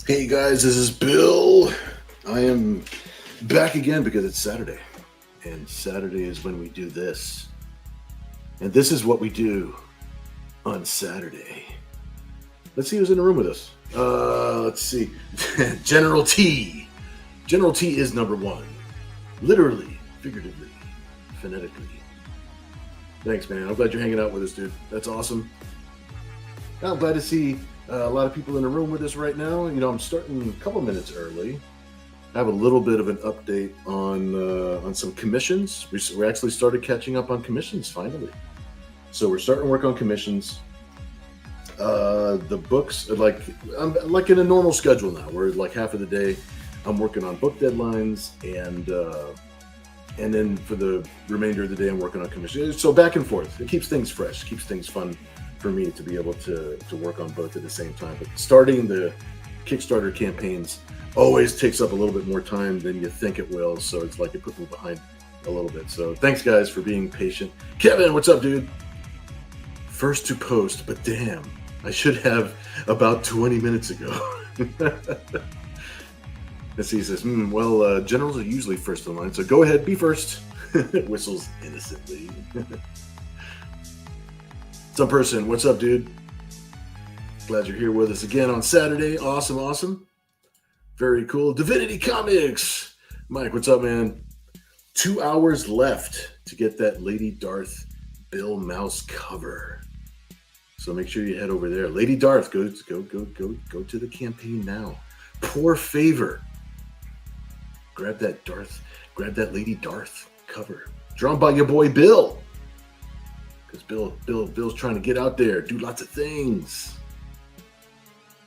Hey guys, this is Bill. I am back again because it's Saturday. And Saturday is when we do this. And this is what we do on Saturday. Let's see who's in the room with us. Let's see. General T. General T is number one. Literally, figuratively, phonetically. Thanks, man. I'm glad you're hanging out with us, dude. That's awesome. I'm glad to see a lot of people in the room with us right now. You know, I'm starting a couple minutes early. I have a little bit of an update on some commissions. We actually started catching up on commissions finally. So we're starting to work on commissions. The books, I'm like in a normal schedule now. Where like half of the day, I'm working on book deadlines, and then for the remainder of the day, I'm working on commissions. So back and forth. It keeps things fresh, keeps things fun for me to be able to work on both at the same time. But starting the Kickstarter campaigns always takes up a little bit more time than you think it will. So it's like it put me behind a little bit. So thanks guys for being patient. Kevin, what's up, dude? First to post, but damn, I should have about 20 minutes ago. Let's see, he says, generals are usually first in line, so go ahead, be first. Whistles innocently. Some person, what's up, dude? Glad you're here with us again on Saturday. Awesome, awesome. Very cool. Divinity Comics. Mike, what's up, man? 2 hours left to get that Lady Darth Bill Mouse cover. So make sure you head over there. Lady Darth, go to the campaign now. Poor favor. Grab that Lady Darth cover. Drawn by your boy Bill. Because Bill's trying to get out there, do lots of things.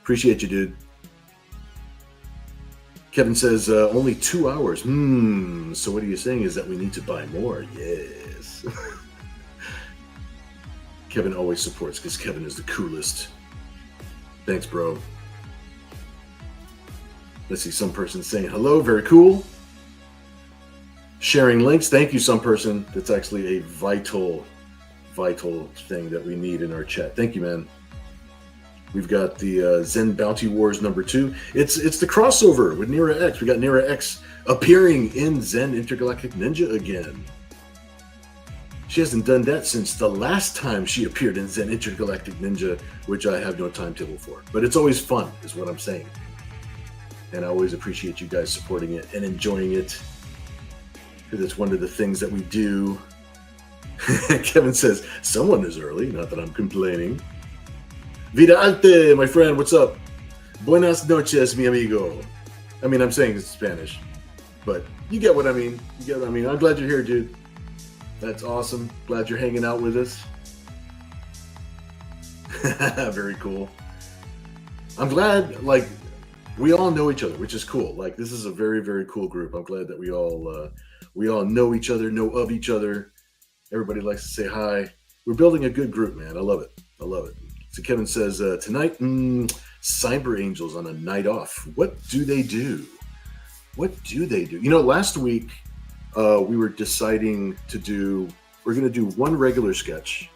Appreciate you, dude. Kevin says, only 2 hours. So what are you saying is that we need to buy more? Yes. Kevin always supports because Kevin is the coolest. Thanks, bro. Let's see, some person saying hello. Very cool. Sharing links. Thank you, some person. That's actually a vital thing that we need in our chat. Thank you, man. We've got the ZEN Bounty Wars #2. It's the crossover with Nira-X. We got Nira-X appearing in ZEN Intergalactic Ninja again. She hasn't done that since the last time she appeared in ZEN Intergalactic Ninja, which I have no timetable for. But it's always fun, is what I'm saying. And I always appreciate you guys supporting it and enjoying it, because it's one of the things that we do. Kevin says, someone is early, not that I'm complaining. Vida Alte, my friend, what's up? Buenas noches, mi amigo. I mean, I'm saying it's Spanish, but you get what I mean. I'm glad you're here, dude. That's awesome. Glad you're hanging out with us. Very cool. I'm glad, like, we all know each other, which is cool. Like, this is a very, very cool group. I'm glad that we all know each other, know of each other. Everybody likes to say hi. We're building a good group, man. I love it. So Kevin says, tonight, Cyber Angels on a night off. What do they do? You know, last week, we were deciding we're going to do one regular sketch,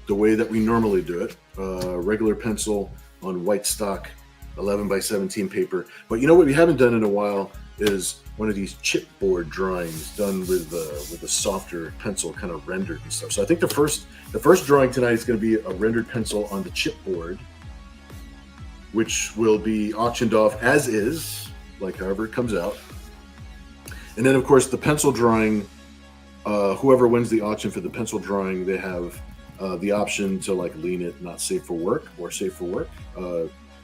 the way that we normally do it, regular pencil on white stock, 11 by 17 paper. But you know what we haven't done in a while is one of these chipboard drawings done with a softer pencil, kind of rendered and stuff. So I think the first drawing tonight is going to be a rendered pencil on the chipboard, which will be auctioned off as is, like however it comes out. And then of course the pencil drawing, whoever wins the auction for the pencil drawing, they have the option to like lean it not safe for work or safe for work.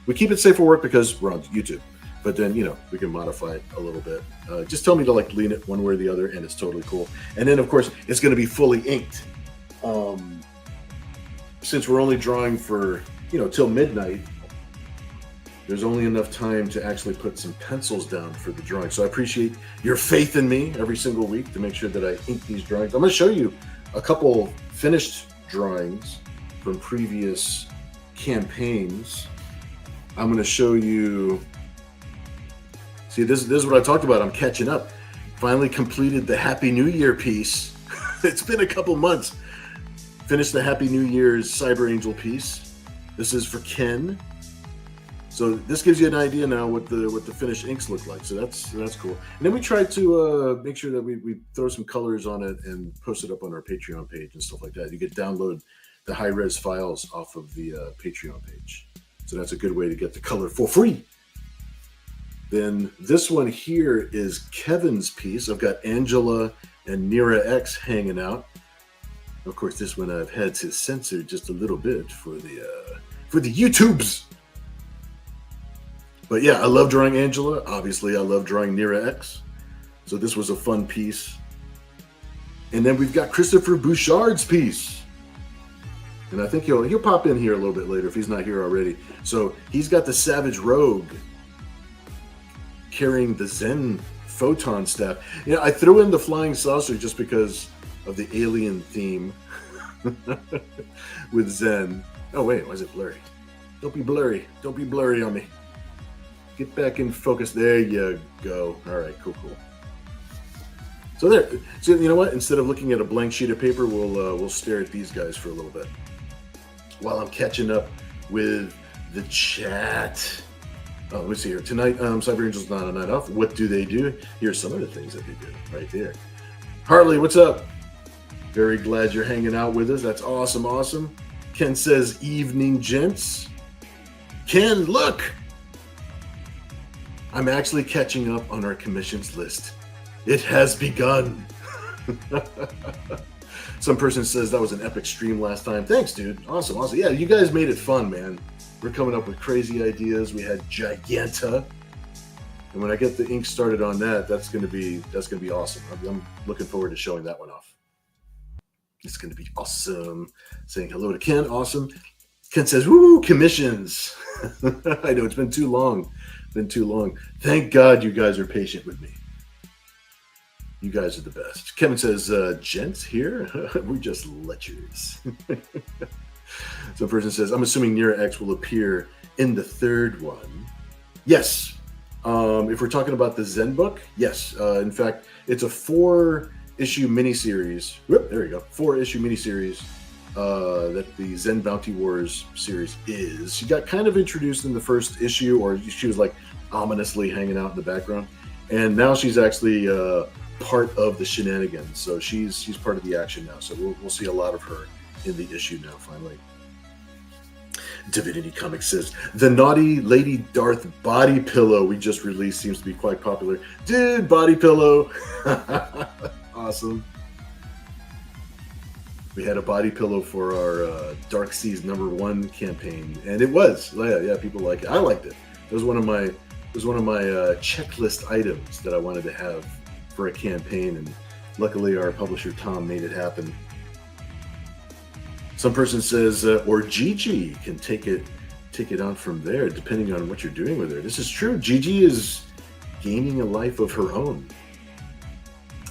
We keep it safe for work because we're on YouTube. But then, you know, we can modify it a little bit. Just tell me to like lean it one way or the other, and it's totally cool. And then, of course, it's going to be fully inked. Since we're only drawing for, till midnight, there's only enough time to actually put some pencils down for the drawing. So I appreciate your faith in me every single week to make sure that I ink these drawings. I'm going to show you a couple finished drawings from previous campaigns. I'm going to show you. See, this is what I talked about. I'm catching up. Finally completed the Happy New Year piece. It's been a couple months. Finished the Happy New Year's Cyber Angel piece. This is for Ken. So this gives you an idea now what the finished inks look like. So that's cool. And then we tried to make sure that we throw some colors on it and post it up on our Patreon page and stuff like that. You can download the high res files off of the Patreon page. So that's a good way to get the color for free. Then this one here is Kevin's piece. I've got Angela and Nira-X hanging out. Of course, this one I've had to censor just a little bit for the YouTubes. But yeah, I love drawing Angela. Obviously, I love drawing Nira-X. So this was a fun piece. And then we've got Christopher Bouchard's piece. And I think he'll pop in here a little bit later if he's not here already. So he's got the Savage Rogue carrying the ZEN photon staff. You know, I threw in the flying saucer just because of the alien theme with ZEN. Oh wait, why is it blurry? Don't be blurry. Don't be blurry on me. Get back in focus. There you go. All right, cool. So there. So you know what? Instead of looking at a blank sheet of paper, we'll stare at these guys for a little bit while I'm catching up with the chat. Oh, let's see here. Tonight, Cyber Angel's not a night off. What do they do? Here's some of the things that they do right there. Harley, what's up? Very glad you're hanging out with us. That's awesome. Ken says, evening, gents. Ken, look! I'm actually catching up on our commissions list. It has begun. Some person says that was an epic stream last time. Thanks, dude. Awesome. Yeah, you guys made it fun, man. We're coming up with crazy ideas. We had Giganta. And when I get the ink started on that, that's gonna be awesome. I'm looking forward to showing that one off. It's gonna be awesome. Saying hello to Ken, awesome. Ken says, woo, commissions. I know, it's been too long. Thank God you guys are patient with me. You guys are the best. Kevin says, gents here? We're just lechers. Some person says, I'm assuming Nira-X will appear in the third one. Yes. If we're talking about the ZEN book, yes. In fact, it's a 4-issue miniseries. Whoop, there you go. 4-issue miniseries that the ZEN Bounty Wars series is. She got kind of introduced in the first issue, or she was like ominously hanging out in the background. And now she's actually part of the shenanigans. So she's part of the action now. So we'll see a lot of her in the issue now, finally. Divinity Comics says, the Naughty Lady Darth body pillow we just released seems to be quite popular. Dude, body pillow. Awesome. We had a body pillow for our Dark Seas #1 campaign, and it was. Yeah, people like it. I liked it. It was one of my checklist items that I wanted to have for a campaign, and luckily our publisher Tom made it happen. Some person says, or Gigi can take it on from there, depending on what you're doing with her. This is true. Gigi is gaining a life of her own.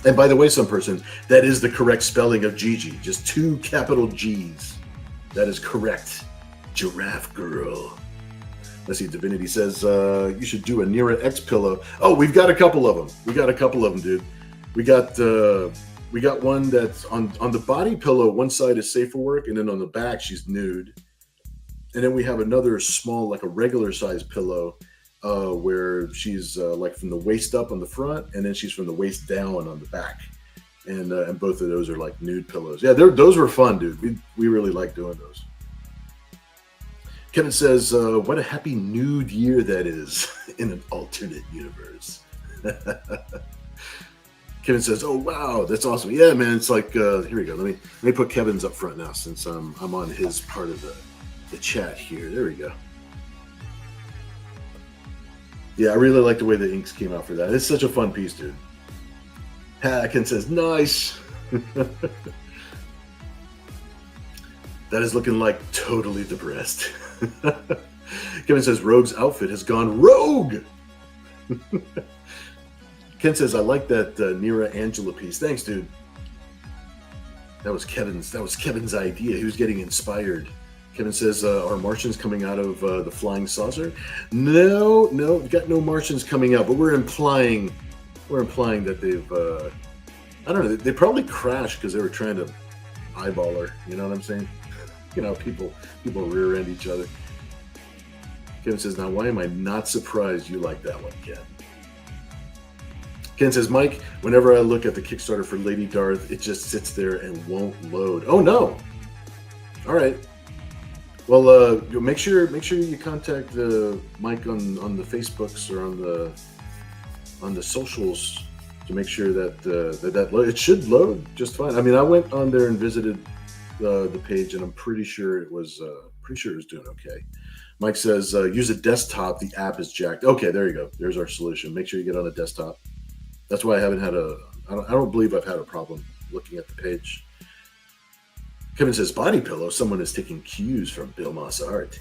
And by the way, some person, that is the correct spelling of Gigi. Just 2 capital G's. That is correct. Giraffe girl. Let's see, Divinity says, you should do a Nira-X pillow. Oh, we've got a couple of them. Dude. We got one that's on the body pillow. One side is safe for work, and then on the back, she's nude. And then we have another small, like a regular size pillow, where she's like from the waist up on the front, and then she's from the waist down on the back. And both of those are like nude pillows. Yeah, those were fun, dude. We really like doing those. Kevin says, what a happy nude year that is in an alternate universe. Kevin says, oh, wow, that's awesome. Yeah, man, it's like, here we go. Let me put Kevin's up front now since I'm on his part of the chat here. There we go. Yeah, I really like the way the inks came out for that. It's such a fun piece, dude. Ken says, nice. That is looking like totally depressed. Kevin says, Rogue's outfit has gone rogue. Ken says, I like that Nira Angela piece. Thanks, dude. That was Kevin's idea. He was getting inspired. Kevin says, are Martians coming out of the flying saucer? No, we've got no Martians coming out, but we're implying that they've, I don't know, they probably crashed because they were trying to eyeball her. You know what I'm saying? You know, people rear end each other. Kevin says, now why am I not surprised you like that one, Ken? Ken says, Mike, whenever I look at the Kickstarter for Lady Darth, it just sits there and won't load. Oh no! All right. Well, make sure you contact Mike on the Facebooks or on the socials to make sure that it should load just fine. I mean, I went on there and visited the page, and I'm pretty sure it was doing okay. Mike says, use a desktop. The app is jacked. Okay, there you go. There's our solution. Make sure you get on a desktop. That's why I haven't had I don't believe I've had a problem looking at the page. Kevin says, body pillow. Someone is taking cues from Bill Moss art.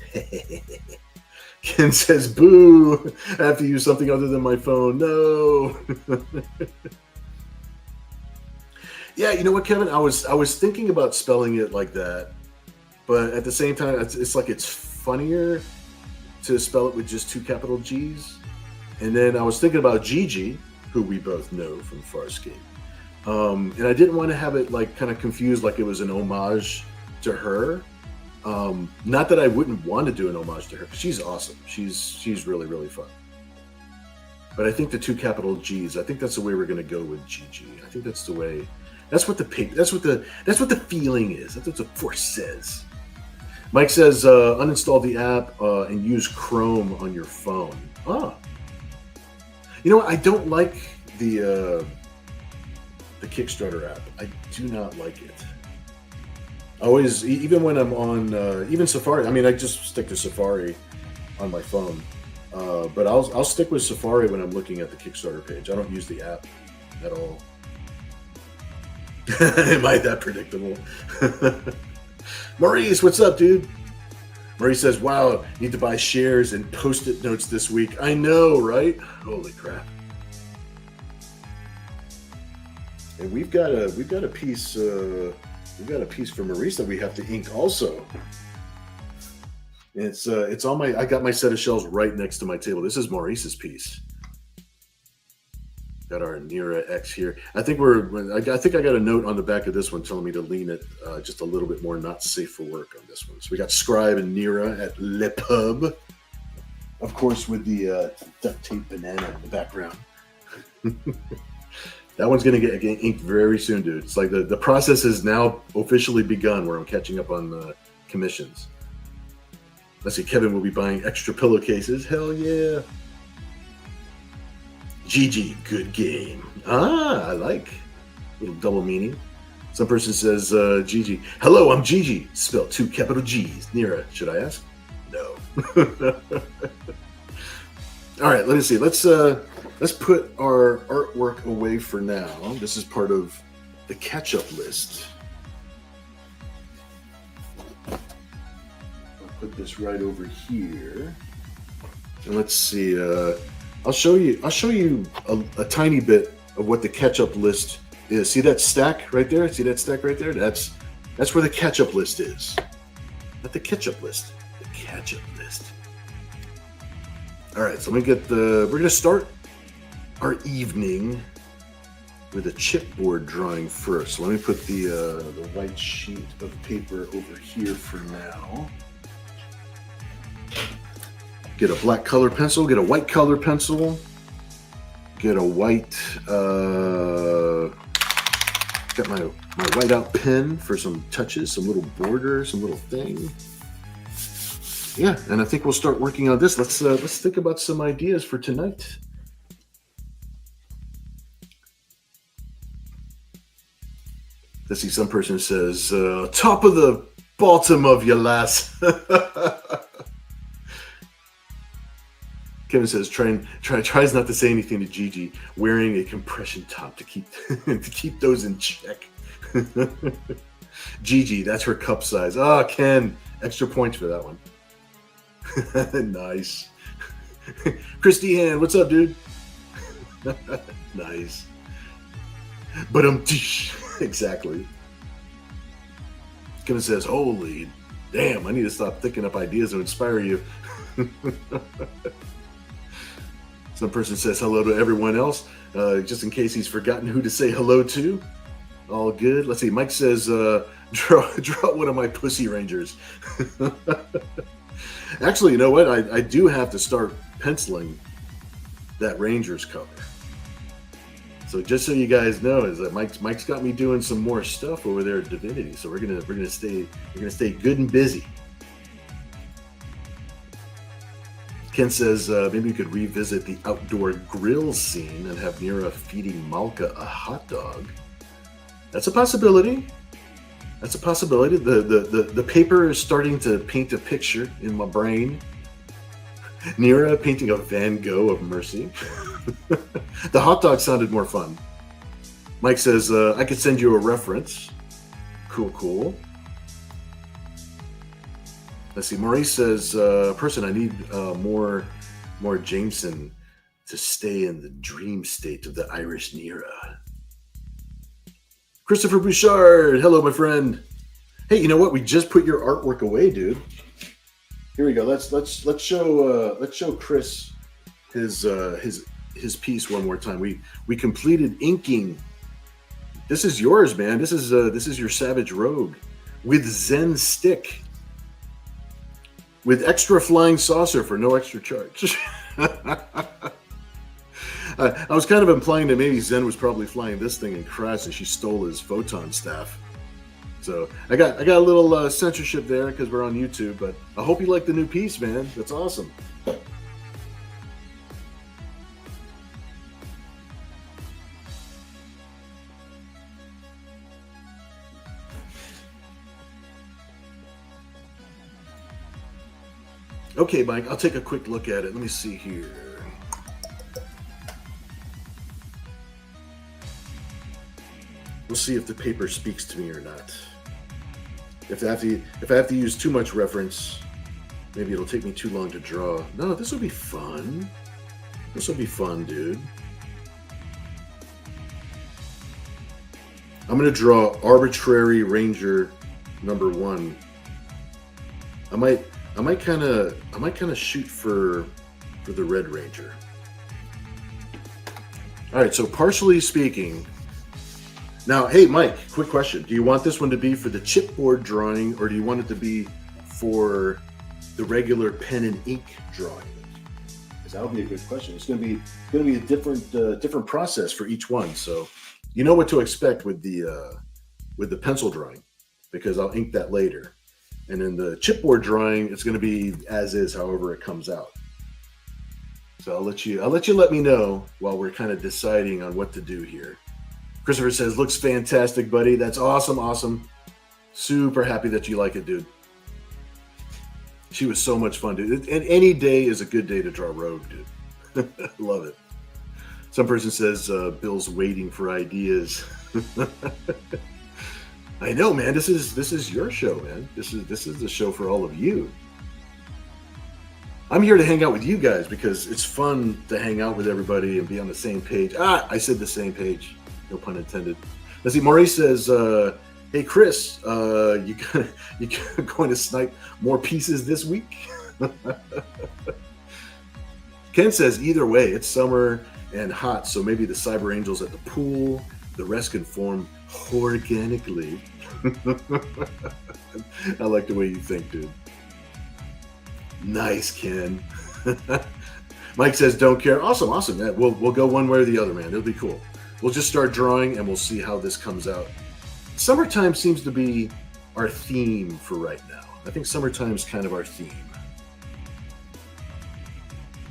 Ken says, boo. I have to use something other than my phone. No. Yeah, you know what, Kevin? I was thinking about spelling it like that, but at the same time, it's like it's funnier to spell it with just 2 capital G's. And then I was thinking about Gigi, who we both know from Farscape. And I didn't want to have it like kind of confused, like it was an homage to her. Not that I wouldn't want to do an homage to her, because she's awesome. She's really, really fun. But I think the 2 capital G's, I think that's the way we're going to go with Gigi. I think that's the way. That's what the feeling is. That's what the force says. Mike says, uninstall the app and use Chrome on your phone. Ah. You know what? I don't like the Kickstarter app. I do not like it. Always, even when I'm on, even Safari. I mean, I just stick to Safari on my phone. But I'll stick with Safari when I'm looking at the Kickstarter page. I don't use the app at all. Am I that predictable? Maurice, what's up, dude? Maurice says, wow, need to buy shares and Post-it notes this week. I know, right? Holy crap. And we've got a piece for Maurice that we have to ink also. And it's on I got my set of shelves right next to my table. This is Maurice's piece. Got our Nira-X here. I think I got a note on the back of this one telling me to lean it just a little bit more, not safe for work on this one. So we got Scribe and Nira at Le Pub. Of course, with the duct tape banana in the background. That one's going to get inked very soon, dude. It's like the process has now officially begun where I'm catching up on the commissions. Let's see, Kevin will be buying extra pillowcases. Hell yeah. GG, good game. Ah, I like. Little double meaning. Some person says, GG. Hello, I'm Gigi. Spelled 2 capital G's. Nira, should I ask? No. All right, let me see. Let's put our artwork away for now. This is part of the catch-up list. I'll put this right over here. And let's see. I'll show you a tiny bit of what the catch-up list is. See that stack right there? See that stack right there? That's where the catch-up list is. Not the ketchup list. The catch-up list. All right, so we're gonna start our evening with a chipboard drawing first. So let me put the white sheet of paper over here for now. Get a black color pencil, get a white color pencil, get a white, got my whiteout pen for some touches, some little border, some little thing. Yeah, and I think we'll start working on this. Let's think about some ideas for tonight. Let's see, some person says, top of the bottom of your lass. Kevin says, tries not to say anything to Gigi, wearing a compression top to keep those in check. Gigi, that's her cup size. Ah, Ken, extra points for that one. Nice. Christy Han, what's up, dude? Nice. But exactly. Kevin says, holy damn, I need to stop thinking up ideas to inspire you. Some person says hello to everyone else, just in case he's forgotten who to say hello to. All good. Let's see. Mike says, draw one of my pussy rangers. Actually, you know what? I do have to start penciling that Rangers cover. So just so you guys know, is that Mike's got me doing some more stuff over there at Divinity. So we're gonna stay good and busy. Ken says maybe we could revisit the outdoor grill scene and have Nira feeding Malka a hot dog. That's a possibility. That's a possibility. The paper is starting to paint a picture in my brain. Nira painting a Van Gogh of mercy. The hot dog sounded more fun. Mike says, I could send you a reference. Cool. Let's see. Maurice says, person, I need more Jameson to stay in the dream state of the Irish Nira. Christopher Bouchard, hello, my friend. Hey, you know what? We just put your artwork away, dude. Here we go. Let's show Chris his piece one more time. We completed inking. This is yours, man. This is your Savage Rogue with Zen stick, with extra flying saucer for no extra charge. I was kind of implying that maybe Zen was probably flying this thing in crash and she stole his photon staff. So I got a little censorship there because we're on YouTube, but I hope you like the new piece, man. That's awesome. Okay, Mike, I'll take a quick look at it. Let me see here. We'll see if the paper speaks to me or not. If I have to use too much reference, maybe it'll take me too long to draw. No, this will be fun. This will be fun, dude. I'm gonna draw Arbitrary Ranger number 1. I might kind of shoot for the Red Ranger. All right, so partially speaking. Now, hey, Mike, quick question. Do you want this one to be for the chipboard drawing, or do you want it to be for the regular pen and ink drawing? Because that would be a good question. It's going to be a different process for each one. So you know what to expect with the pencil drawing, because I'll ink that later. And in the chipboard drawing, it's going to be as is, however it comes out. So I'll let you let me know while we're kind of deciding on what to do here. Christopher says, looks fantastic, buddy. That's awesome. Super happy that you like it, dude. She was so much fun, dude. And any day is a good day to draw Rogue, dude. Love it. Some person says, Bill's waiting for ideas. I know, man. This is your show, man. This is the show for all of you. I'm here to hang out with you guys because it's fun to hang out with everybody and be on the same page. I said the same page. No pun intended. Let's see. Maurice says, "Hey Chris, you going to snipe more pieces this week?" Ken says, "Either way, it's summer and hot, so maybe the Cyber Angels at the pool. The rest can form organically." I like the way you think, dude. Nice, Ken. Mike says, "Don't care." Awesome. Yeah, we'll go one way or the other, man. It'll be cool. We'll just start drawing and we'll see how this comes out. Summertime seems to be our theme for right now. I think summertime is kind of our theme.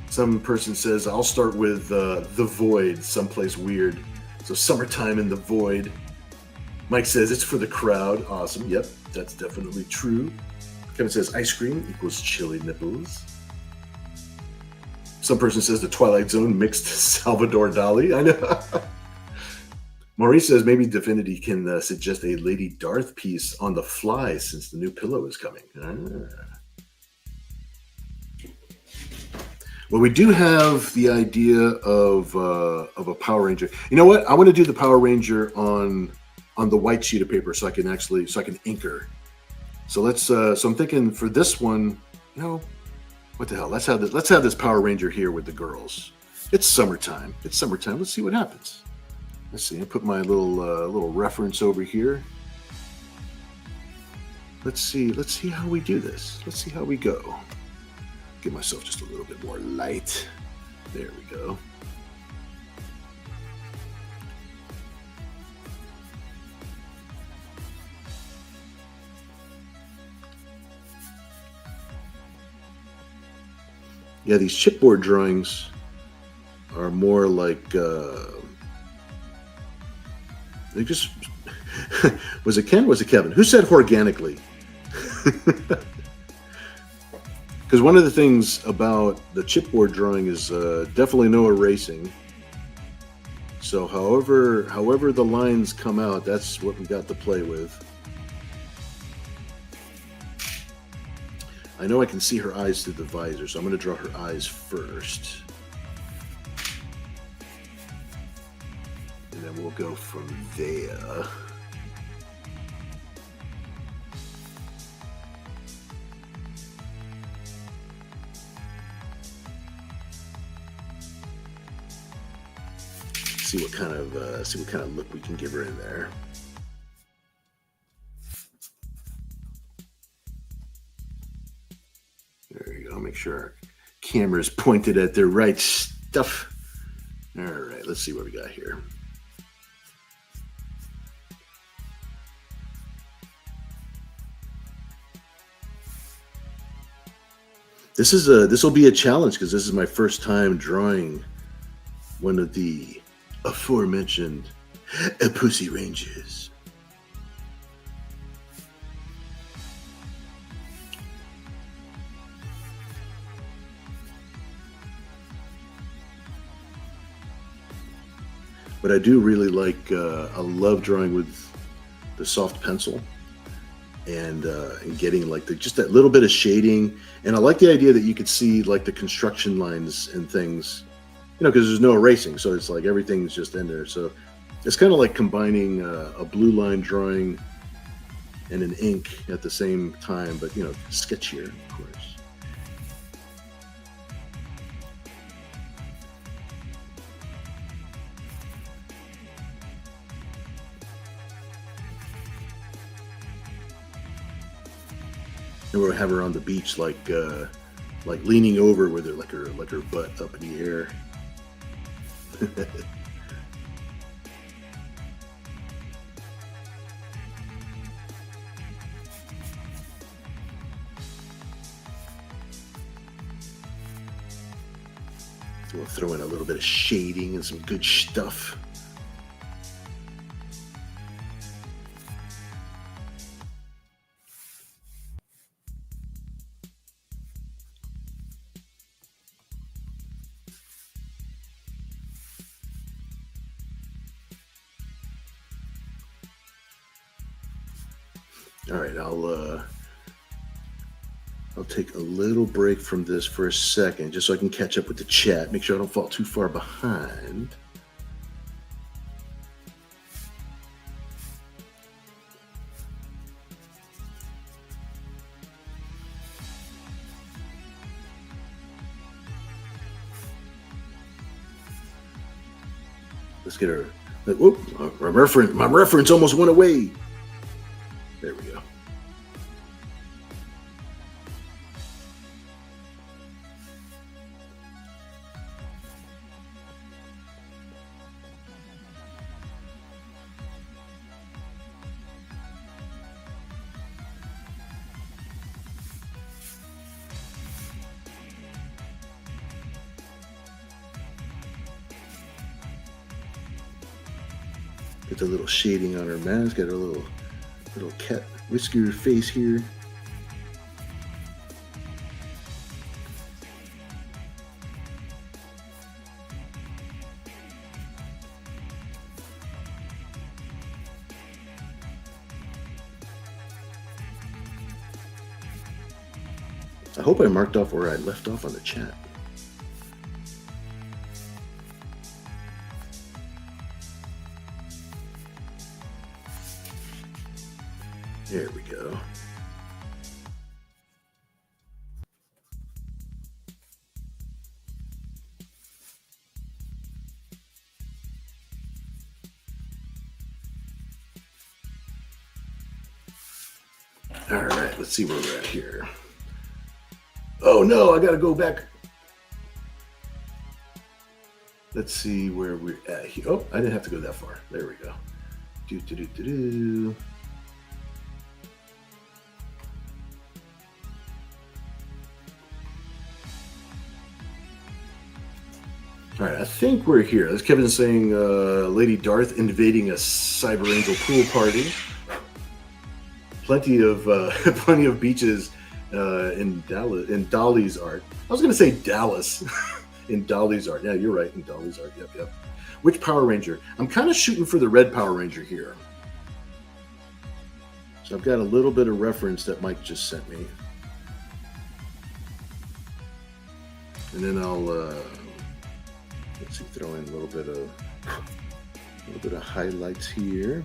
Some person says, I'll start with The Void, someplace weird. So summertime in the void. Mike says, it's for the crowd. Awesome. Yep, that's definitely true. Kevin says, ice cream equals chili nipples. Some person says the Twilight Zone mixed Salvador Dali. I know. Maurice says maybe Divinity can suggest a Lady Darth piece on the fly since the new pillow is coming. Well, we do have the idea of a Power Ranger. You know what? I want to do the Power Ranger on the white sheet of paper so I can ink her. So let's. So I'm thinking for this one, you know, what the hell? Let's have this Power Ranger here with the girls. It's summertime. Let's see what happens. Let's see. I put my little reference over here. Let's see how we do this. Let's see how we go. Give myself just a little bit more light. There we go. Yeah, these chipboard drawings are more like they just was it Ken? Was it Kevin? Who said organically? Because one of the things about the chipboard drawing is definitely no erasing. So however the lines come out, that's what we got to play with. I know I can see her eyes through the visor, so I'm going to draw her eyes first. And then we'll go from there. See what kind of look we can give her in there. There you go. Make sure our camera's pointed at the right stuff. All right, let's see what we got here. This will be a challenge because this is my first time drawing one of the aforementioned pussy ranges. But I do really like, I love drawing with the soft pencil and getting like just that little bit of shading. And I like the idea that you could see like the construction lines and things, you know, because there's no erasing. So it's like everything's just in there. So it's kind of like combining a blue line drawing and an ink at the same time, but, you know, sketchier, of course. And we'll have her on the beach, like leaning over with her, like her butt up in the air. So we'll throw in a little bit of shading and some good stuff. All right, I'll take a little break from this for a second, just so I can catch up with the chat, make sure I don't fall too far behind. Let's get her. Whoop, my reference almost went away. There we go. Get the little shading on her mask. Got her little cat whisker face here. I hope I marked off where I left off on the chat. There we go. All right, let's see where we're at here. Oh no, I gotta go back. Let's see where we're at. Oh, I didn't have to go that far. There we go. Do. All right, I think we're here. As Kevin's saying, Lady Darth invading a Cyber Angel pool party. Plenty of beaches in Dallas, in Dolly's art. I was going to say Dallas in Dolly's art. Yeah, you're right, in Dolly's art. Yep. Which Power Ranger? I'm kind of shooting for the red Power Ranger here. So I've got a little bit of reference that Mike just sent me. And then I'll let's see, throw in a little bit of highlights here.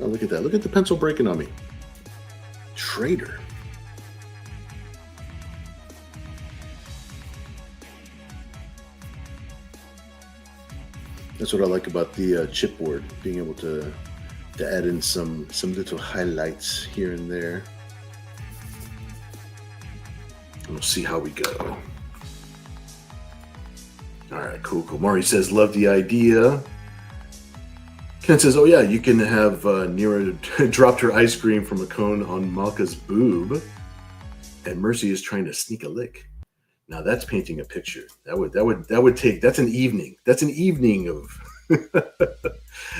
Oh, look at that. Look at the pencil breaking on me. Traitor. That's what I like about the chipboard, being able to add in some little highlights here and there. And we'll see how we go. All right, cool. Mari says, love the idea. Ken says, oh yeah, you can have Nira dropped her ice cream from a cone on Malka's boob, and Mercy is trying to sneak a lick. Now that's painting a picture. That's an evening. That's an evening of.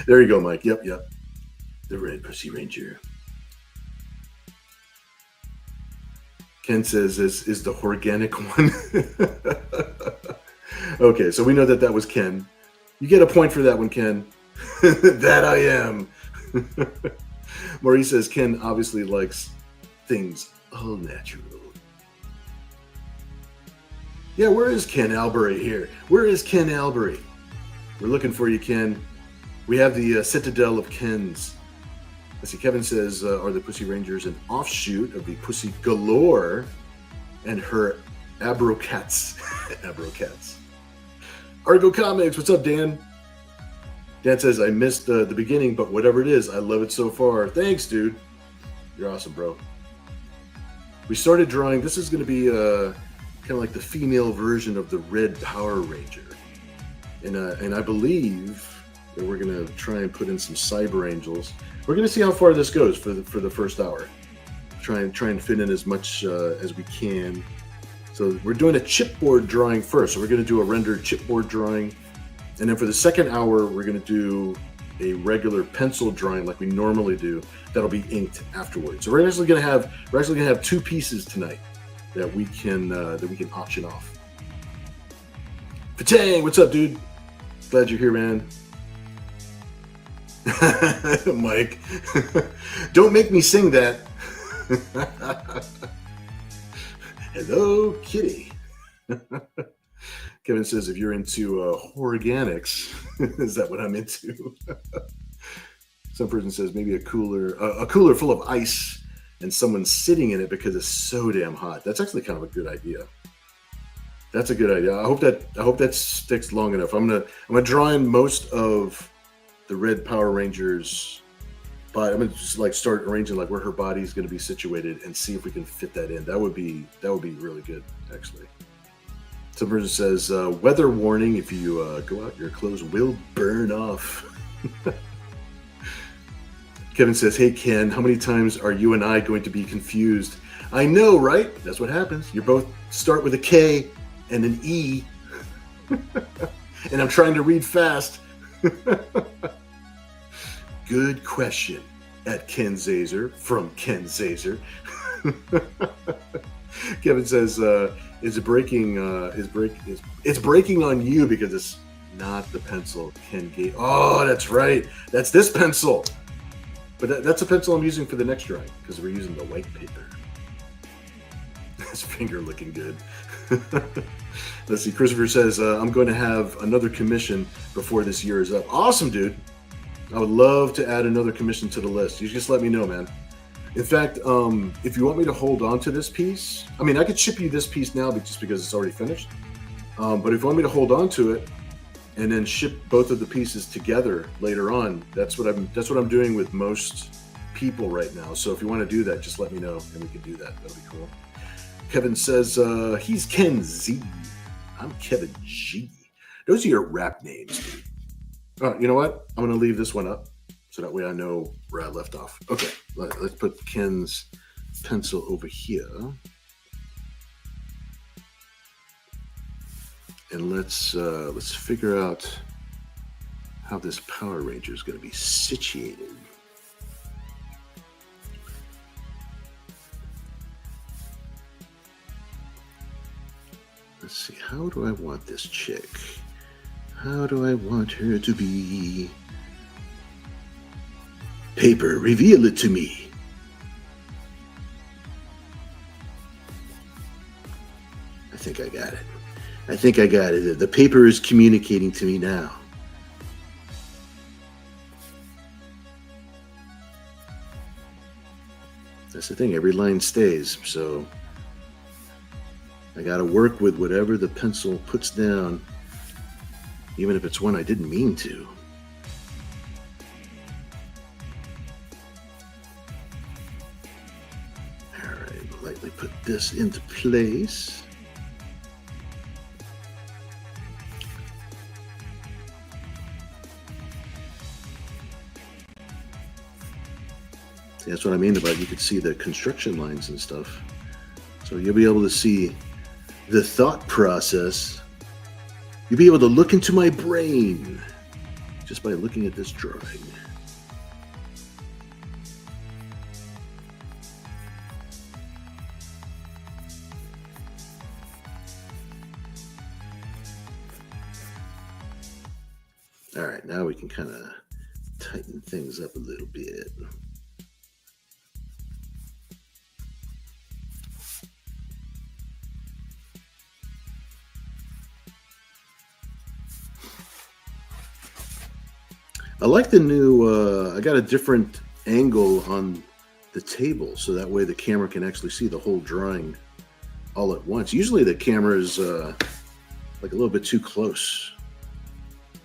There you go, Mike. Yep. The Red Pussy Ranger. Ken says, is the organic one. Okay, so we know that was Ken. You get a point for that one, Ken. That I am. Maurice says, Ken obviously likes things all natural. Yeah, where is Ken Albury here? Where is Ken Albury? We're looking for you, Ken. We have the Citadel of Kens. Let's see, Kevin says, are the Pussy Rangers an offshoot of the Pussy Galore and her Abrocats? Abrocats. Argo Comics, what's up, Dan? Dan says, I missed the beginning, but whatever it is, I love it so far. Thanks, dude. You're awesome, bro. We started drawing. This is going to be kind of like the female version of the Red Power Ranger. And I believe that we're going to try and put in some Cyber Angels. We're going to see how far this goes for the first hour. Try and fit in as much as we can. So we're doing a chipboard drawing first. So we're going to do a rendered chipboard drawing. And then for the second hour, we're going to do a regular pencil drawing like we normally do. That'll be inked afterwards. So we're actually going to have two pieces tonight that we can auction off. Fatang, what's up, dude? Glad you're here, man. Mike, don't make me sing that. Hello, kitty. Kevin says, if you're into organics, is that what I'm into? Some person says maybe a cooler full of ice and someone sitting in it because it's so damn hot. That's actually kind of a good idea. That's a good idea. I hope that sticks long enough. I'm gonna draw in most of the Red Power Rangers, but I'm gonna just like start arranging like where her body is gonna be situated and see if we can fit that in. That would be really good, actually. Some person says, weather warning, if you go out, your clothes will burn off. Kevin says, hey, Ken, how many times are you and I going to be confused? I know, right? That's what happens. You both start with a K and an E. And I'm trying to read fast. Good question at Ken Zazer from Ken Zazer. Kevin says, it's breaking on you because it's not the pencil Ken gave. Oh, that's right. That's this pencil. But that's a pencil I'm using for the next drawing because we're using the white paper. His finger looking good. Let's see. Christopher says, I'm going to have another commission before this year is up. Awesome, dude. I would love to add another commission to the list. You just let me know, man. In fact, if you want me to hold on to this piece, I mean, I could ship you this piece now just because it's already finished. But if you want me to hold on to it and then ship both of the pieces together later on, that's what I'm doing with most people right now. So if you want to do that, just let me know and we can do that. That'll be cool. Kevin says he's Ken Z. I'm Kevin G. Those are your rap names, dude. You know what? I'm going to leave this one up so that way I know where I left off. Okay, let's put Ken's pencil over here. And let's figure out how this Power Ranger is going to be situated. Let's see, how do I want this chick? How do I want her to be? Paper, reveal it to me. I think I got it. I think I got it. The paper is communicating to me now. That's the thing, every line stays, so I got to work with whatever the pencil puts down, even if it's one I didn't mean to. All right, lightly put this into place. See, that's what I mean about you could see the construction lines and stuff. So you'll be able to see the thought process. You'll be able to look into my brain just by looking at this drawing. All right, now we can kind of tighten things up a little bit. I like the new, I got a different angle on the table so that way the camera can actually see the whole drawing all at once. Usually the camera is like a little bit too close.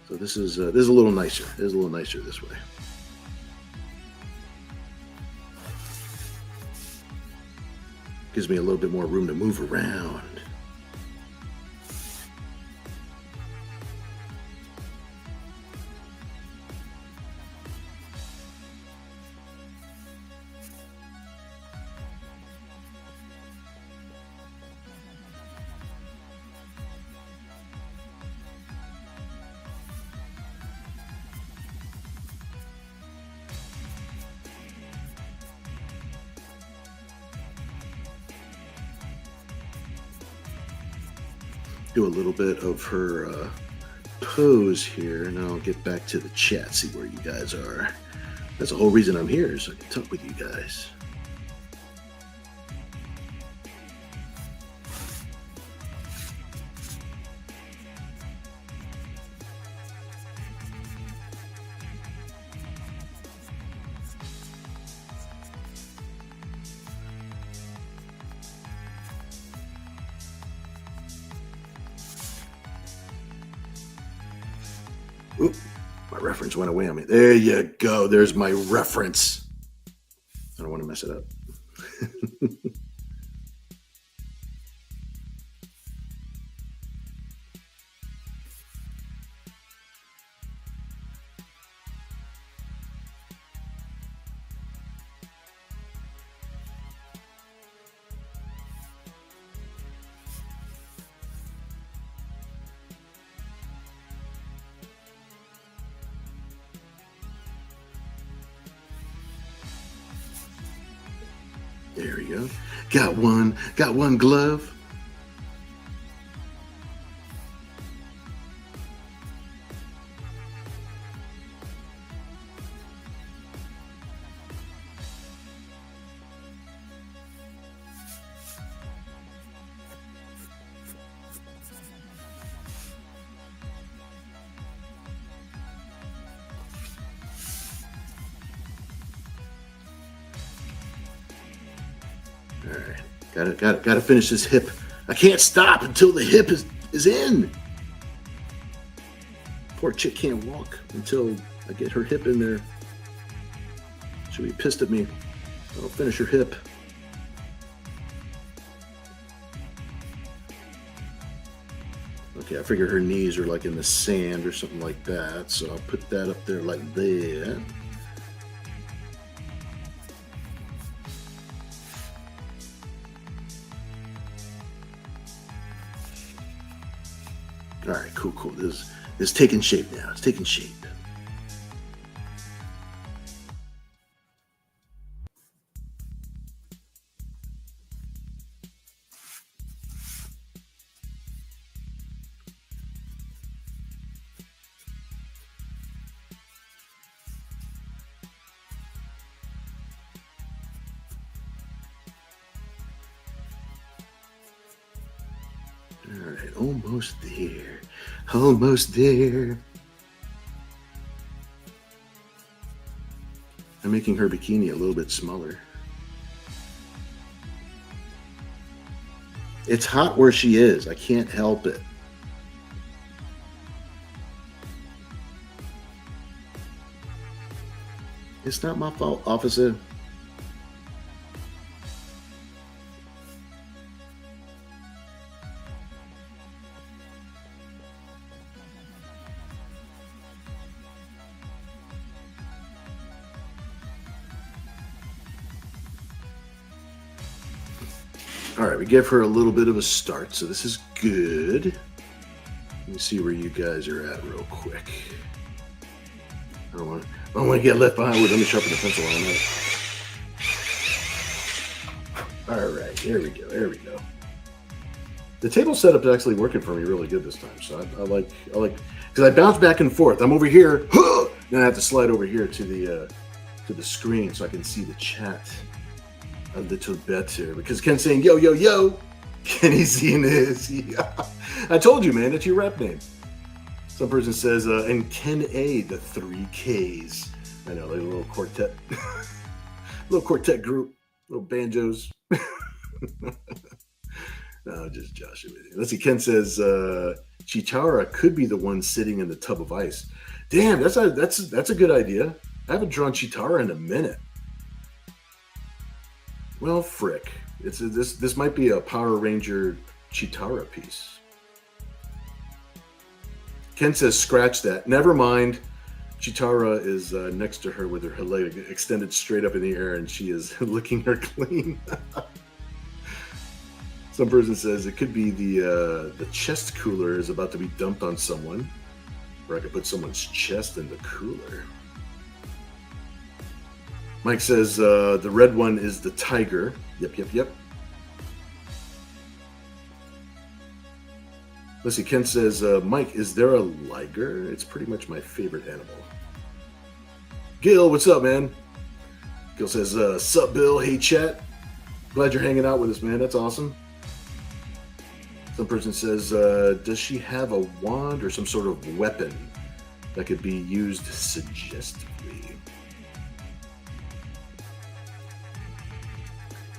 So this is a little nicer. It is a little nicer this way. Gives me a little bit more room to move around. Do a little bit of her pose here, and I'll get back to the chat, see where you guys are. That's the whole reason I'm here, so I can talk with you guys. Oop, my reference went away on me. There you go. There's my reference. I don't want to mess it up. There we go. Got one glove. All right, gotta finish this hip. I can't stop until the hip is in. Poor chick can't walk until I get her hip in there. She'll be pissed at me. I don't finish her hip. Okay, I figure her knees are like in the sand or something like that, so I'll put that up there like that. All right, cool, cool. This is taking shape now. It's taking shape. All right, almost there. Almost there. I'm making her bikini a little bit smaller. It's hot where she is. I can't help it. It's not my fault, officer. All right, we give her a little bit of a start, so this is good. Let me see where you guys are at real quick. I don't want to get left behind. Let me sharpen the pencil on that. All right, there we go. There we go. The table setup is actually working for me really good this time. So I like because I bounce back and forth. I'm over here, then I have to slide over here to the screen so I can see the chat a little better. Because Ken's saying yo yo yo, Kenny's seeing this. Yeah. I told you, man, that's your rap name. Some person says, and Ken A, the 3Ks. I know, like a little quartet. Little quartet group. Little banjos. No, just joshing with you. Let's see, Ken says, Chitara could be the one sitting in the tub of ice. Damn, that's a good idea. I haven't drawn Chitara in a minute. Well, frick. This might be a Power Ranger Chitara piece. Ken says, scratch that. Never mind. Chitara is next to her with her leg extended straight up in the air, and she is licking her clean. Some person says it could be the chest cooler is about to be dumped on someone, or I could put someone's chest in the cooler. Mike says the red one is the tiger. Yep. Let's see, Ken says, Mike, is there a liger? It's pretty much my favorite animal. Gil, what's up, man? Gil says, sup, Bill? Hey, chat. Glad you're hanging out with us, man. That's awesome. Some person says, does she have a wand or some sort of weapon that could be used suggestively?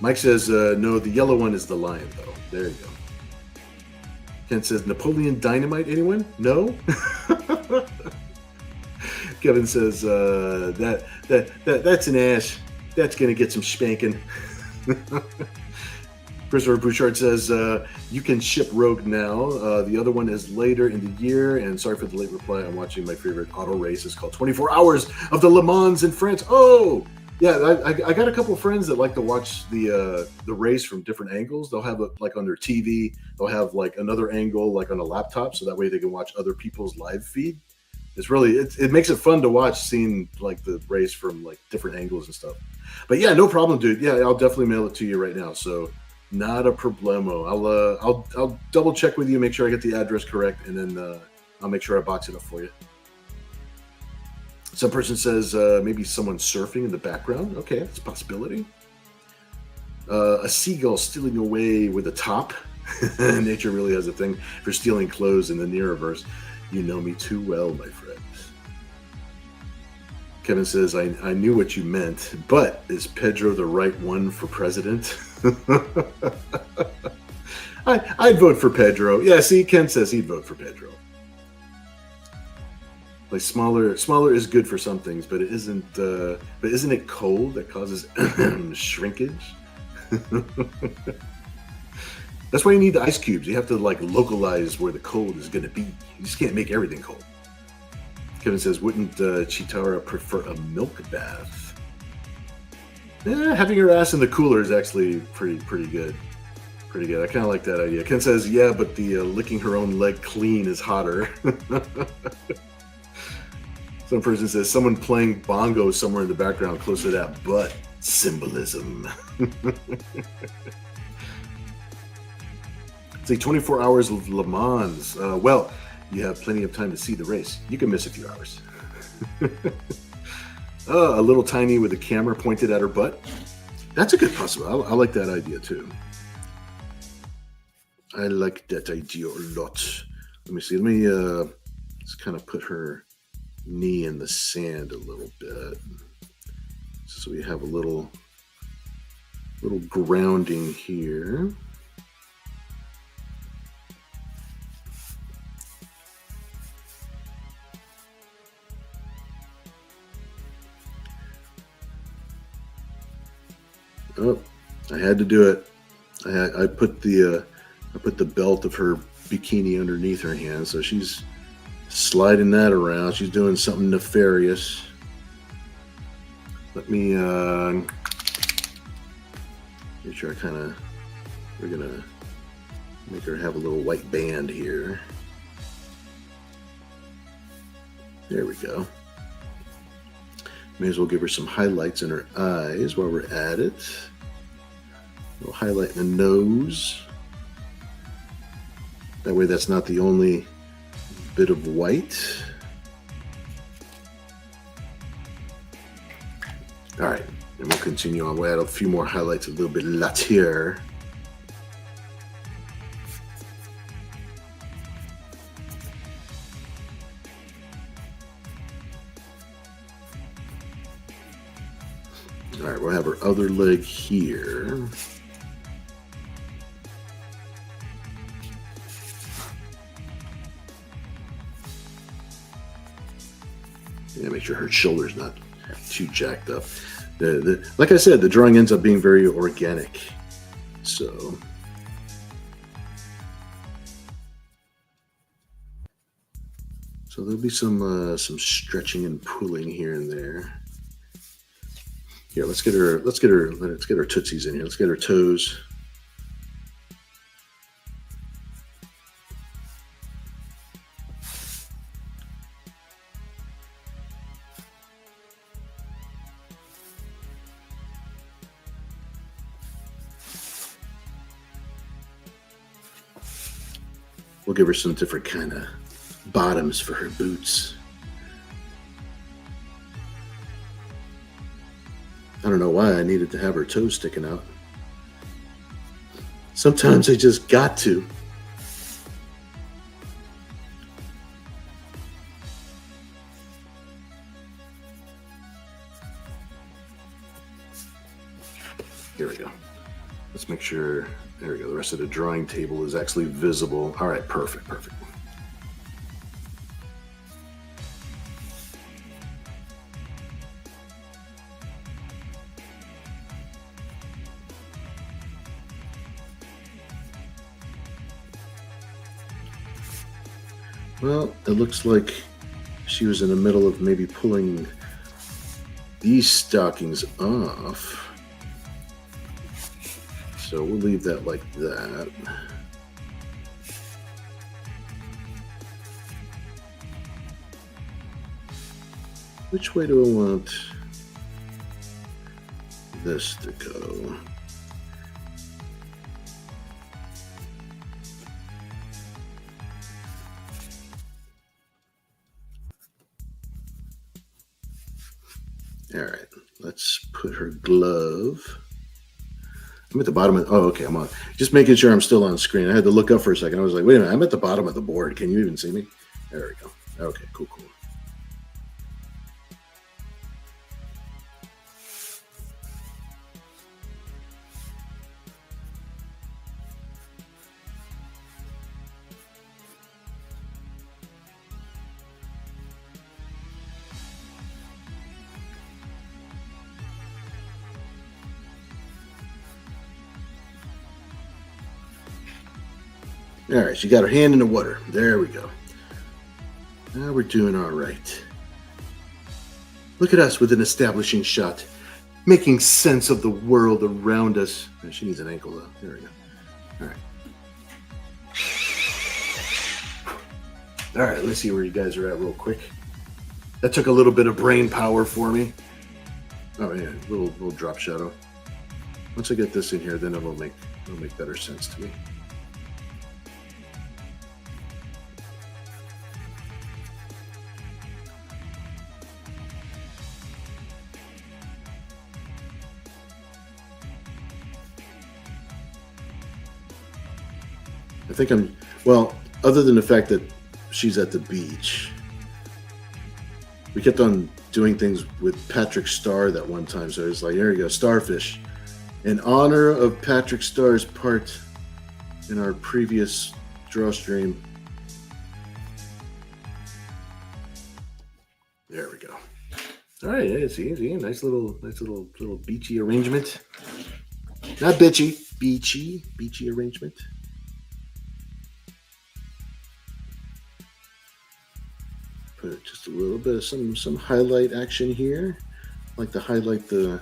Mike says, no, the yellow one is the lion, though. There you go. Ken says, Napoleon Dynamite, anyone? No? Kevin says, that's an ass. That's going to get some spanking. Christopher Bouchard says, you can ship Rogue now. The other one is later in the year. And sorry for the late reply. I'm watching my favorite auto race. It's called 24 Hours of the Le Mans in France. Oh, yeah. I got a couple of friends that like to watch the race from different angles. They'll have it like on their TV. They'll have like another angle like on a laptop. So that way they can watch other people's live feed. It's really, it makes it fun to watch, seeing like the race from like different angles and stuff. But yeah, no problem, dude. Yeah, I'll definitely mail it to you right now. So not a problemo. I'll double check with you, make sure I get the address correct, and then I'll make sure I box it up for you. Some person says maybe someone surfing in the background. Okay, that's a possibility. A seagull stealing away with a top. Nature really has a thing for stealing clothes in the Nira-verse. You know me too well, my friend. Kevin says, I knew what you meant, but is Pedro the right one for president? I'd vote for Pedro. Yeah, see, Ken says he'd vote for Pedro. Like smaller is good for some things, but it isn't. But isn't it cold that causes shrinkage? That's why you need the ice cubes. You have to like localize where the cold is going to be. You just can't make everything cold. Kevin says, wouldn't Chitara prefer a milk bath? Yeah, having her ass in the cooler is actually pretty good. Pretty good. I kind of like that idea. Ken says, yeah, but the licking her own leg clean is hotter. Some person says, someone playing bongo somewhere in the background close to that butt. Symbolism. It's like 24 hours of Le Mans. Well, you have plenty of time to see the race. You can miss a few hours. A little tiny with a camera pointed at her butt. That's a good possibility. I like that idea too. I like that idea a lot. Let me see. Let me just kind of put her knee in the sand a little bit, so we have a little grounding here. Oh, I had to do it. I put the belt of her bikini underneath her hand, so she's sliding that around. She's doing something nefarious. Let me make sure we're gonna make her have a little white band here. There we go. May as well give her some highlights in her eyes while we're at it. A little highlight in the nose. That way that's not the only bit of white. All right, and we'll continue on. We'll add a few more highlights, a little bit later. All right, we'll have her other leg here. Yeah, make sure her shoulder's not too jacked up. Like I said, the drawing ends up being very organic. So there'll be some stretching and pulling here and there. Here, let's get her tootsies in here. Let's get her toes. We'll give her some different kind of bottoms for her boots. I don't know why I needed to have her toes sticking out. Sometimes I just got to. Here we go. Let's make sure, there we go. The rest of the drawing table is actually visible. All right, perfect. Well, it looks like she was in the middle of maybe pulling these stockings off. So we'll leave that like that. Which way do I want this to go? All right, let's put her glove. I'm at the bottom of, oh, okay, I'm on. Just making sure I'm still on screen. I had to look up for a second. I was like, wait a minute, I'm at the bottom of the board. Can you even see me? There we go. Okay, cool. All right, she got her hand in the water. There we go. Now we're doing all right. Look at us with an establishing shot, making sense of the world around us. She needs an ankle though. There we go. All right. All right, let's see where you guys are at real quick. That took a little bit of brain power for me. Oh yeah, little drop shadow. Once I get this in here, then it'll make better sense to me. I think well, other than the fact that she's at the beach. We kept on doing things with Patrick Starr that one time, so it's like, there you go, starfish. In honor of Patrick Starr's part in our previous draw stream. There we go. All right, yeah, it's easy. Nice little beachy arrangement. Not bitchy, beachy arrangement. Put just a little bit of some highlight action here. I like to highlight the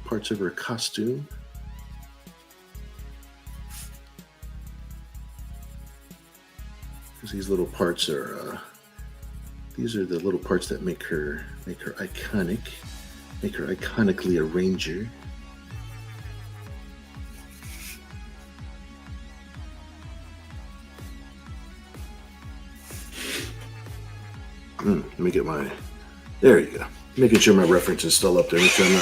parts of her costume. Because these little parts are these are the little parts that make her iconic, make her iconically a ranger. Let me get there you go. Making sure my reference is still up there. Make sure I'm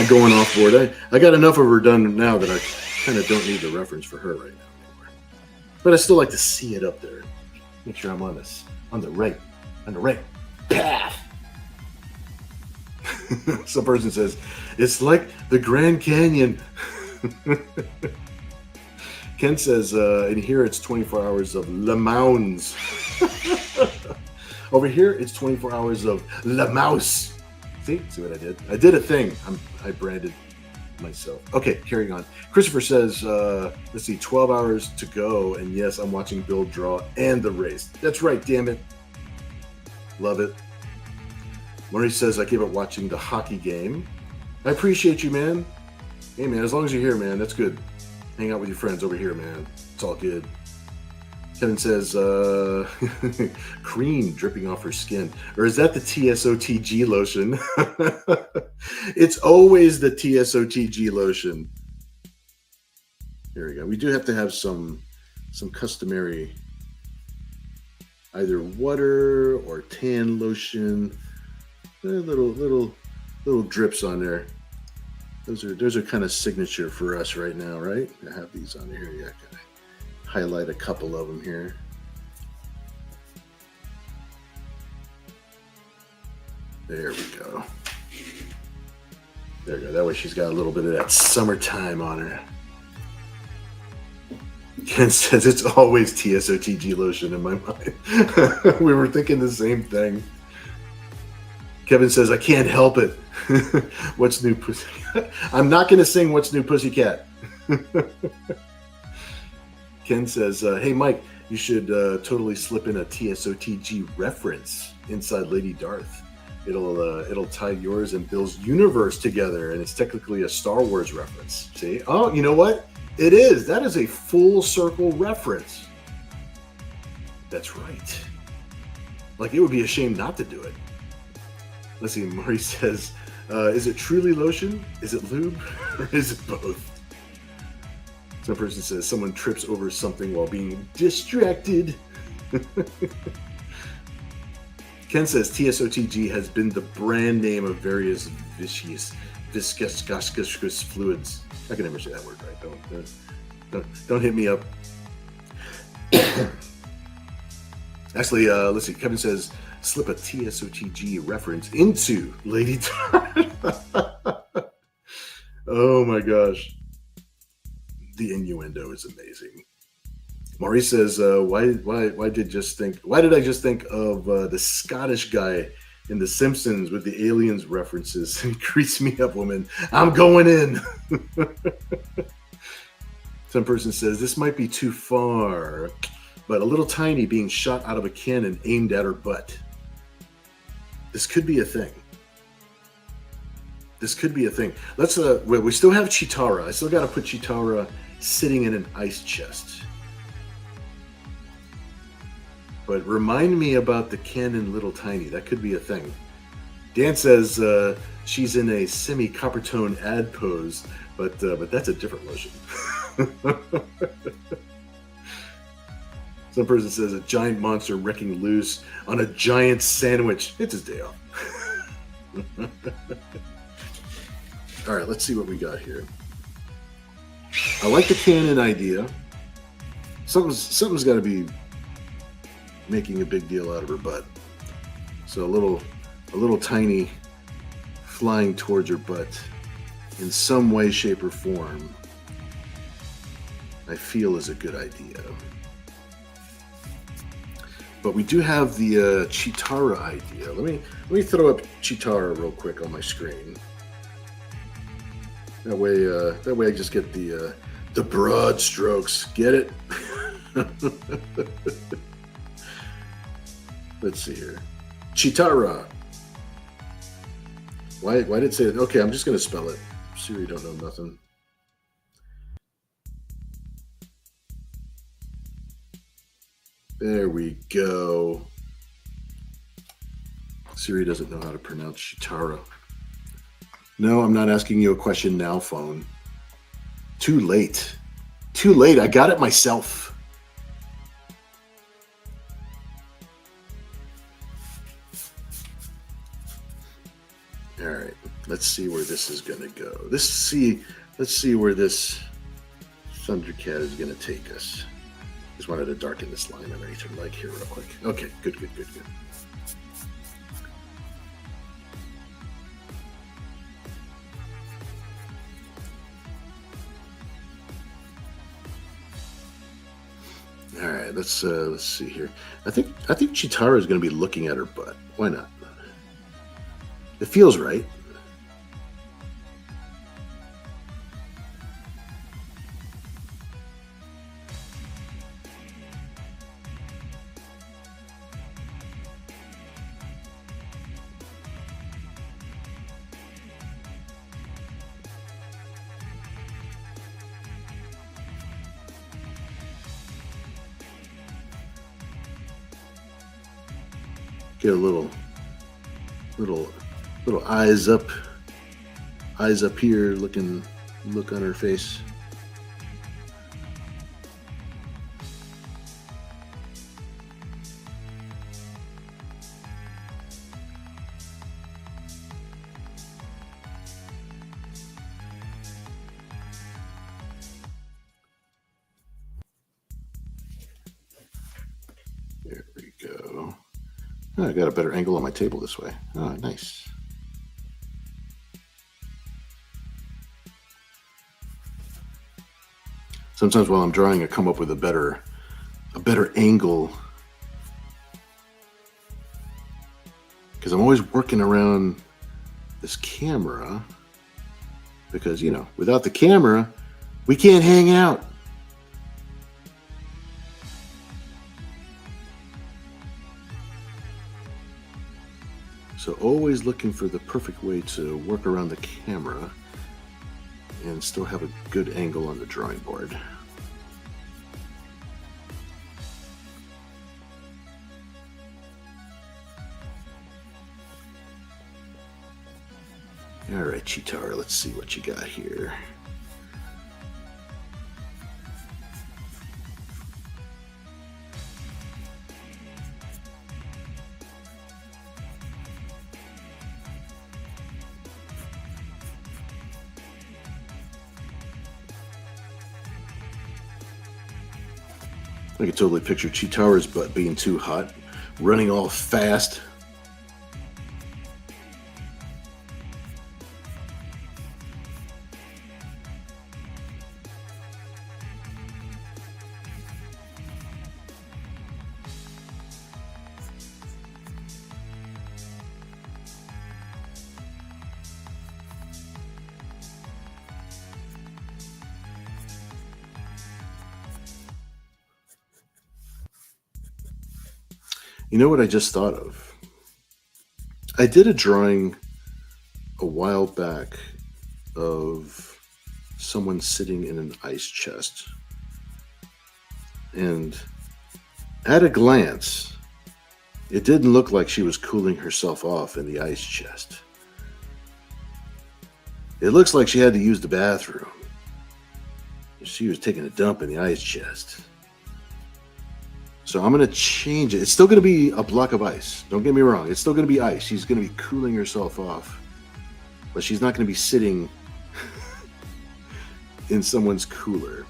not going off board. I got enough of her done now that I kind of don't need the reference for her right now anymore. But I still like to see it up there. Make sure I'm on the right path. Some person says, it's like the Grand Canyon. Ken says, in here it's 24 hours of Le Mans. Over here, it's 24 hours of La Mouse. See what I did? I did a thing. I branded myself. Okay, carrying on. Christopher says, let's see, 12 hours to go. And yes, I'm watching Bill draw and the race. That's right, damn it. Love it. Maurice says, I gave up watching the hockey game. I appreciate you, man. Hey, man, as long as you're here, man, that's good. Hang out with your friends over here, man. It's all good. Kevin says, cream dripping off her skin. Or is that the TSOTG lotion? It's always the TSOTG lotion. Here we go. We do have to have some customary either water or tan lotion. Little drips on there. Those are kind of signature for us right now, right? I have these on here. Yeah, highlight a couple of them here. There we go. There we go. That way she's got a little bit of that summertime on her. Ken says it's always TSOTG lotion in my mind. We were thinking the same thing. Kevin says, I can't help it. What's new, Pussycat? I'm not going to sing What's New, Pussycat. Ken says, hey, Mike, you should totally slip in a TSOTG reference inside Lady Darth. It'll tie yours and Bill's universe together, and it's technically a Star Wars reference. See? Oh, you know what? It is. That is a full circle reference. That's right. Like, it would be a shame not to do it. Let's see, Murray says, is it truly lotion? Is it lube? Or is it both? Some person says someone trips over something while being distracted. Ken says TSOTG has been the brand name of various viscous fluids. I can never say that word right. Don't hit me up. Actually, let's see. Kevin says slip a TSOTG reference into Lady Darth. Oh my gosh. The innuendo is amazing. Maurice says, why did I just think of the Scottish guy in The Simpsons with the aliens references? Creeps me up, woman. I'm going in. Some person says this might be too far, but a little tiny being shot out of a cannon aimed at her butt. This could be a thing. This could be a thing. Let's we still have Chitara. I still got to put Chitara sitting in an ice chest. But remind me about the cannon Little Tiny. That could be a thing. Dan says she's in a semi-copper tone ad pose, but that's a different lotion. Some person says a giant monster wrecking loose on a giant sandwich. It's his day off. All right, let's see what we got here. I like the cannon idea. Something's got to be making a big deal out of her butt. So a little tiny flying towards her butt in some way, shape, or form, I feel is a good idea. But we do have the Chitara idea. Let me throw up Chitara real quick on my screen. That way I just get the broad strokes. Get it? Let's see here. Chitara. Why did it say it? Okay, I'm just gonna spell it. Siri don't know nothing. There we go. Siri doesn't know how to pronounce Chitara. No, I'm not asking you a question now, phone. Too late. Too late. I got it myself. All right. Let's see where this is going to go. Let's see where this Thundercat is going to take us. Just wanted to darken this line underneath her leg here real quick. Okay, good. All right, let's see here. I think Chitara is going to be looking at her butt. Why not? It feels right. Get a little eyes up here, look on her face. There we go. Oh, I got a better angle on my table this way. Oh, nice. Sometimes while I'm drawing, I come up with a better angle, because I'm always working around this camera, because, you know, without the camera, we can't hang out. So always looking for the perfect way to work around the camera and still have a good angle on the drawing board. All right, Chitara, let's see what you got here. I can totally picture Chitara's butt being too hot, running all fast. You know what I just thought of? I did a drawing a while back of someone sitting in an ice chest. And at a glance, it didn't look like she was cooling herself off in the ice chest. It looks like she had to use the bathroom. She was taking a dump in the ice chest. So I'm going to change it. It's still going to be a block of ice. Don't get me wrong. It's still going to be ice. She's going to be cooling herself off. But she's not going to be sitting in someone's cooler.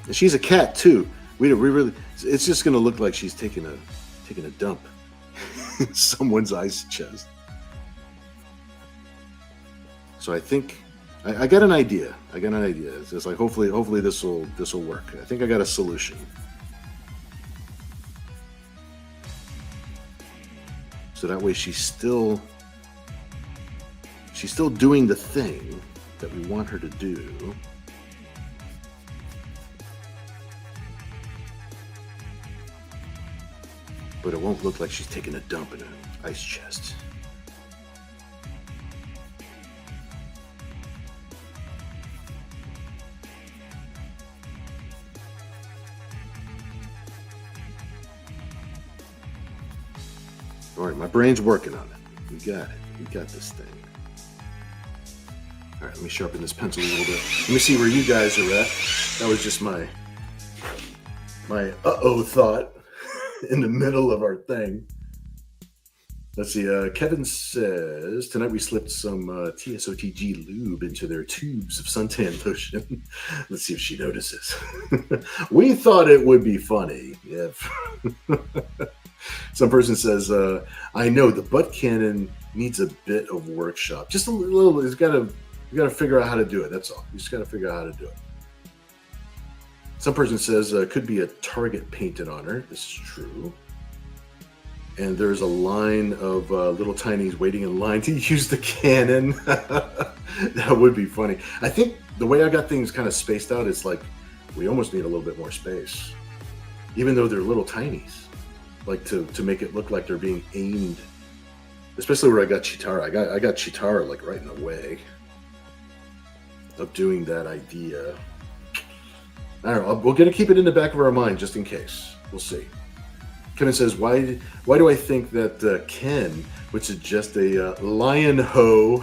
And she's a cat too. We really. It's just going to look like she's taking a dump in someone's ice chest. So I think I got an idea. It's just like hopefully this will work. I think I got a solution. So that way she's still doing the thing that we want her to do. But it won't look like she's taking a dump in an ice chest. All right, my brain's working on it. We got it. We got this thing. All right, let me sharpen this pencil a little bit. Let me see where you guys are at. That was just my uh-oh thought in the middle of our thing. Let's see. Kevin says, tonight we slipped some TSOTG lube into their tubes of suntan lotion. Let's see if she notices. We thought it would be funny if... Some person says, I know the butt cannon needs a bit of workshop. Just a little, you got to figure out how to do it. That's all. You just got to figure out how to do it. Some person says, could be a target painted on her. This is true. And there's a line of little tinies waiting in line to use the cannon. That would be funny. I think the way I got things kind of spaced out, it's like we almost need a little bit more space. Even though they're little tinies. Like to make it look like they're being aimed, especially where I got Chitara. I got Chitara like right in the way of doing that idea. I don't know. We're gonna keep it in the back of our mind just in case. We'll see. Kevin says, why do I think that Ken would suggest a lion hoe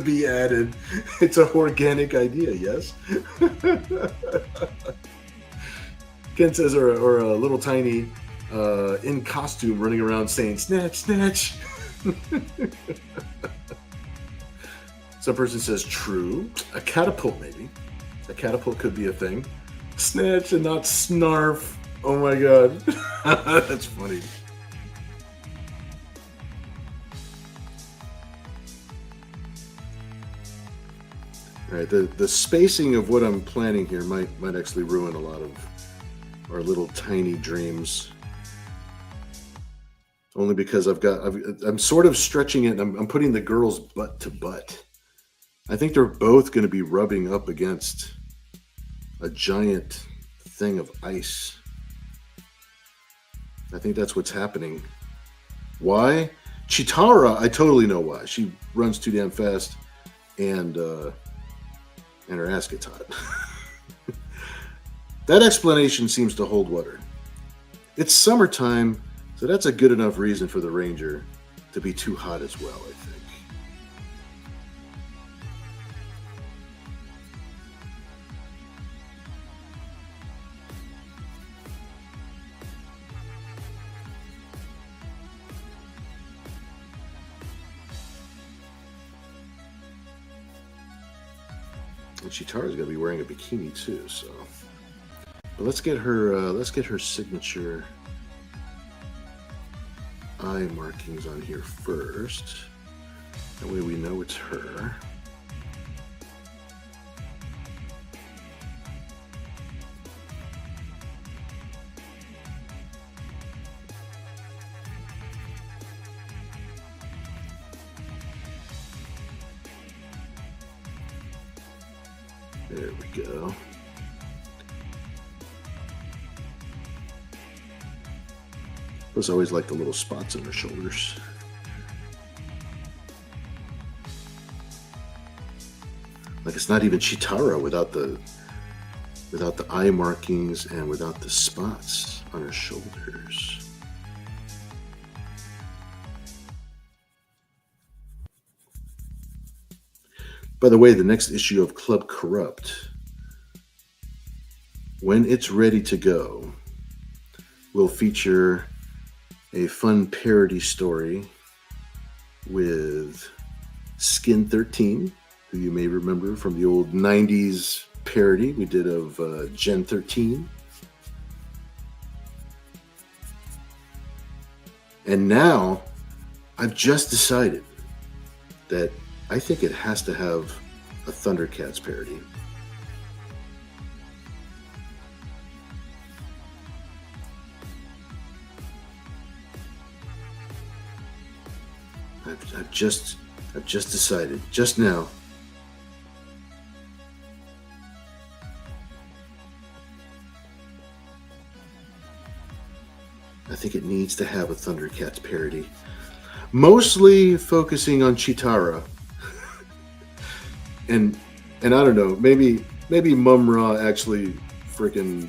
be added? It's an organic idea, yes. Ken says, or a little tiny. In costume running around saying snatch, snatch. Some person says true. A catapult, maybe. A catapult could be a thing. Snatch and not snarf. Oh my god. That's funny. All right, the spacing of what I'm planning here might actually ruin a lot of our little tiny dreams. Only because I'm sort of stretching it. And I'm putting the girls butt to butt. I think they're both going to be rubbing up against a giant thing of ice. I think that's what's happening. Why? Chitara, I totally know why. She runs too damn fast, and her ass gets hot. That explanation seems to hold water. It's summertime. So that's a good enough reason for the Ranger to be too hot as well, I think. And Chitara's gonna be wearing a bikini too, so. But let's get her signature eye markings on here first. That way we know it's her. There we go. Plus, I always like the little spots on their shoulders. Like it's not even Chitara without the eye markings and without the spots on her shoulders. By the way, the next issue of Club Corrupt, when it's ready to go, will feature a fun parody story with Skin 13, who you may remember from the old 90s parody we did of Gen 13. And now I've just decided that I think it has to have a Thundercats parody. I've just decided just now. I think it needs to have a Thundercats parody, mostly focusing on Chitara. and I don't know, maybe Mum-Ra actually freaking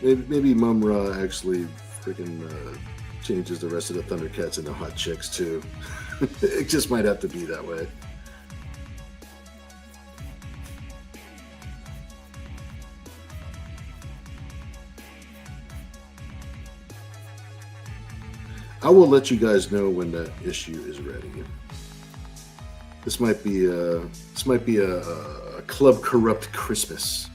maybe Mum-Ra actually freaking changes the rest of the Thundercats into hot chicks too. It just might have to be that way. I will let you guys know when that issue is ready. This might be a Club Corrupt Christmas.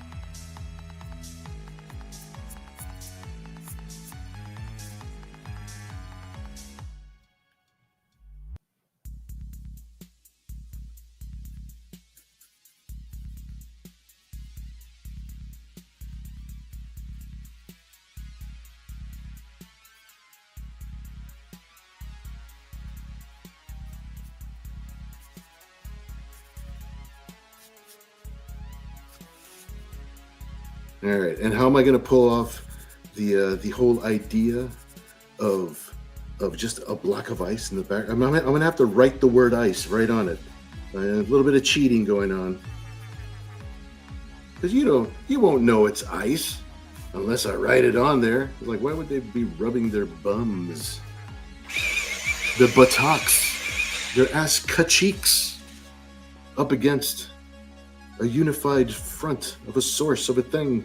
All right, and how am I going to pull off the whole idea of just a block of ice in the back? I'm going to have to write the word ice right on it. A little bit of cheating going on, because you won't know it's ice unless I write it on there. Like, why would they be rubbing their bums, their buttocks, their ass cheeks up against a unified front of a source of a thing?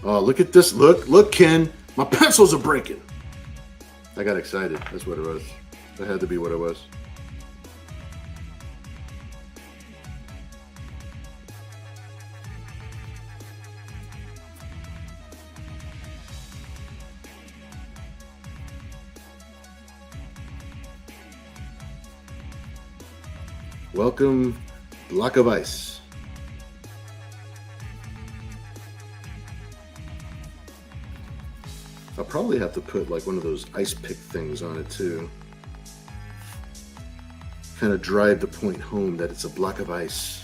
Oh, look at this. Look, Ken. My pencils are breaking. I got excited. That's what it was. That had to be what it was. Welcome, block of ice. I'll probably have to put like one of those ice pick things on it too. Kind of drive the point home that it's a block of ice.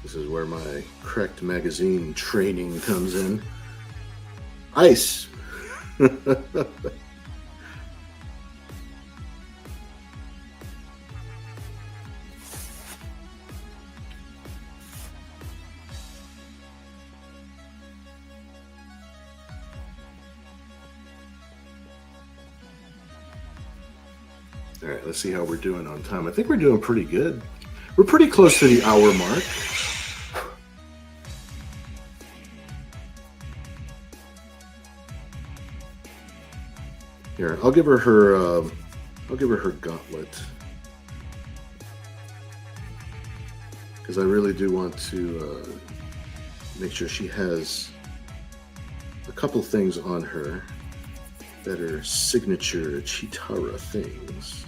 This is where my Correct magazine training comes in. Ice. All right, let's see how we're doing on time. I think we're doing pretty good. We're pretty close to the hour mark. Here, I'll give her her. I'll give her her gauntlet because I really do want to make sure she has a couple things on her that are signature Chitara things.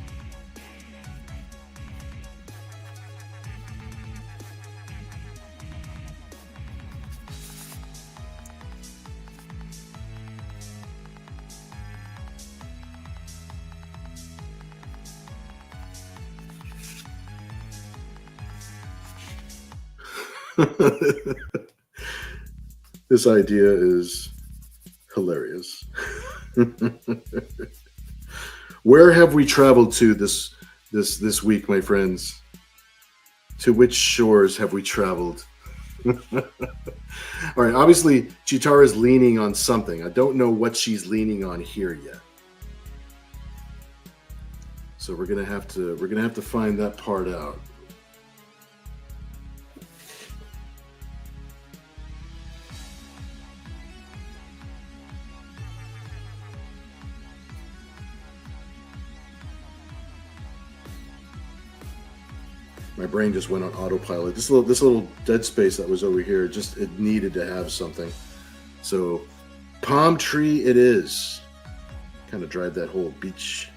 This idea is hilarious. Where have we traveled to this week, my friends? To which shores have we traveled? All right, obviously Chitara is leaning on something. I don't know what she's leaning on here yet. So we're gonna have to find that part out. My brain just went on autopilot. This little dead space that was over here, it needed to have something. So, palm tree it is. Kind of drive that whole beach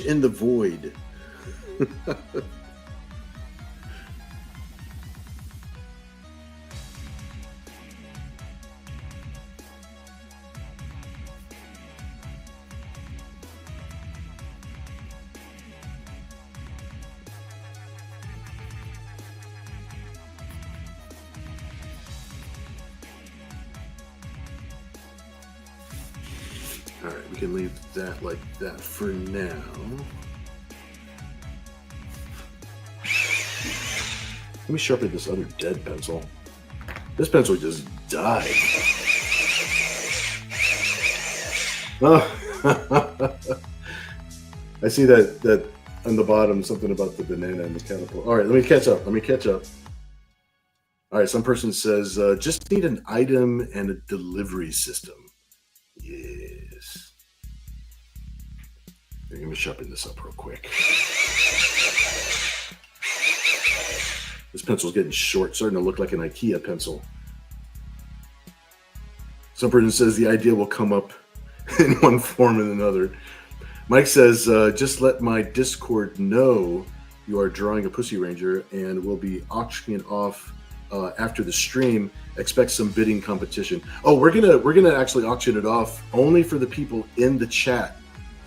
in the void. All right, we can leave that like that for now. Let me sharpen this other dead pencil. This pencil just died. Oh. I see that on the bottom, something about the banana and the catapult. All right, let me catch up. All right, some person says, just need an item and a delivery system. Yes. Let me sharpen this up real quick. This pencil's getting short, starting to look like an IKEA pencil. Some person says the idea will come up in one form and another. Mike says, just let my Discord know you are drawing a Pussy Ranger and we'll be auctioning it off after the stream. Expect some bidding competition. Oh, we're gonna actually auction it off only for the people in the chat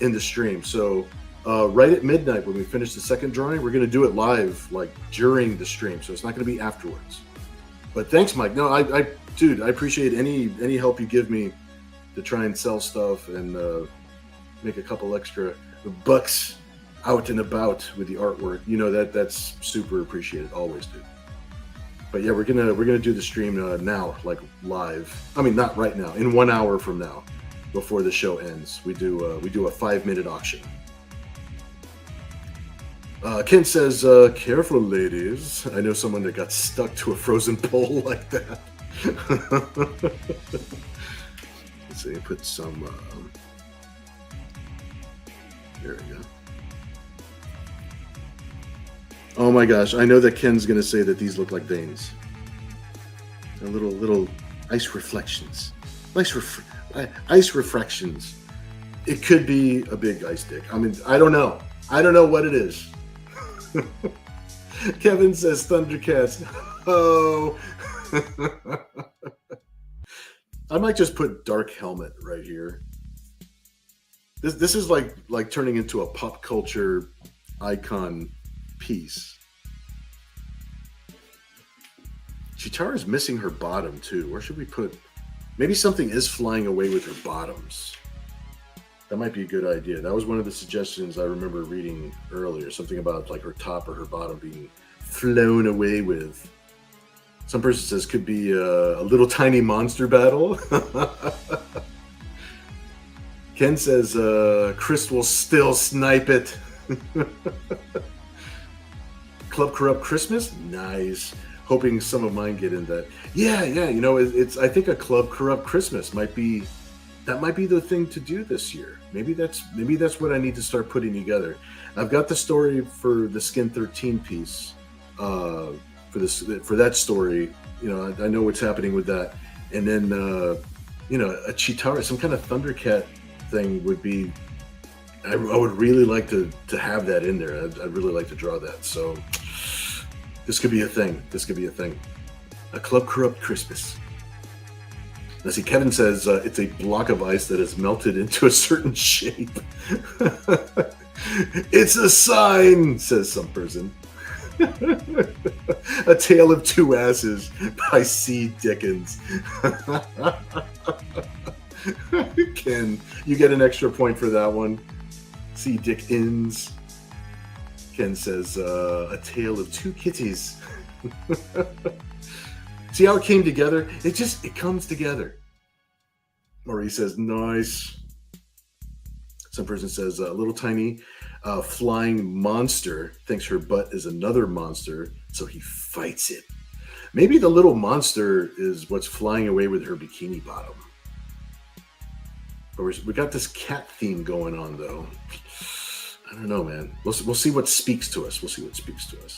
in the stream. So right at midnight when we finish the second drawing, we're gonna do it live, like during the stream. So it's not gonna be afterwards. But thanks, Mike. No, dude, I appreciate any help you give me to try and sell stuff and make a couple extra bucks out and about with the artwork. You know, that's super appreciated. Always do. But yeah, we're gonna do the stream now, like live. I mean, not right now. In 1 hour from now, before the show ends, we do a 5-minute auction. Ken says, "Careful, ladies. I know someone that got stuck to a frozen pole like that." Let's see. Put some. There we go. Oh my gosh, I know that Ken's gonna say that these look like veins. They're little ice reflections. Ice refractions. It could be a big ice dick. I mean, I don't know. I don't know what it is. Kevin says Thundercats. Oh. I might just put Dark Helmet right here. This is like turning into a pop culture icon piece. Chitara's missing her bottom too. Where should we put? Maybe something is flying away with her bottoms. That might be a good idea. That was one of the suggestions I remember reading earlier. Something about like her top or her bottom being flown away with. Some person says could be a little tiny monster battle. Ken says Chris will still snipe it. Club Corrupt Christmas? Nice. Hoping some of mine get in that. Yeah. You know, it's I think a Club Corrupt Christmas might be that might be the thing to do this year. Maybe that's what I need to start putting together. I've got the story for the Skin 13 piece. For that story, I know what's happening with that, and then a Chitara, some kind of Thundercat thing would be. I would really like to have that in there. I'd really like to draw that. So this could be a thing. A Club Corrupt Christmas. Now see, Kevin says it's a block of ice that has melted into a certain shape. It's a sign, says some person. A Tale of Two Asses by C. Dickens. Ken, you get an extra point for that one. C. Dickens. Ken says, A Tale of Two Kitties. See how it came together? It comes together. Marie says, nice. Some person says, a little tiny flying monster thinks her butt is another monster, so he fights it. Maybe the little monster is what's flying away with her bikini bottom. But we got this cat theme going on, though. I don't know, man. We'll see what speaks to us.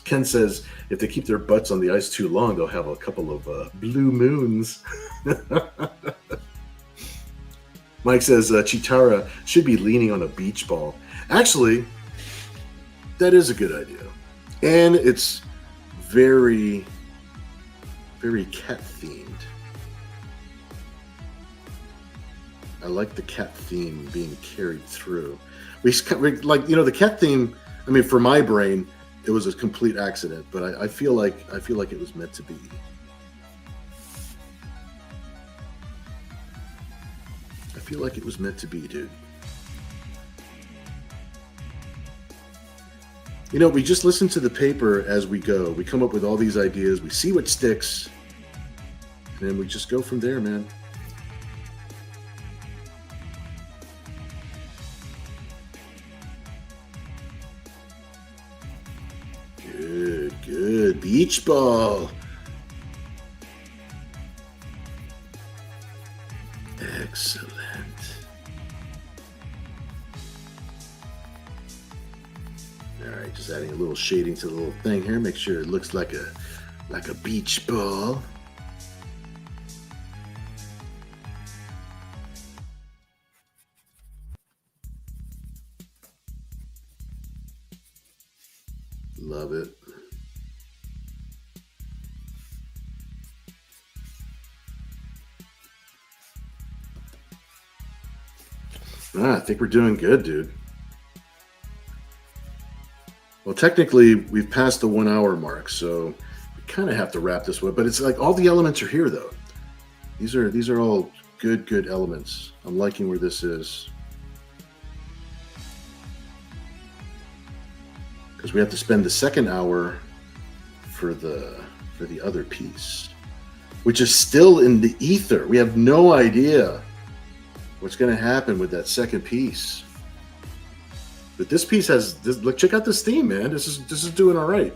Ken says if they keep their butts on the ice too long, they'll have a couple of blue moons. Mike says Chitara should be leaning on a beach ball. Actually, that is a good idea. And it's very, very cat themed. I like the cat theme being carried through. We like, the cat theme. I mean, for my brain, it was a complete accident, but I feel like it was meant to be. I feel like it was meant to be, dude. We just listen to the paper as we go. We come up with all these ideas. We see what sticks, and then we just go from there, man. Good. Beach ball. Excellent. All right, just adding a little shading to the little thing here. Make sure it looks like a beach ball. Love it. I think we're doing good, dude. Well, technically, we've passed the 1 hour mark, so we kind of have to wrap this up. But it's like all the elements are here, though. These are all good elements. I'm liking where this is. Because we have to spend the second hour for the other piece, which is still in the ether. We have no idea what's going to happen with that second piece. But this piece has this. Look, check out this theme, man. This is doing all right.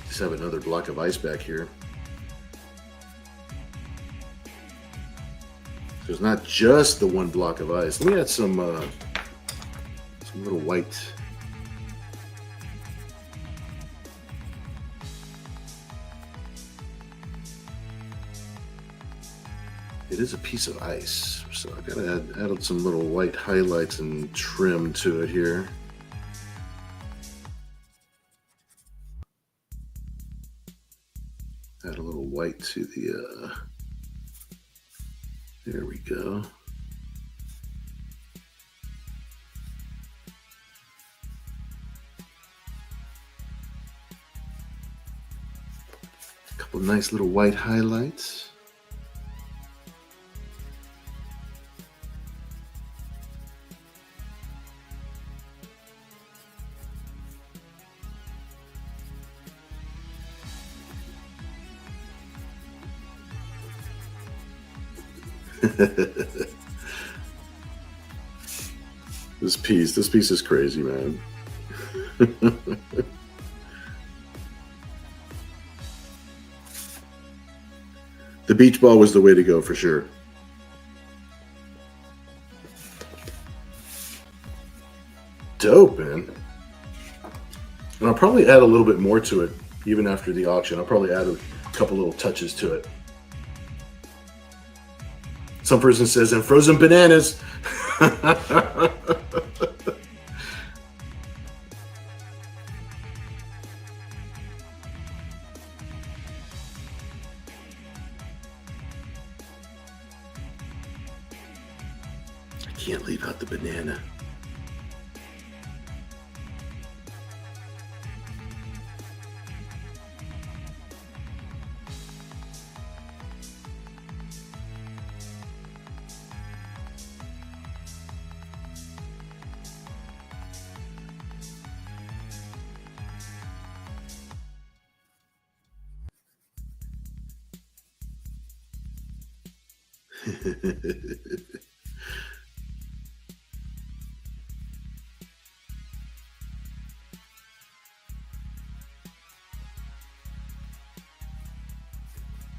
Just have another block of ice back here. So it's not just the one block of ice. Let me add some little white. It is a piece of ice, so I gotta add some little white highlights and trim to it here. Add a little white to the, there we go. A couple nice little white highlights. This piece is crazy, man. The beach ball was the way to go for sure. Dope, man. And I'll probably add a little bit more to it even after the auction. I'll probably add a couple little touches to it. Some person says, and frozen bananas. I can't leave out the banana.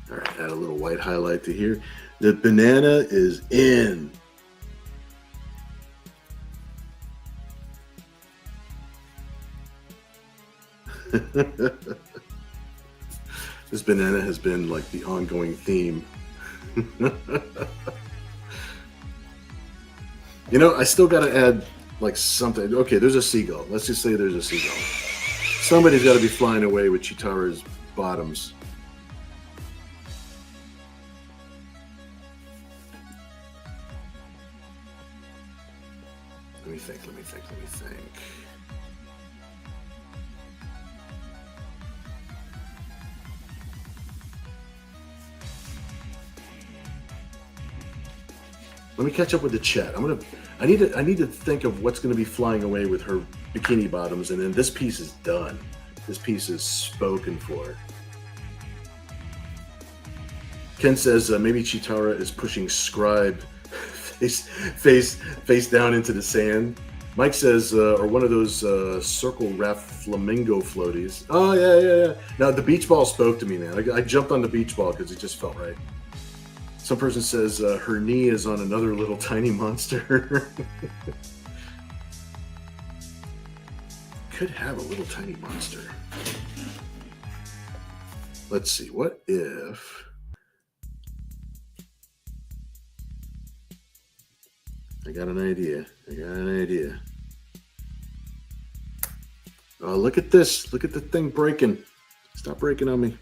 All right, add a little white highlight to here. The banana is in. This banana has been like the ongoing theme. You know, I still got to add like something. Okay, there's a seagull. Let's just say there's a seagull. Somebody's got to be flying away with Chitara's bottoms. Let me think. Let me catch up with the chat. I need to think of what's going to be flying away with her bikini bottoms, and then this piece is done. This piece is spoken for. Ken says maybe Chitara is pushing Scribe face down into the sand. Mike says, or one of those circle raft flamingo floaties. Oh yeah. Now the beach ball spoke to me, man. I jumped on the beach ball because it just felt right. Some person says her knee is on another little tiny monster. Could have a little tiny monster. Let's see, what if... I got an idea. Oh, look at this. Look at the thing breaking. Stop breaking on me.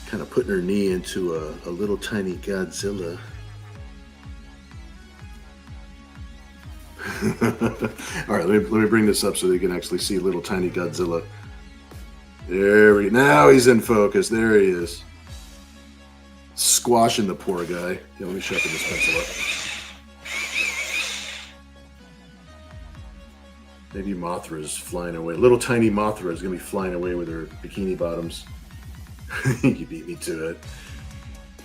Kind of putting her knee into a little tiny Godzilla. All right, let me bring this up so they can actually see little tiny Godzilla. Now he's in focus. There he is. Squashing the poor guy. Yeah, let me sharpen this pencil up. Maybe Mothra's flying away. Little tiny Mothra is going to be flying away with her bikini bottoms. You beat me to it.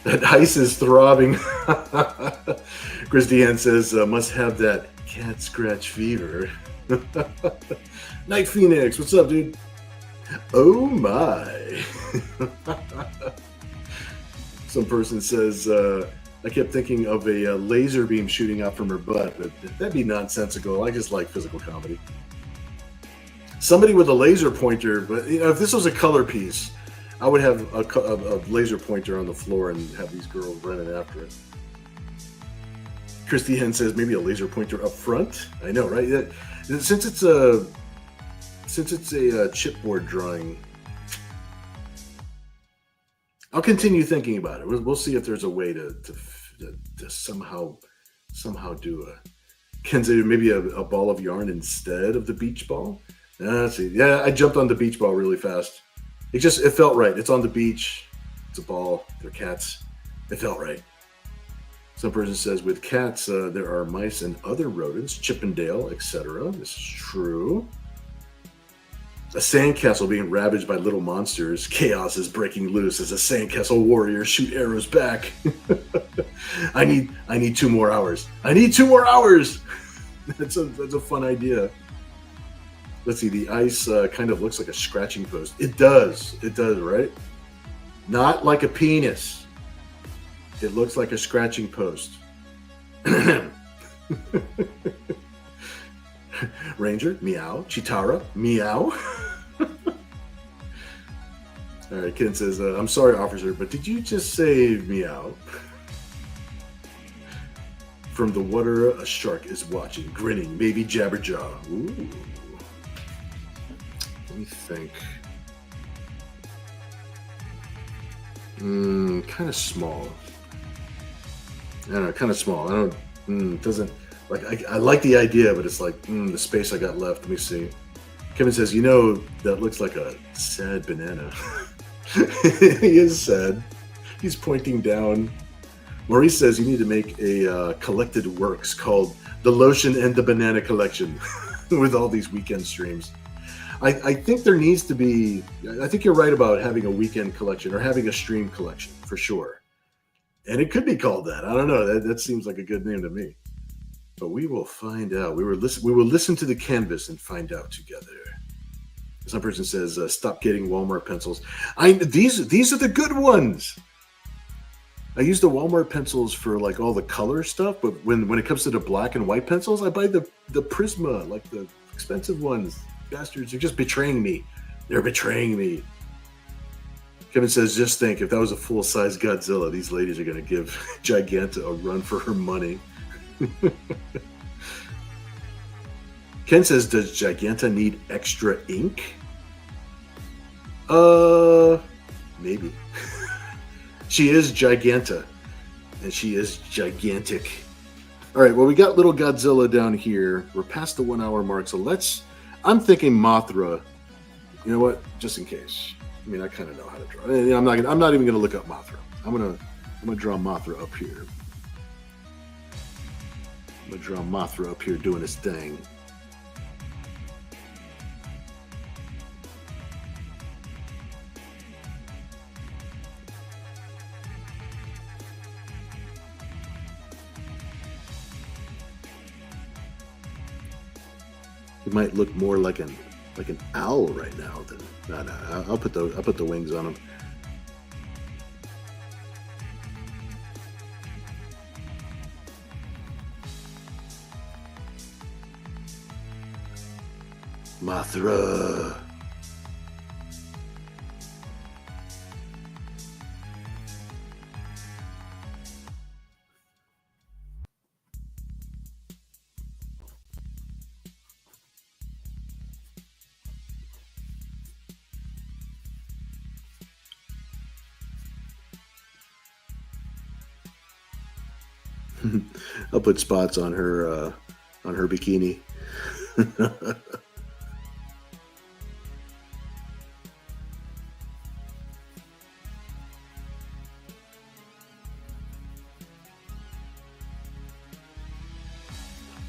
That ice is throbbing. Chris Deanne says, must have that cat scratch fever. Night Phoenix, what's up, dude? Oh my. Some person says, I kept thinking of a laser beam shooting out from her butt, but that'd be nonsensical. I just like physical comedy. Somebody with a laser pointer, but you know, if this was a color piece, I would have a laser pointer on the floor and have these girls running after it. Christy Hen says maybe a laser pointer up front. I know, right? Since it's a chipboard drawing, I'll continue thinking about it. We'll see if there's a way to somehow do a. Ken said maybe a ball of yarn instead of the beach ball. Let's see. Yeah, I jumped on the beach ball really fast. It felt right. It's on the beach. It's a ball. They're cats. It felt right. Some person says, with cats, there are mice and other rodents, Chippendale, etc. This is true. A sandcastle being ravaged by little monsters. Chaos is breaking loose as a sandcastle warrior shoot arrows back. I need 2 more hours. I need 2 more hours. That's a fun idea. Let's see. The ice kind of looks like a scratching post. It does. It does, right? Not like a penis. It looks like a scratching post. Ranger, meow. Chitara, meow. All right, Ken says, I'm sorry, officer, but did you just say meow? From the water, a shark is watching, grinning, maybe Jabberjaw. Ooh. Let me think. Kind of small. I don't know, kind of small. I don't. It doesn't like. I like the idea, but it's like the space I got left. Let me see. Kevin says, that looks like a sad banana. He is sad. He's pointing down. Maurice says you need to make a collected works called The Lotion and the Banana Collection with all these weekend streams. I think there needs to be, I think you're right about having a weekend collection or having a stream collection for sure. And it could be called that. I don't know. That seems like a good name to me. But we will find out. We will listen to the canvas and find out together. Some person says, stop getting Walmart pencils. These are the good ones. I use the Walmart pencils for like all the color stuff, but when it comes to the black and white pencils, I buy the Prisma, like the expensive ones. Bastards are just betraying me. They're betraying me. Kevin says, just think, if that was a full-size Godzilla, these ladies are going to give Giganta a run for her money. Ken says, does Giganta need extra ink? Maybe. She is Giganta, and she is gigantic. All right, well, we got little Godzilla down here. We're past the 1 hour mark, so I'm thinking Mothra. You know what? Just in case. I mean, I kind of know how to draw. I'm not even going to look up Mothra. I'm gonna draw Mothra up here. I'm gonna draw Mothra up here doing his thing. It might look more like an owl right now than no. I'll put the wings on him. Mothra. I'll put spots on her bikini.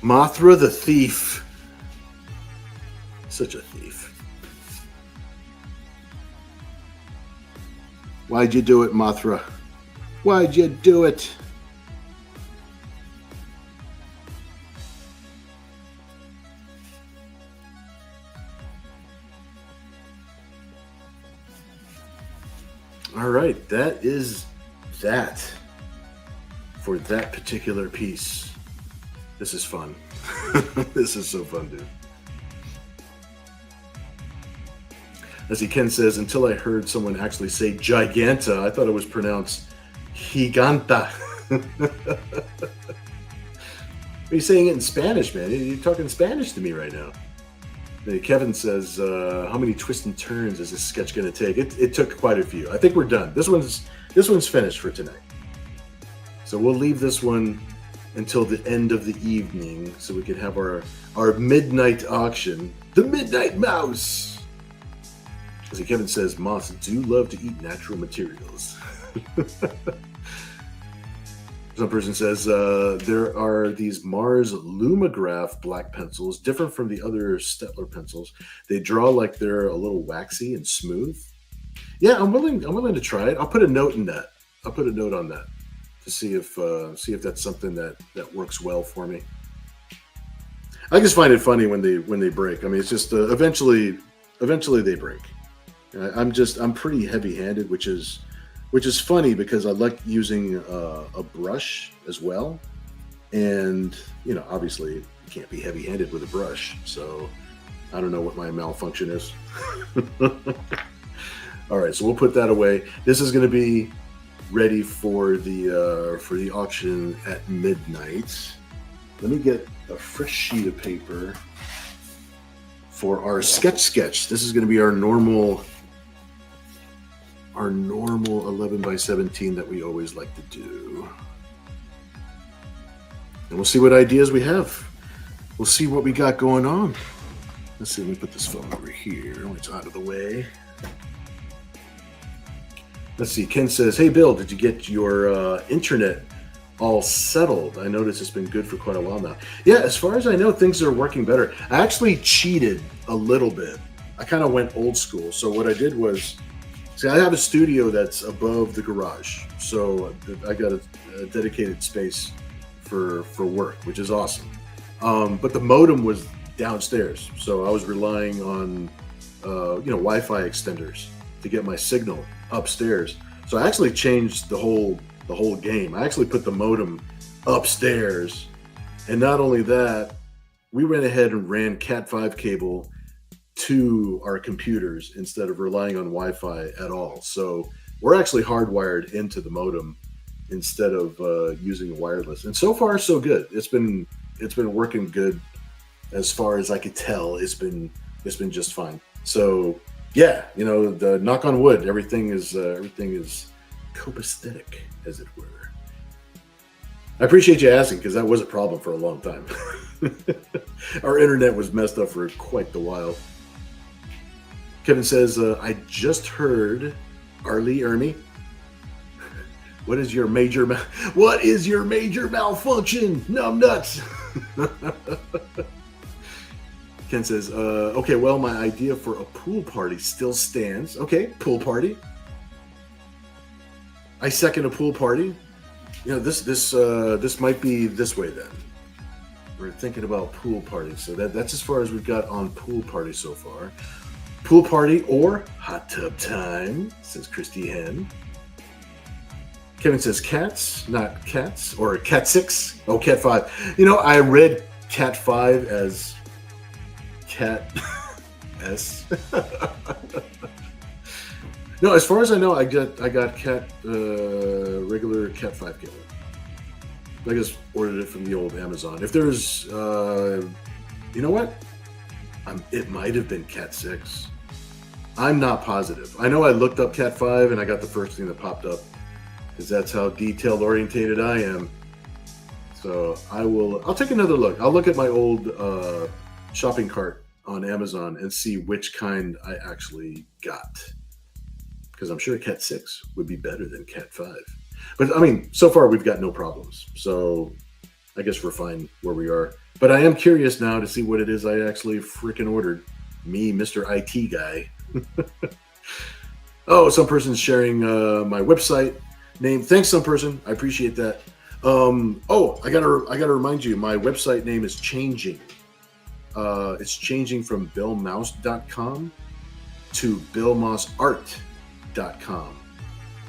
Mothra the thief. Such a thief. Why'd you do it, Mothra? Why'd you do it? All right, that is that for that particular piece. This is fun. This is so fun, dude. As Ken says, until I heard someone actually say Giganta, I thought it was pronounced Giganta. Are you saying it in Spanish, man? You're talking Spanish to me right now. Kevin says, how many twists and turns is this sketch going to take? It took quite a few. I think we're done. This one's finished for tonight. So we'll leave this one until the end of the evening so we can have our midnight auction. The Midnight Mouse! As Kevin says, moths do love to eat natural materials. Some person says there are these Mars Lumograph black pencils, different from the other Stettler pencils. They draw like they're a little waxy and smooth. Yeah, I'm willing to try it. I'll put a note in that. I'll put a note on that to see if that's something that works well for me. I just find it funny when they break. I mean, it's just eventually they break. I'm pretty heavy-handed, which is funny because I like using a brush as well, and obviously you can't be heavy-handed with a brush. So I don't know what my malfunction is. All right, so we'll put that away. This is going to be ready for the auction at midnight. Let me get a fresh sheet of paper for our sketch. This is going to be our normal 11 by 17 that we always like to do. And we'll see what ideas we have. We'll see what we got going on. Let's see, let me put this phone over here. It's out of the way. Let's see, Ken says, hey Bill, did you get your internet all settled? I noticed it's been good for quite a while now. Yeah, as far as I know, things are working better. I actually cheated a little bit. I kind of went old school. So what I did was, see, I have a studio that's above the garage. So I got a dedicated space for work, which is awesome. But the modem was downstairs. So I was relying on Wi-Fi extenders to get my signal upstairs. So I actually changed the whole game. I actually put the modem upstairs, and not only that, we went ahead and ran Cat5 cable to our computers instead of relying on Wi-Fi at all. So we're actually hardwired into the modem instead of using wireless. And so far, so good. It's been working good as far as I could tell. It's been just fine. So yeah, the knock on wood, everything is copacetic, as it were. I appreciate you asking, because that was a problem for a long time. Our internet was messed up for quite the while. Kevin says, I just heard Arlie Ernie. What is your major malfunction? Numb nuts. Ken says, okay, well, my idea for a pool party still stands. Okay, pool party. I second a pool party. This might be this way then. We're thinking about pool parties. So that's as far as we've got on pool party so far. Pool party or hot tub time, says Christy Hen. Kevin says cats, not cats, or cat 6. Oh, cat 5. I read cat 5 as cat S. No, as far as I know, I got cat regular cat 5 cable. I just ordered it from the old Amazon. If there's, you know what? It might have been cat 6. I'm not positive. I know I looked up cat 5 and I got the first thing that popped up, because that's how detailed orientated I am. So I'll take another look. I'll look at my old shopping cart on Amazon and see which kind I actually got, because I'm sure cat 6 would be better than cat 5. But I mean, so far we've got no problems, so I guess we're fine where we are. But I am curious now to see what it is I actually freaking ordered. Me, Mr. IT guy. Oh, some person's sharing my website name. Thanks, some person. I appreciate that. I gotta remind you, my website name is changing. It's changing from billmouse.com to billmousart.com.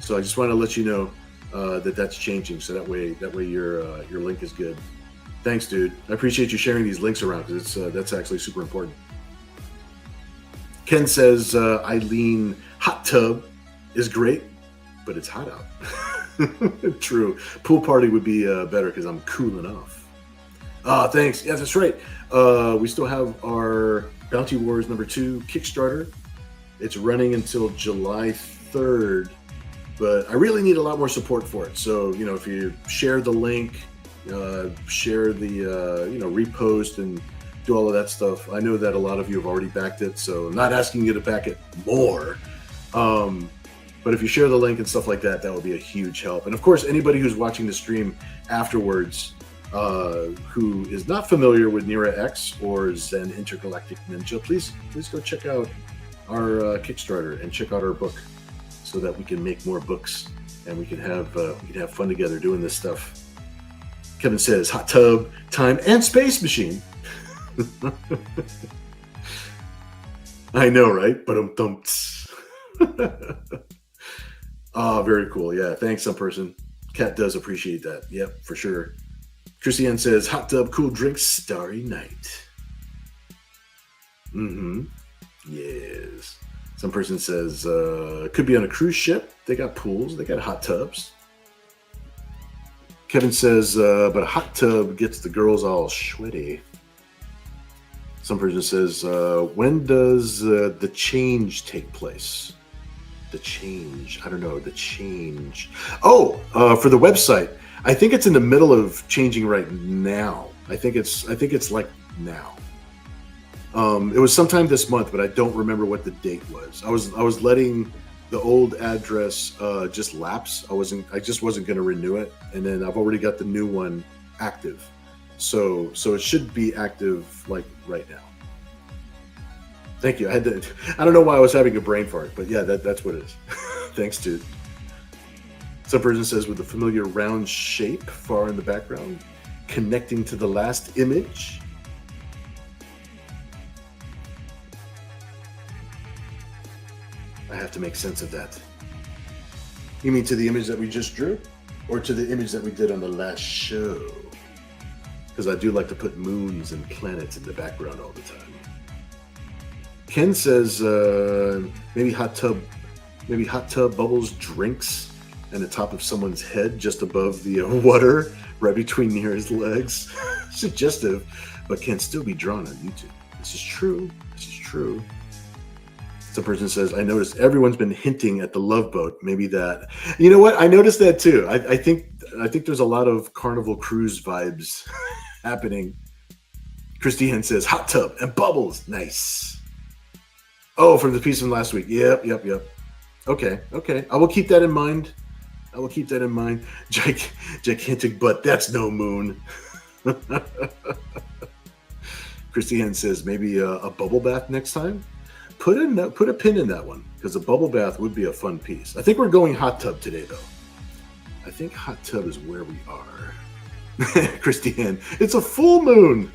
So I just want to let you know that's changing, so that way your link is good. Thanks, dude. I appreciate you sharing these links around, because that's actually super important. Ken says Eileen, hot tub is great, but it's hot out. True. Pool party would be better because I'm cooling off. Thanks. Yeah, that's right. We still have our Bounty Wars #2 Kickstarter. It's running until July 3rd, but I really need a lot more support for it. So, if you share the link, share the, repost and do all of that stuff. I know that a lot of you have already backed it, so I'm not asking you to back it more. But if you share the link and stuff like that, that would be a huge help. And of course, anybody who's watching the stream afterwards, who is not familiar with Nira-X or ZEN Intergalactic Ninja, please go check out our Kickstarter and check out our book, so that we can make more books and we can have fun together doing this stuff. Kevin says, hot tub, time, and space machine. I know, right? But oh, very cool. Yeah, thanks, some person. Kat does appreciate that. Yep, for sure. Christiane says, hot tub, cool drinks, starry night. Mm-hmm. Yes. Some person says, could be on a cruise ship. They got pools. They got hot tubs. Kevin says, but a hot tub gets the girls all sweaty. Some person says, when does the change take place? The change. I don't know. The change. Oh, for the website. I think it's in the middle of changing right now. I think it's like now. It was sometime this month, but I don't remember what the date was. I was letting the old address just lapse. I just wasn't going to renew it, and then I've already got the new one active. So it should be active like right now. Thank you. I don't know why I was having a brain fart, but yeah, that's what it is. Thanks, dude. Some person says, with the familiar round shape far in the background, connecting to the last image. I have to make sense of that. You mean to the image that we just drew? Or to the image that we did on the last show? Because I do like to put moons and planets in the background all the time. Ken says, maybe hot tub bubbles drinks and the top of someone's head just above the water, right between Nira's legs. Suggestive, but can still be drawn on YouTube. This is true. Some person says, I noticed everyone's been hinting at the Love Boat. Maybe that. You know what? I noticed that too. I think there's a lot of Carnival Cruise vibes happening. Christiane says, hot tub and bubbles. Nice. Oh, from the piece from last week. Yep. Okay. I will keep that in mind. Gigantic butt. That's no moon. Christiane says, maybe a bubble bath next time. Put a pin in that one, because a bubble bath would be a fun piece. I think we're going hot tub today, though. I think hot tub is where we are. Christiane, it's a full moon.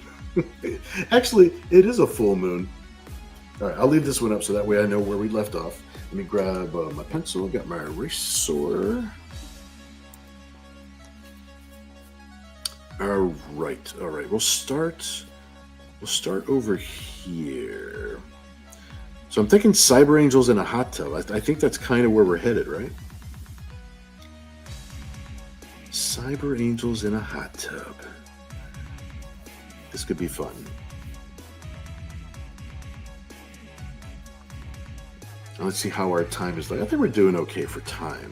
Actually, it is a full moon. All right, I'll leave this one up so that way I know where we left off. Let me grab my pencil. Got my eraser. All right. We'll start over here. So I'm thinking Cyber Angels in a hot tub. I think that's kind of where we're headed, right? Cyber Angels in a hot tub. This could be fun. Let's see how our time is like. I think we're doing okay for time.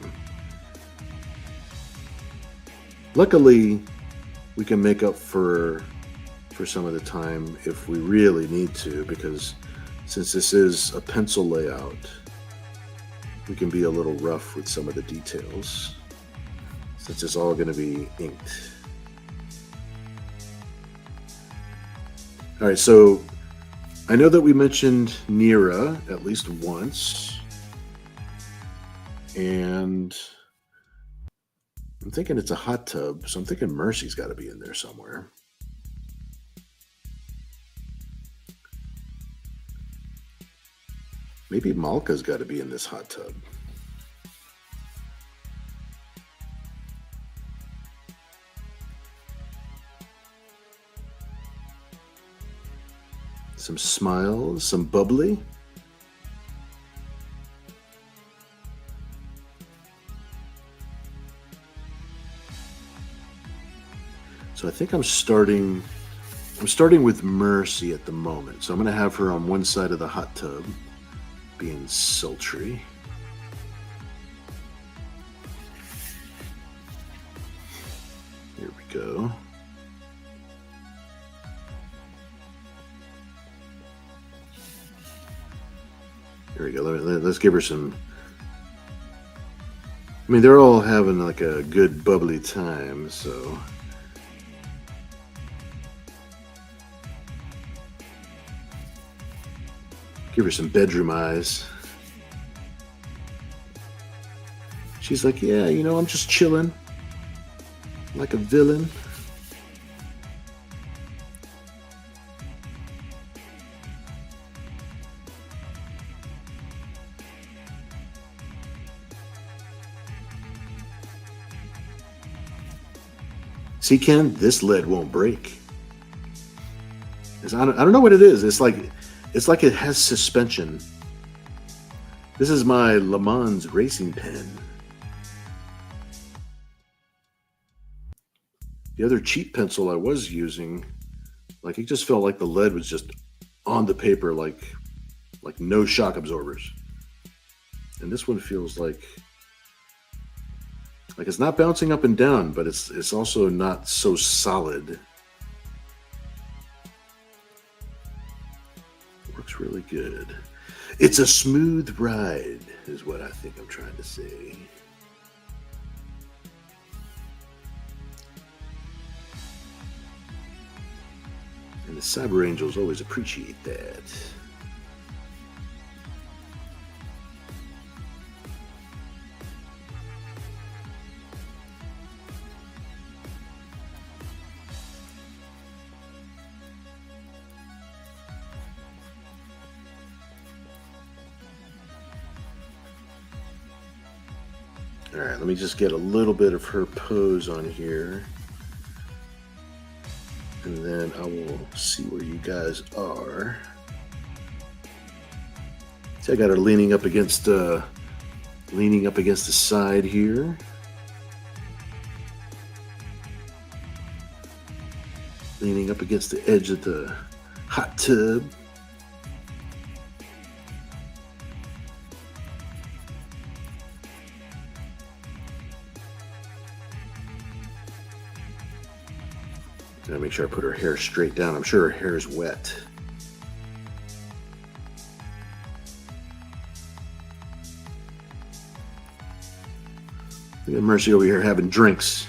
Luckily, we can make up for some of the time if we really need to, because since this is a pencil layout, we can be a little rough with some of the details, since it's all going to be inked. All right, so I know that we mentioned Nira at least once, and I'm thinking it's a hot tub, so I'm thinking Mercy's got to be in there somewhere. Maybe Malka's got to be in this hot tub. Some smiles, some bubbly. So I think I'm starting with Mercy at the moment. So I'm going to have her on one side of the hot tub, being sultry. Here we go. There we go. Let's give her some I mean, they're all having like a good bubbly time, so. Give her some bedroom eyes. She's like, yeah, you know, I'm just chilling. Like a villain. See, Ken, this lead won't break. I don't know what it is. It's like it has suspension. This is my Le Mans racing pen. The other cheap pencil I was using, like it just felt like the lead was just on the paper, like no shock absorbers. And this one feels like it's not bouncing up and down, but it's also not so solid. Works really good. It's a smooth ride, is what I think I'm trying to say. And the Cyber Angels always appreciate that. All right, let me just get a little bit of her pose on here. And then I will see where you guys are. See, I got her leaning up against the side here. Leaning up against the edge of the hot tub. Gotta make sure I put her hair straight down. I'm sure her hair is wet. Look at Mercy over here having drinks.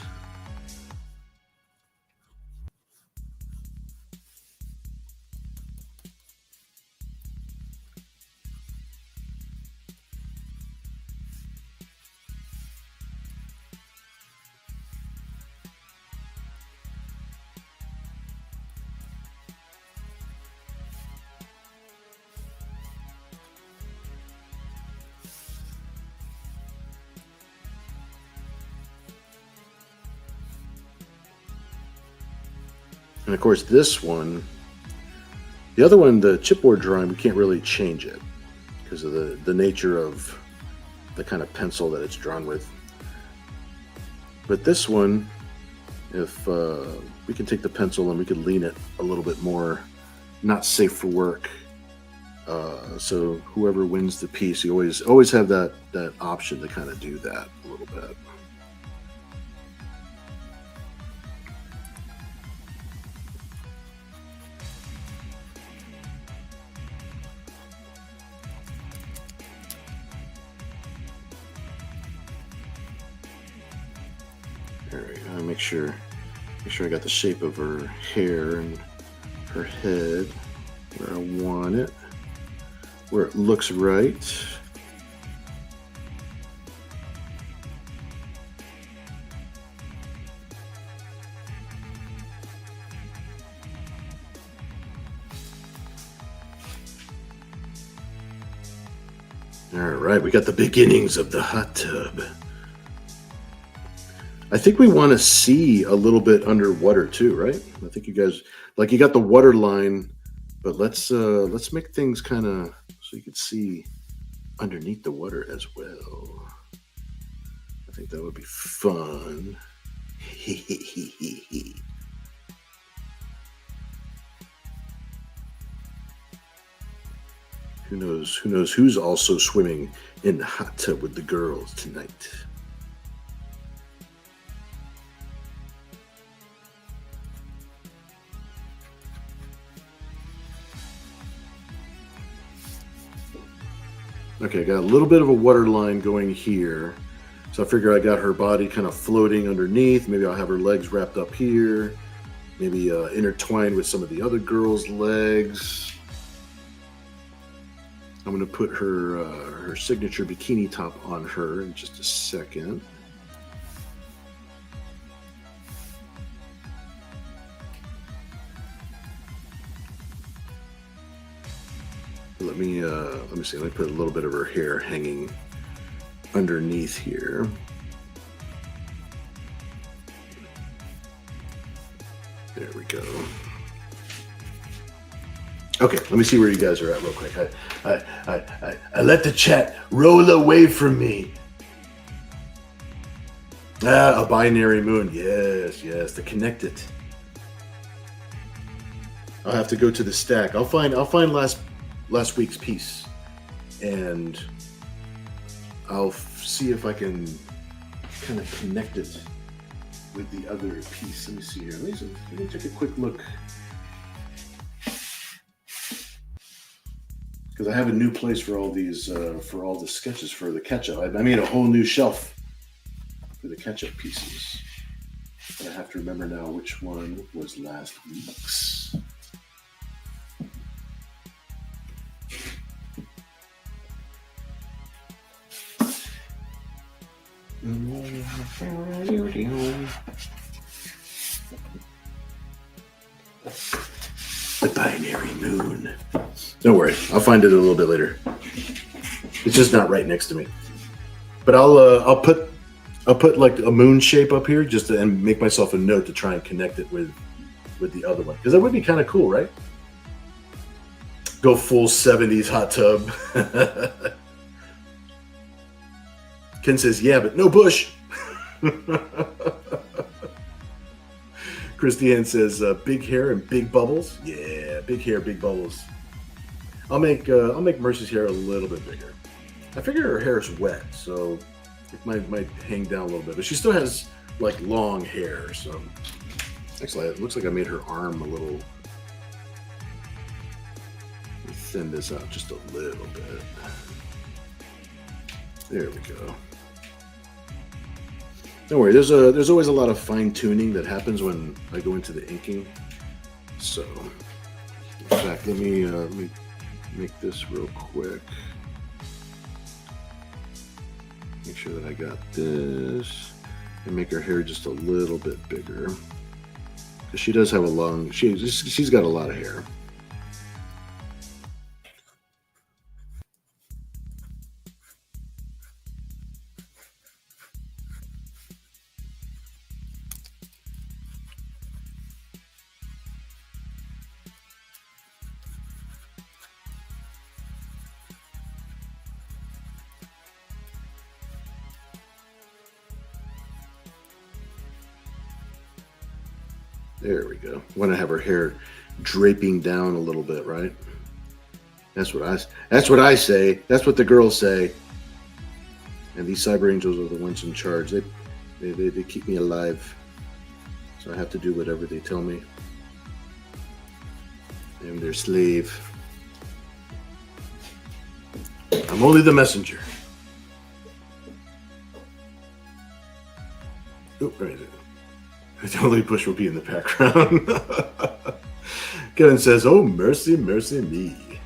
And of course, this one, the other one, the chipboard drawing, we can't really change it because of the nature of the kind of pencil that it's drawn with. But this one, if we can take the pencil and we could lean it a little bit more, not safe for work. So whoever wins the piece, you always have that option to kind of do that a little bit. Make sure I got the shape of her hair and her head where I want it, where it looks right. All right, we got the beginnings of the hot tub. I think we want to see a little bit underwater too, right? I think you guys, like, you got the water line, but let's make things kind of so you can see underneath the water as well. I think that would be fun. Who knows who's also swimming in the hot tub with the girls tonight. Okay, I got a little bit of a water line going here. So I figure I got her body kind of floating underneath. Maybe I'll have her legs wrapped up here. Maybe intertwined with some of the other girls' legs. I'm going to put her signature bikini top on her in just a second. Let me see. Let me put a little bit of her hair hanging underneath here. There we go. Okay, let me see where you guys are at real quick. I let the chat roll away from me. Ah, a binary moon. Yes, the connected. I'll have to go to the stack. I'll find last week's piece, and I'll see if I can kind of connect it with the other piece. Let me see here. Let me take a quick look, because I have a new place for all these for all the sketches for the ketchup. I made a whole new shelf for the ketchup pieces, but I have to remember now which one was last week's. The binary moon. Don't worry, I'll find it a little bit later. It's just not right next to me. But I'll put like a moon shape up here just to, and make myself a note to try and connect it with the other one, because that would be kind of cool, right? Go full 70s hot tub. Ken says, yeah, but no bush. Christiane says, big hair and big bubbles. Yeah, big hair, big bubbles. I'll make Mercy's hair a little bit bigger. I figure her hair is wet, so it might hang down a little bit. But she still has like long hair, so actually it looks like I made her arm a little. Let me thin this out just a little bit. There we go. Don't worry, there's always a lot of fine tuning that happens when I go into the inking. So, in fact, let me make this real quick. Make sure that I got this, and make her hair just a little bit bigger, because she does have a long. She's got a lot of hair. There we go. I want to have her hair draping down a little bit, right? That's what I say. That's what the girls say. And these cyber angels are the ones in charge. They keep me alive. So I have to do whatever they tell me. I'm their slave. I'm only the messenger. Oh, right there. The only push will be in the background. Kevin says, "Oh, mercy, mercy me."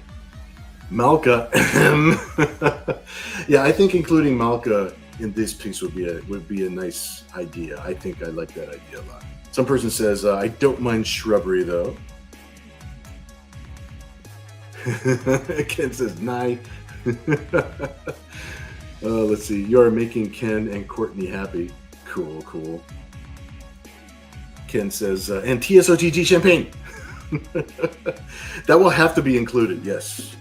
Malka. Yeah, I think including Malka in this piece would be a nice idea. I think I like that idea a lot. Some person says, "I don't mind shrubbery though." Ken says, "Nye." Let's see. You are making Ken and Courtney happy. Cool, cool. Ken says, and TSOTG champagne. That will have to be included, yes.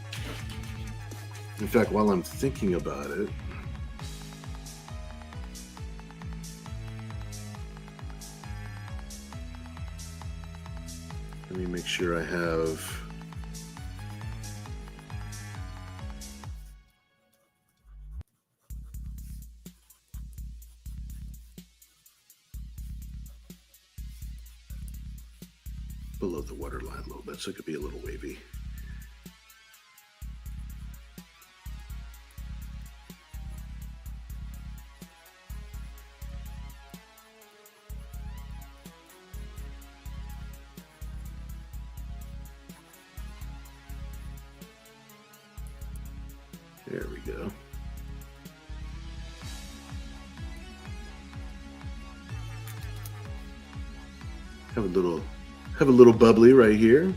In fact, while I'm thinking about it, let me make sure I have. Below the waterline a little bit, so it could be a little wavy. There we go. Have a little bubbly right here.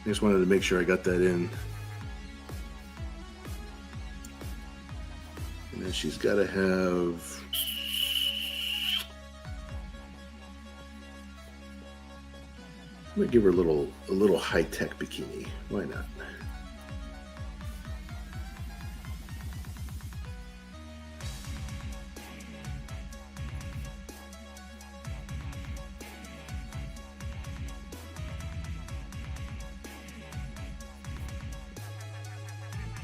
I just wanted to make sure I got that in. And then she's got to have. I'm gonna give her a little high-tech bikini. Why not?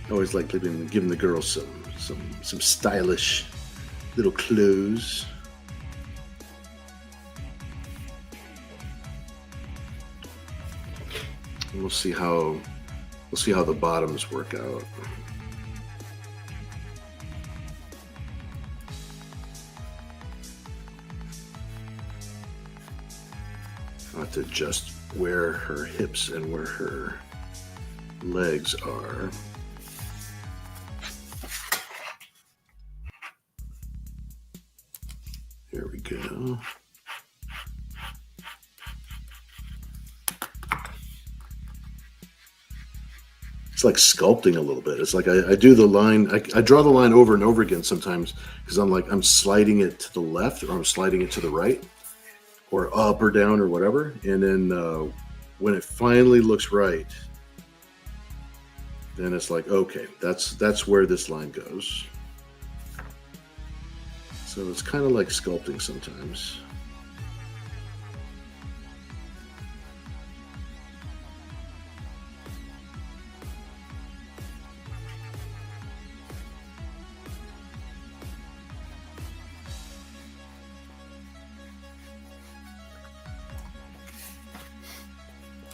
I always like giving the girls some stylish little clothes. And we'll see how the bottoms work out. I'll have to adjust where her hips and where her legs are. There we go. It's like sculpting a little bit. It's like I do the line, I draw the line over and over again sometimes because I'm sliding it to the left or I'm sliding it to the right or up or down or whatever. And then when it finally looks right, then it's like, okay, that's where this line goes. So it's kind of like sculpting sometimes.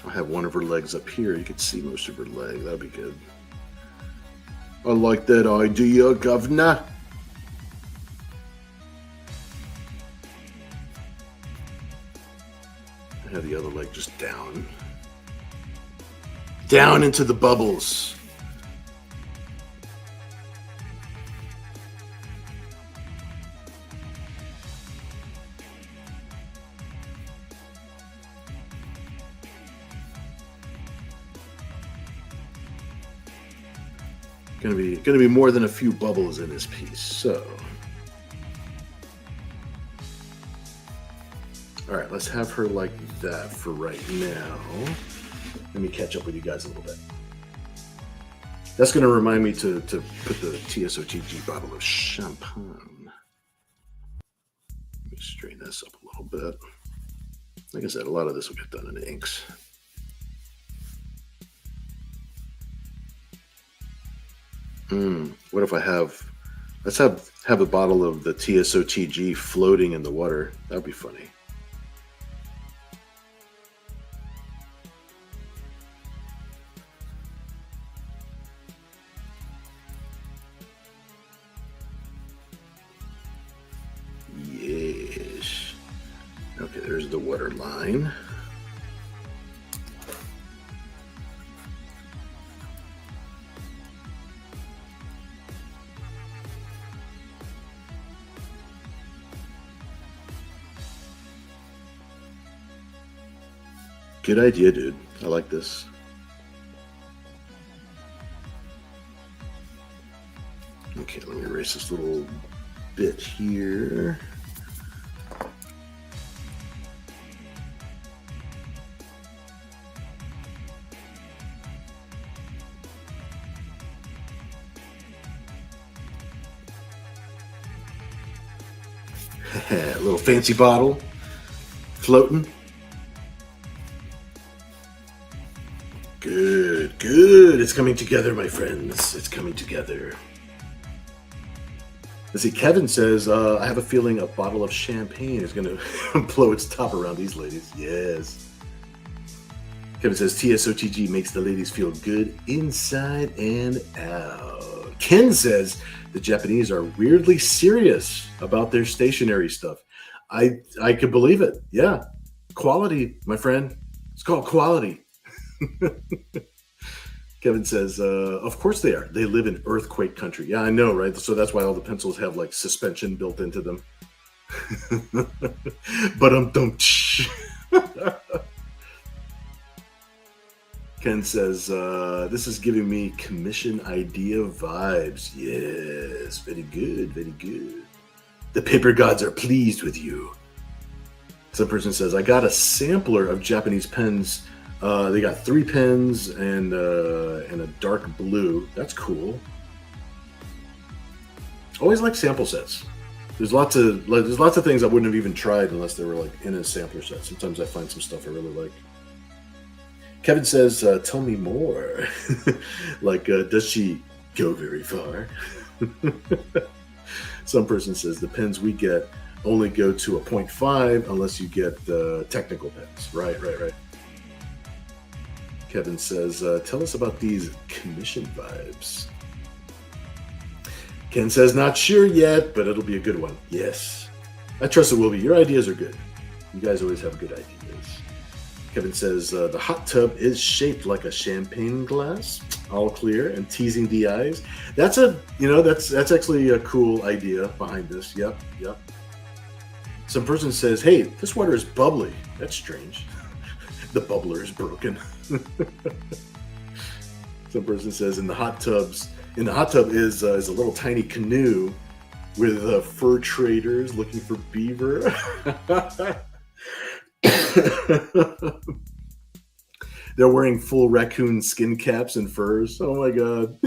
I'll have one of her legs up here. You can see most of her leg. That'd be good. I like that idea, governor. Have the other leg just down into the bubbles. Gonna be more than a few bubbles in this piece. So, all right, let's have her like that for right now. Let me catch up with you guys a little bit. That's going to remind me to put the TSOTG bottle of champagne. Let me straighten this up a little bit. Like I said, a lot of this will get done in inks. What if let's have a bottle of the TSOTG floating in the water. That'd be funny. Yes. Okay, there's the water line. Good idea, dude. I like this. Okay, let me erase this little bit here. A little fancy bottle floating. Good, good. It's coming together, my friends. It's coming together. Let's see, Kevin says, I have a feeling a bottle of champagne is going to blow its top around these ladies. Yes. Kevin says, TSOTG makes the ladies feel good inside and out. Ken says, the Japanese are weirdly serious about their stationery stuff. I could believe it. Yeah. Quality, my friend. It's called quality. Kevin says, of course they are. They live in earthquake country. Yeah, I know, right? So that's why all the pencils have like suspension built into them. But Ken says, this is giving me commission idea vibes. Yes, very good, very good. The paper gods are pleased with you. Some person says, I got a sampler of Japanese pens. They got 3 pens and a dark blue. That's cool. Always like sample sets. There's lots of things I wouldn't have even tried unless they were like in a sampler set. Sometimes I find some stuff I really like. Kevin says, tell me more. Like, does she go very far? Some person says the pens we get only go to a 0.5 unless you get technical pens. Right. Kevin says, tell us about these commission vibes. Ken says, not sure yet, but it'll be a good one. Yes. I trust it will be. Your ideas are good. You guys always have good ideas. Kevin says, the hot tub is shaped like a champagne glass, all clear and teasing the eyes. That's actually a cool idea behind this. Yep. Some person says, hey, this water is bubbly. That's strange. The bubbler is broken. Some person says, in the hot tub is a little tiny canoe with fur traders looking for beaver. They're wearing full raccoon skin caps and furs. Oh my god.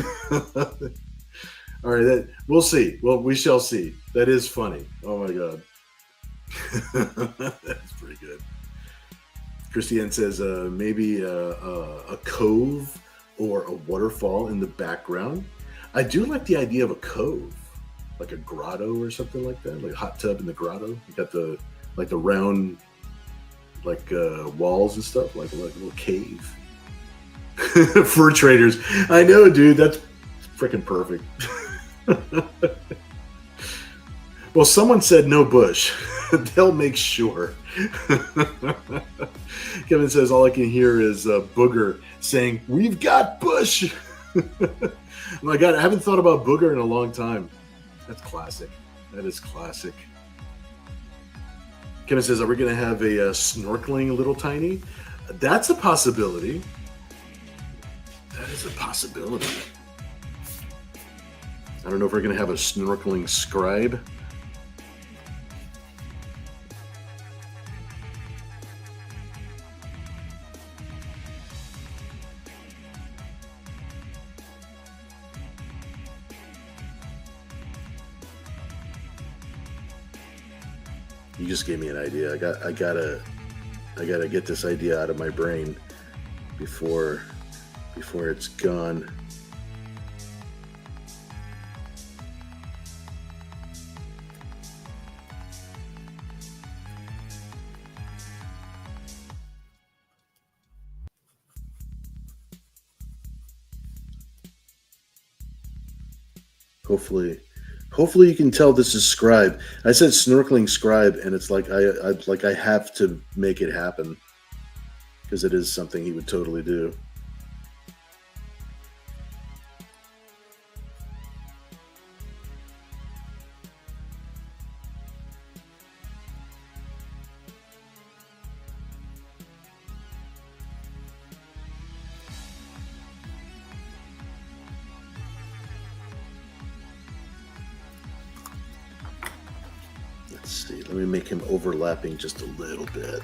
All right, we'll see. Well, we shall see. That is funny. Oh my god. That's pretty good. Christiane says maybe a cove or a waterfall in the background. I do like the idea of a cove, like a grotto or something like that, like a hot tub in the grotto. You got the round walls and stuff, like a little cave. Fur traders. I know, dude. That's freaking perfect. Well, someone said no bush. They'll make sure. Kevin says all I can hear is Booger saying, we've got bush. Oh my god, I haven't thought about Booger in a long time. That's classic. That is classic. Kevin says, are we going to have a snorkeling little tiny? That's a possibility. That is a possibility. I don't know if we're going to have a snorkeling scribe. You just gave me an idea. I gotta get this idea out of my brain before it's gone. Hopefully you can tell this is scribe. I said snorkeling scribe, and it's like I have to make it happen because it is something he would totally do. Let's see. Let me make him overlapping just a little bit.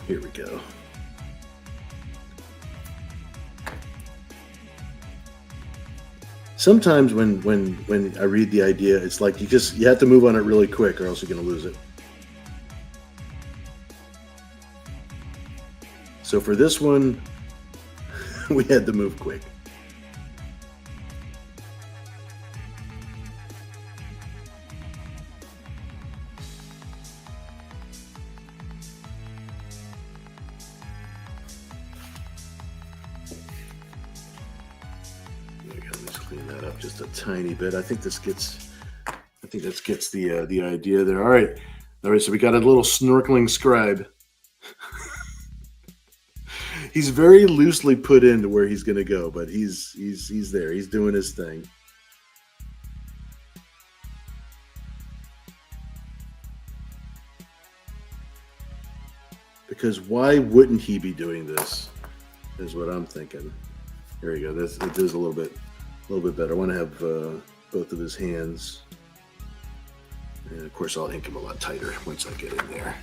Here we go. Sometimes when I read the idea, it's like you have to move on it really quick or else you're going to lose it. So for this one, we had to move quick. just a tiny bit. I think this gets the idea there. All right. So we got a little snorkeling scribe. He's very loosely put into where he's going to go, but he's there. He's doing his thing. Because why wouldn't he be doing this? Is what I'm thinking. There you go. It is a little bit better. I want to have both of his hands, and of course I'll ink him a lot tighter once I get in there.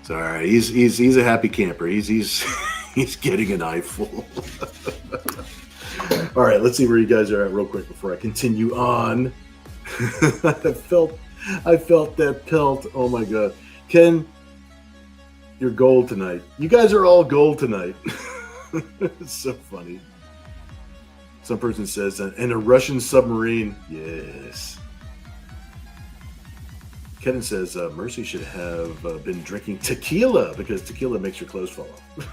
So all right, he's a happy camper. He's getting an eyeful. All right, let's see where you guys are at real quick before I continue on. I felt that pelt. Oh my god, Ken, you're gold tonight. You guys are all gold tonight. It's so funny. Some person says, and a Russian submarine. Yes. Kevin says, Mercy should have been drinking tequila because tequila makes your clothes fall off.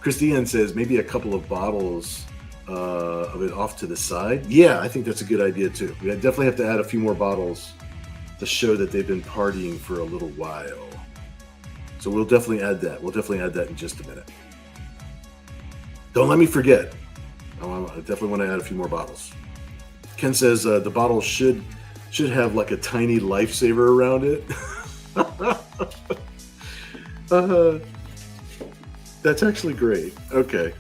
Christine says, maybe a couple of bottles of it off to the side. Yeah, I think that's a good idea too. We definitely have to add a few more bottles to show that they've been partying for a little while. So we'll definitely add that. We'll definitely add that in just a minute. Don't let me forget. I definitely want to add a few more bottles. Ken says the bottle should have like a tiny lifesaver around it. That's actually great. Okay.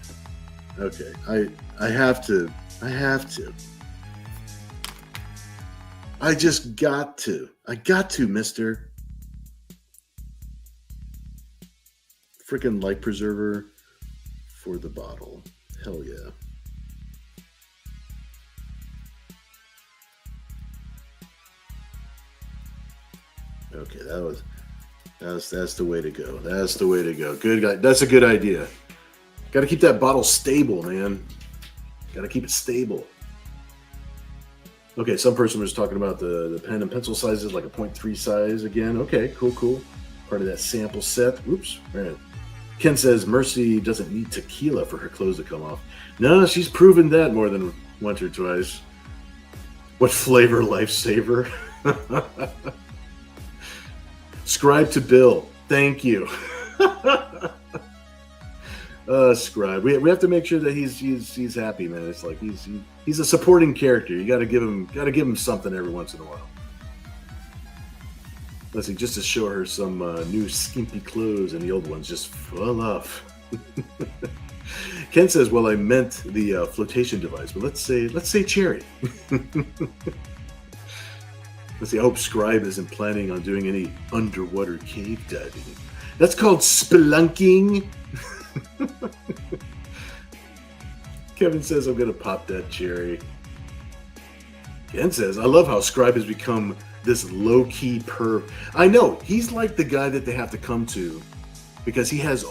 I have to. I just got to. I got to, mister. Freaking life preserver for the bottle. Hell yeah. Okay, that's the way to go. That's the way to go. Good guy. That's a good idea. Got to keep that bottle stable, man. Got to keep it stable. Okay, some person was talking about the pen and pencil sizes, like a 0.3 size again. Okay, cool. Part of that sample set. Oops. Right. Ken says Mercy doesn't need tequila for her clothes to come off. No, she's proven that more than once or twice. What flavor lifesaver? Scribe to Bill. Thank you. Scribe. We have to make sure that he's happy, man. It's like he's a supporting character. You got to give him something every once in a while. Let's see, just to show her some new skimpy clothes and the old ones just fall off. Ken says, well, I meant the flotation device, but let's say cherry. Let's see, I hope Scribe isn't planning on doing any underwater cave diving. That's called spelunking. Kevin says, I'm going to pop that cherry. Ken says, I love how Scribe has become this low-key perv. I know, he's like the guy that they have to come to because he's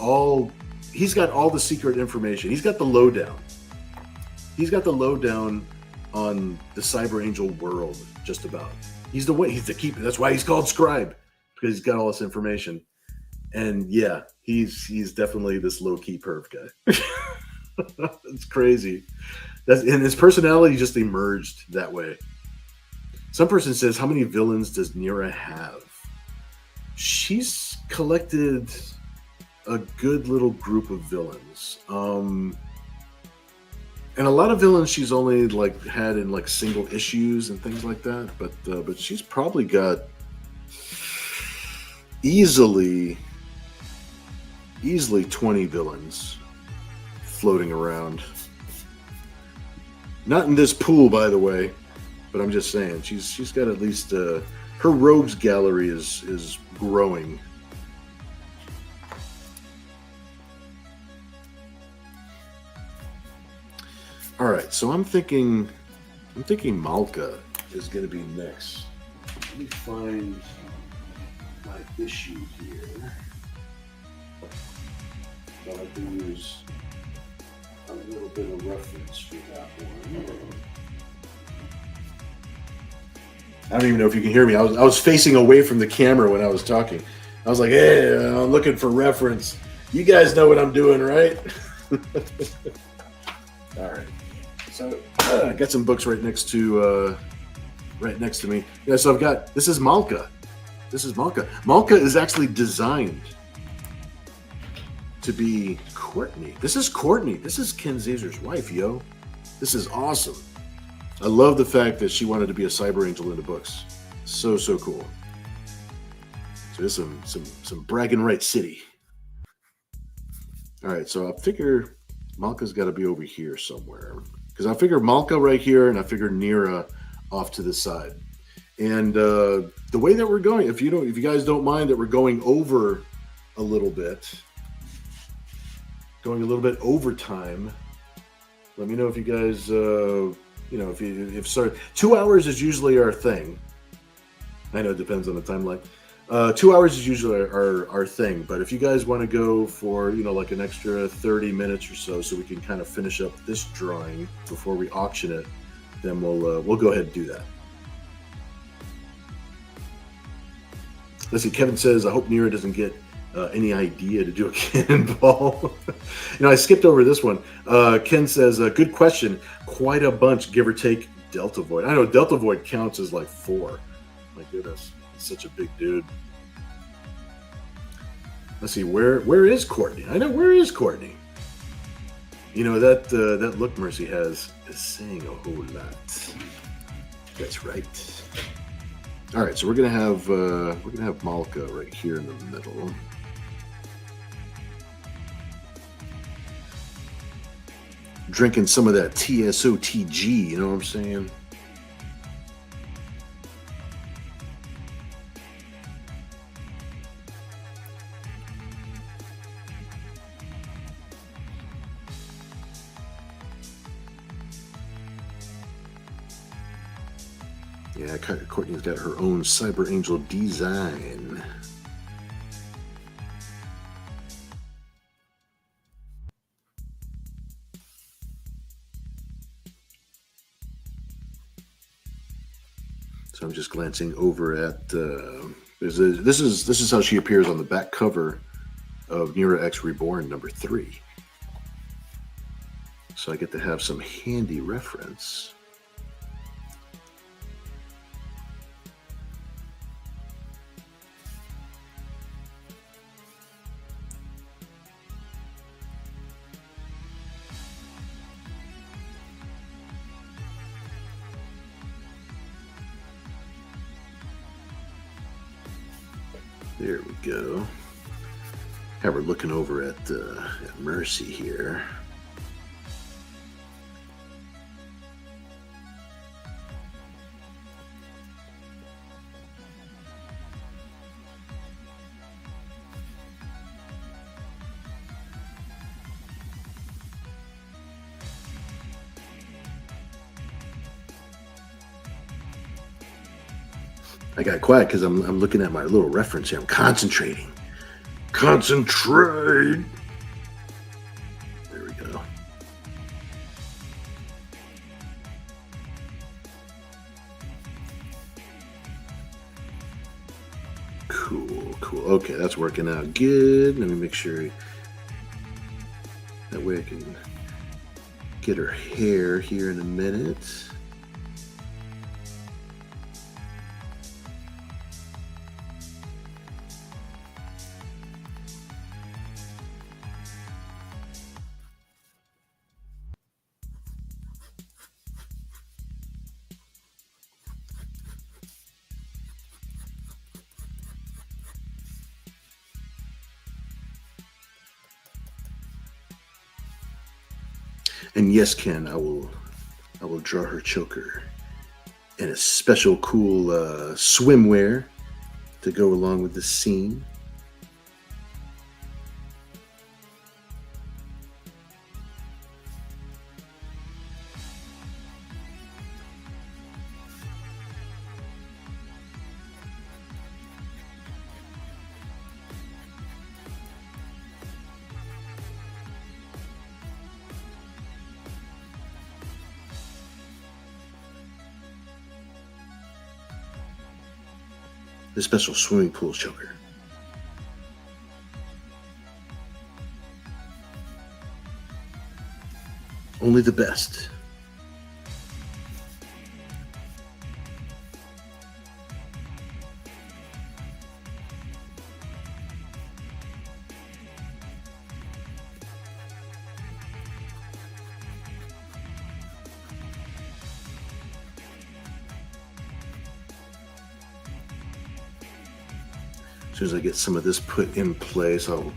got all the secret information. He's got the lowdown. He's got the lowdown on the Cyber Angel world, just about. He's the keeper. That's why he's called Scribe, because he's got all this information. And yeah, he's definitely this low-key perv guy. It's crazy. And his personality just emerged that way. Some person says, how many villains does Nira have? She's collected a good little group of villains. And a lot of villains she's only had in single issues and things like that. But she's probably got easily 20 villains floating around. Not in this pool, by the way. But I'm just saying, she's got at least her rogues gallery is growing. All right, so I'm thinking Malka is going to be next. Let me find my issue here. I like to use a little bit of reference for that one. I don't even know if you can hear me. I was facing away from the camera when I was talking. I was like, hey, I'm looking for reference. You guys know what I'm doing, right? All right. So I got some books right next to me. Yeah, so I've got, this is Malka. This is Malka. Malka is actually designed to be Courtney. This is Courtney. This is Ken Zazer's wife, yo. This is awesome. I love the fact that she wanted to be a cyber angel in the books. So cool. So there's some bragging right city. All right, so I figure Malka's got to be over here somewhere, because I figure Malka right here, and I figure Nira off to the side. And the way that we're going, if you guys don't mind that we're going over a little bit, going a little bit over time, let me know if you guys, if sorry, 2 hours is usually our thing. I know it depends on the timeline. 2 hours is usually our thing, but if you guys want to go for, like an extra 30 minutes or so we can kind of finish up this drawing before we auction it, then we'll go ahead and do that. Let's see, Kevin says, I hope Nira doesn't get any idea to do a cannonball. I skipped over this one. Ken says, good question. Quite a bunch, give or take, Delta Void. I know Delta Void counts as like 4. My goodness, he's such a big dude. Let's see, where is Courtney? I know, where is Courtney? That look Mercy has is saying a whole lot. That's right. All right, so we're gonna have Malka right here in the middle. Drinking some of that TSOTG, you know what I'm saying? Yeah, Courtney's got her own Cyber Angel design. So I'm just glancing over at this is how she appears on the back cover of Nira-X Reborn #3. So I get to have some handy reference. There we go. Have her looking over at Mercy here. I got quiet because I'm looking at my little reference here. I'm concentrating. Concentrate. There we go. Cool. Okay, that's working out good. Let me make sure that way I can get her hair here in a minute. And yes, Ken, I will draw her choker in a special cool swimwear to go along with the scene. The special swimming pool choker. Only the best. soon as I get some of this put in place, I'll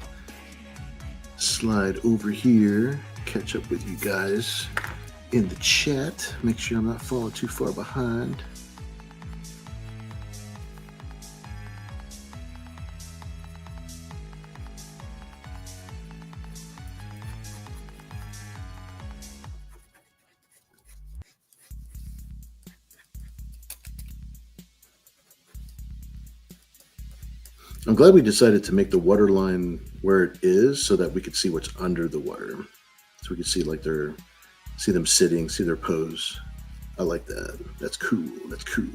slide over here, catch up with you guys in the chat, make sure I'm not falling too far behind. I'm glad we decided to make the water line where it is so that we could see what's under the water. So we could see like see them sitting, see their pose. I like that. That's cool. That's cool.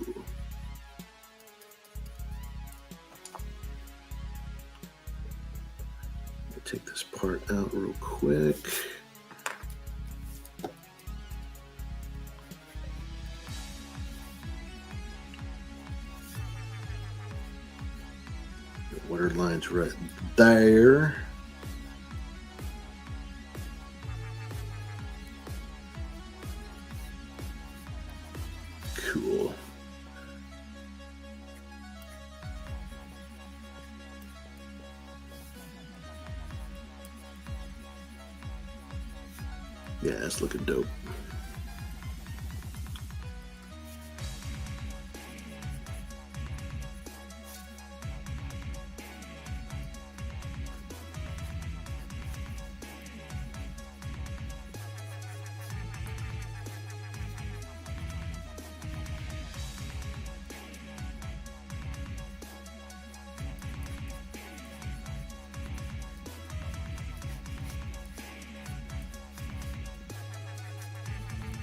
I'll take this part out real quick. Water lines right there. Cool. Yeah, it's looking dope.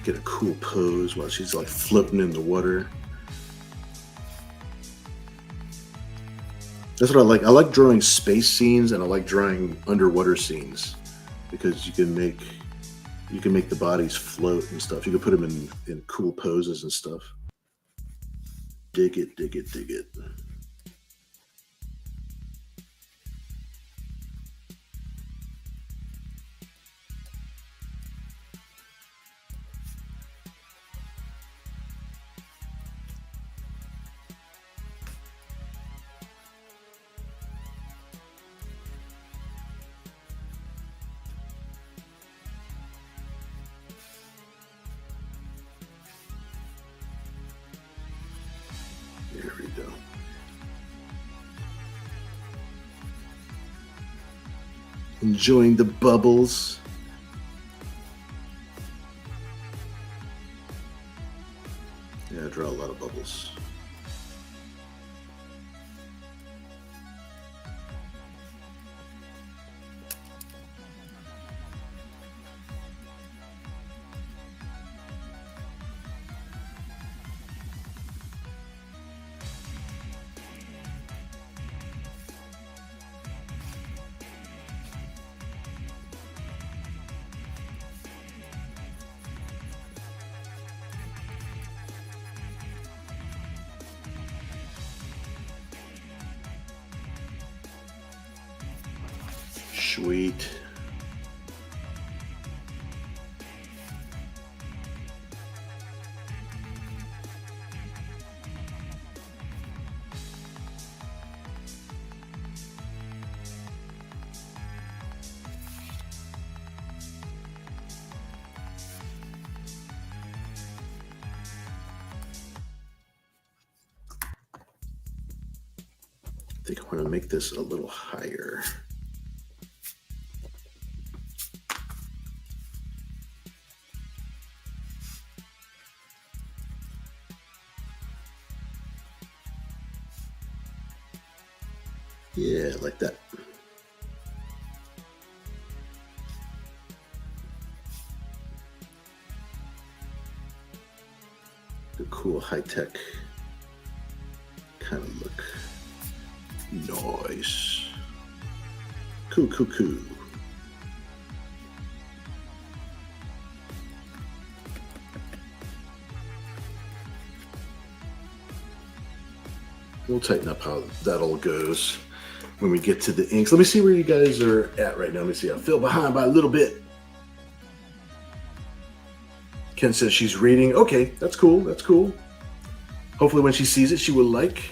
Get a cool pose while she's like floating in the water. That's what I like. I like drawing space scenes and I like drawing underwater scenes because you can make the bodies float and stuff. You can put them in cool poses and stuff. Dig it, dig it, dig it. There we go. Enjoying the bubbles. Yeah, I draw a lot of bubbles. Sweet. I think I want to make this a little higher. Yeah, like that. The cool high-tech kind of look. Nice. Cool, cool, cool. We'll tighten up how that all goes when we get to the inks. Let me see where you guys are at right now. Let me see. I feel behind by a little bit. Ken says she's reading. Okay, that's cool. That's cool. Hopefully when she sees it, she will like.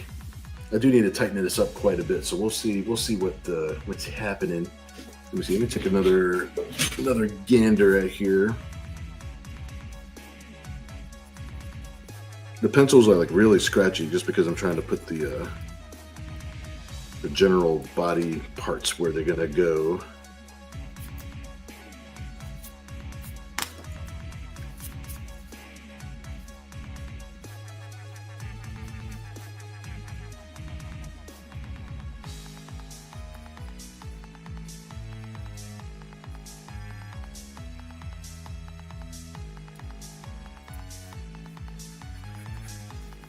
I do need to tighten this up quite a bit, so we'll see what's happening. Let me see. Let me take another gander at here. The pencils are like really scratchy just because I'm trying to put the general body parts where they're gonna go.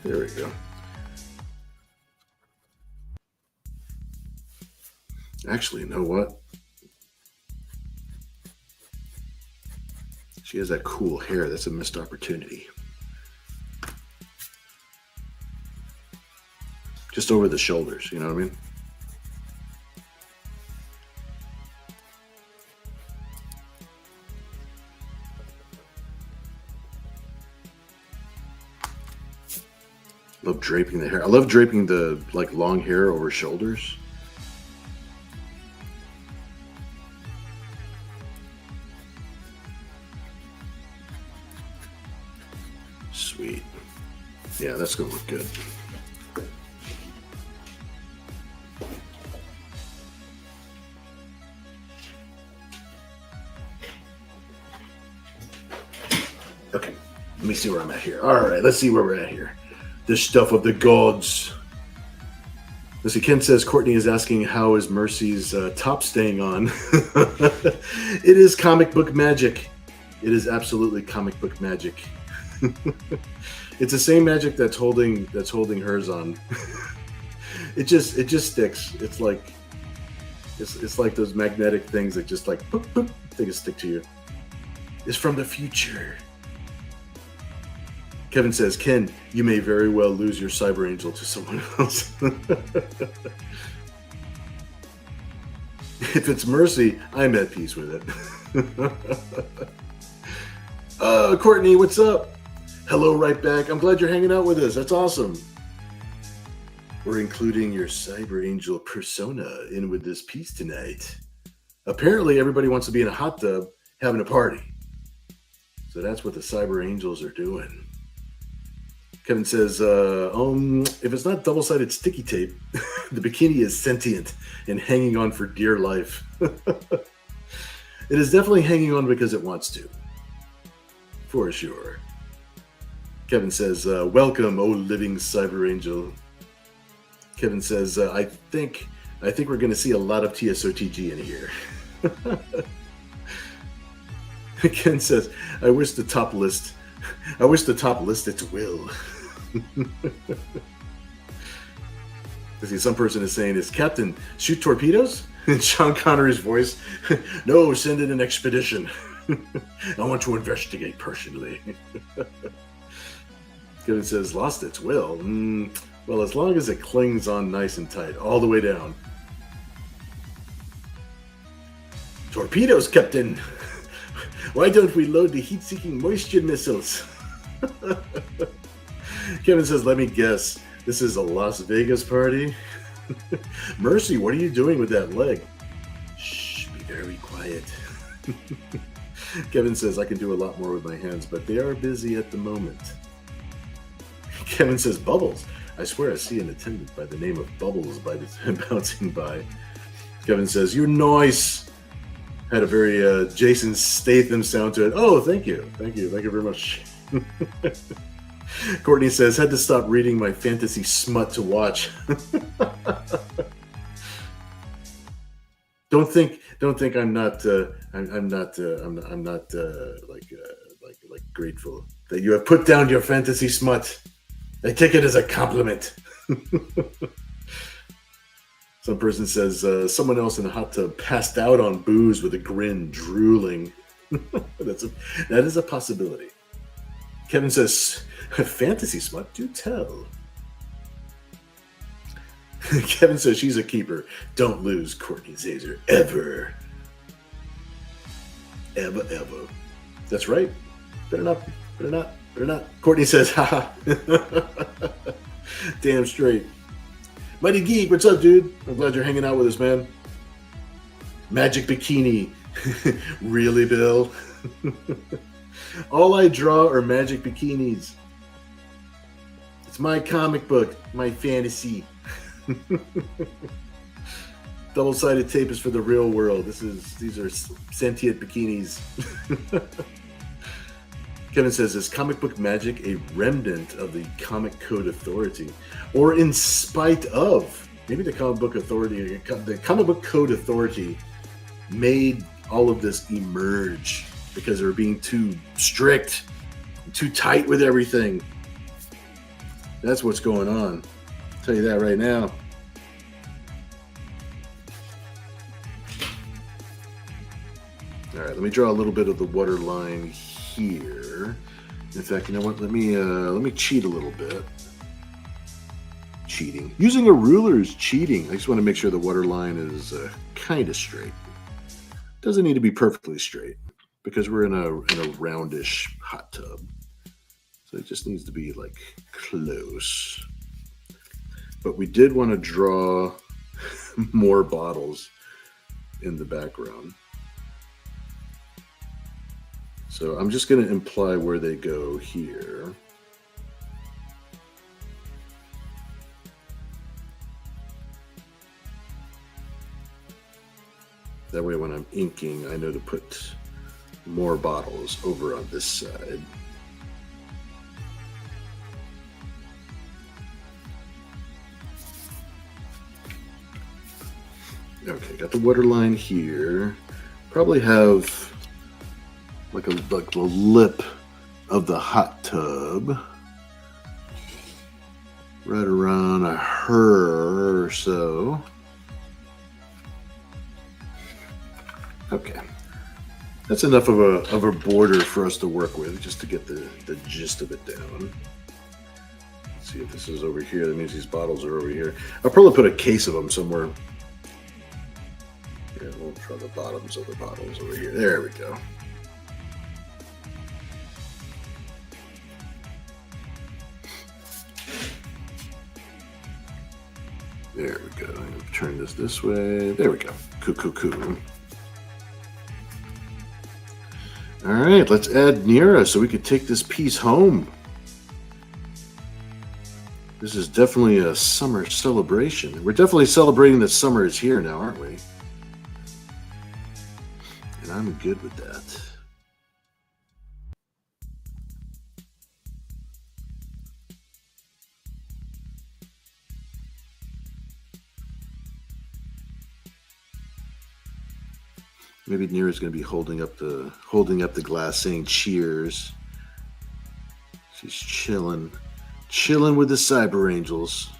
There we go. Actually, you know what? She has that cool hair. That's a missed opportunity. Just over the shoulders, you know what I mean? Love draping the hair. I love draping the like long hair over shoulders. Sweet. Yeah, that's gonna look good. Okay, let me see where I'm at here. All right, let's see where we're at here. The stuff of the gods. Let's see, Ken says Courtney is asking how is Mercy's top staying on. It is comic book magic. It is absolutely comic book magic. It's the same magic that's holding hers on. It just sticks. It's like those magnetic things that just like boop, boop, they can stick to you. It's from the future. Kevin says, Ken, you may very well lose your Cyber Angel to someone else. If it's Mercy, I'm at peace with it. Courtney, what's up? Hello, right back. I'm glad you're hanging out with us. That's awesome. We're including your Cyber Angel persona in with this piece tonight. Apparently, everybody wants to be in a hot tub having a party. So that's what the Cyber Angels are doing. Kevin says, if it's not double-sided sticky tape, the bikini is sentient and hanging on for dear life. It is definitely hanging on because it wants to. For sure. Kevin says, welcome, oh living Cyber Angel. Kevin says, I think we're going to see a lot of TSOTG in here. Ken says, I wish the top list its will. See, some person is saying, is Captain shoot torpedoes? And Sean Connery's voice, no, send in an expedition. I want to investigate personally. Kevin says, lost its will. Well, as long as it clings on nice and tight, all the way down. Torpedoes, Captain. Why don't we load the heat-seeking moisture missiles? Kevin says, let me guess. This is a Las Vegas party? Mercy, what are you doing with that leg? Shh, be very quiet. Kevin says, I can do a lot more with my hands, but they are busy at the moment. Kevin says, Bubbles. I swear I see an attendant by the name of Bubbles bouncing by. Kevin says, you're nice. Had a very Jason Statham sound to it. Oh, thank you. Thank you very much. Courtney says, had to stop reading my fantasy smut to watch. Don't think I'm not grateful that you have put down your fantasy smut. I take it as a compliment. Some person says, someone else in the hot tub passed out on booze with a grin, drooling. That is a possibility. Kevin says, fantasy smut, do tell. Kevin says, she's a keeper. Don't lose Courtney Zazer, ever. Ever, ever. That's right. Better not. Courtney says, haha. Damn straight. Mighty Geek, what's up, dude? I'm glad you're hanging out with us, man. Magic Bikini. Really, Bill? All I draw are magic bikinis. It's my comic book, my fantasy. Double-sided tape is for the real world. These are sentient bikinis. Kevin says, is comic book magic a remnant of the Comic Code Authority? Or in spite of? Maybe the Comic Book Authority, the Comic Book Code Authority made all of this emerge because they were being too strict, too tight with everything. That's what's going on. I'll tell you that right now. All right, let me draw a little bit of the water line here. In fact, you know what? Let me cheat a little bit. Cheating. Using a ruler is cheating. I just want to make sure the water line is kind of straight. Doesn't need to be perfectly straight because we're in a roundish hot tub. So it just needs to be like close. But we did want to draw more bottles in the background. So I'm just going to imply where they go here. That way when I'm inking, I know to put more bottles over on this side. Okay, got the water line here. Probably have like the lip of the hot tub right around a her or so. Okay, that's enough of a border for us to work with, just to get the gist of it down. Let's see if this is over here. That means these bottles are over here. I'll probably put a case of them somewhere. Yeah, we'll draw the bottoms of the bottles over here. There we go. There we go. I'm gonna turn this way. There we go. Cool. All right, let's add Nira so we could take this piece home. This is definitely a summer celebration. We're definitely celebrating that summer is here now, aren't we? And I'm good with that. Maybe Nira's going to be holding up the glass, saying cheers. She's chilling with the Cyber Angels.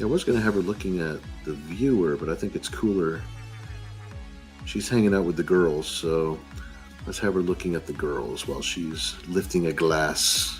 I was going to have her looking at the viewer, but I think it's cooler. She's hanging out with the girls, so let's have her looking at the girls while she's lifting a glass.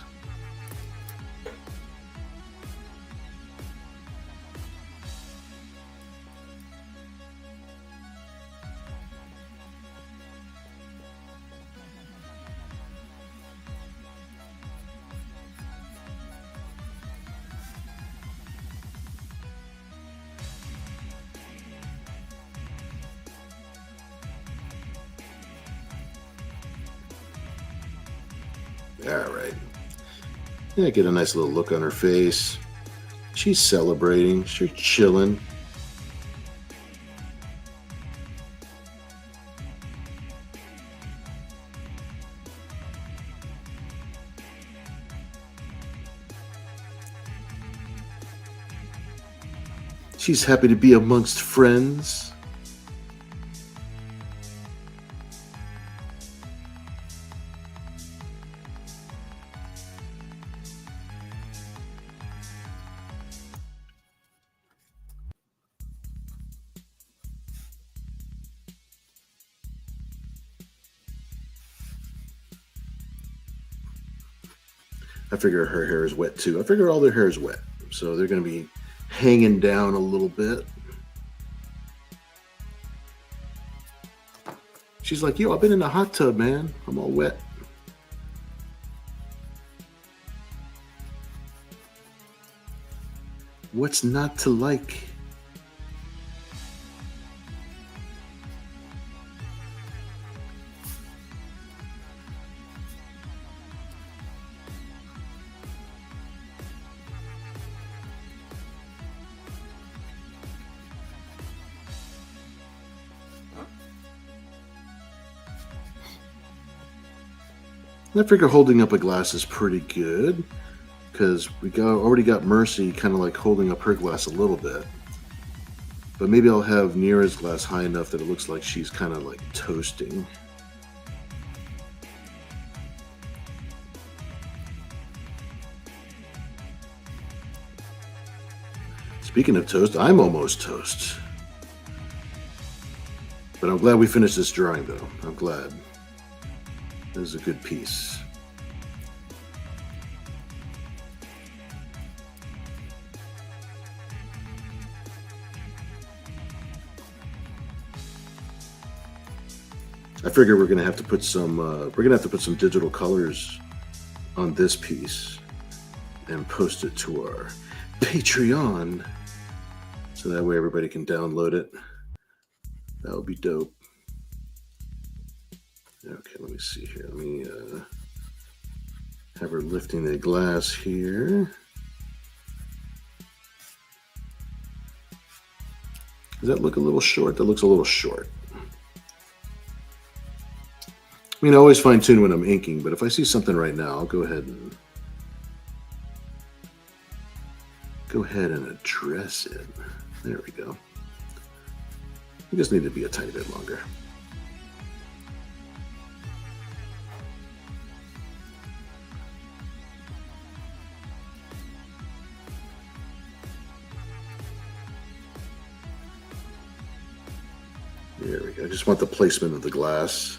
All right. Yeah, get a nice little look on her face. She's celebrating. She's chilling. She's happy to be amongst friends. I figure her hair is wet too. I figure all their hair is wet. So they're going to be hanging down a little bit. She's like, yo, I've been in the hot tub, man. I'm all wet. What's not to like? I figure holding up a glass is pretty good because already got Mercy kind of like holding up her glass a little bit. But maybe I'll have Nira's glass high enough that it looks like she's kind of like toasting. Speaking of toast, I'm almost toast. But I'm glad we finished this drawing though. I'm glad. This is a good piece. I figure we're gonna have to put some digital colors on this piece and post it to our Patreon, so that way everybody can download it. That would be dope. Okay, let me see here. Let me have her lifting the glass here. Does that look a little short? That looks a little short. I mean, I always fine tune when I'm inking, but if I see something right now, I'll go ahead and address it. There we go. You just need to be a tiny bit longer. There we go. I just want the placement of the glass.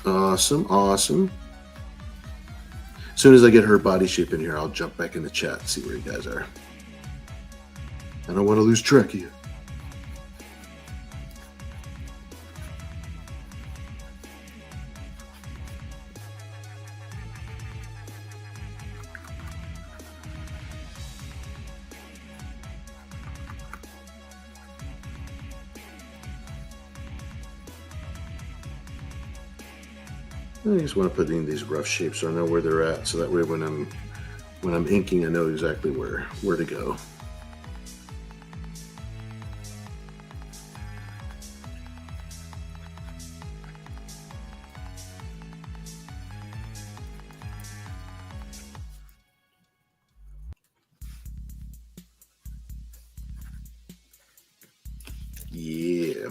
Awesome, awesome. As soon as I get her body shape in here, I'll jump back in the chat and see where you guys are. I don't want to lose track of you. I just want to put in these rough shapes so I know where they're at, so that way when I'm inking, I know exactly where to go. Yeah.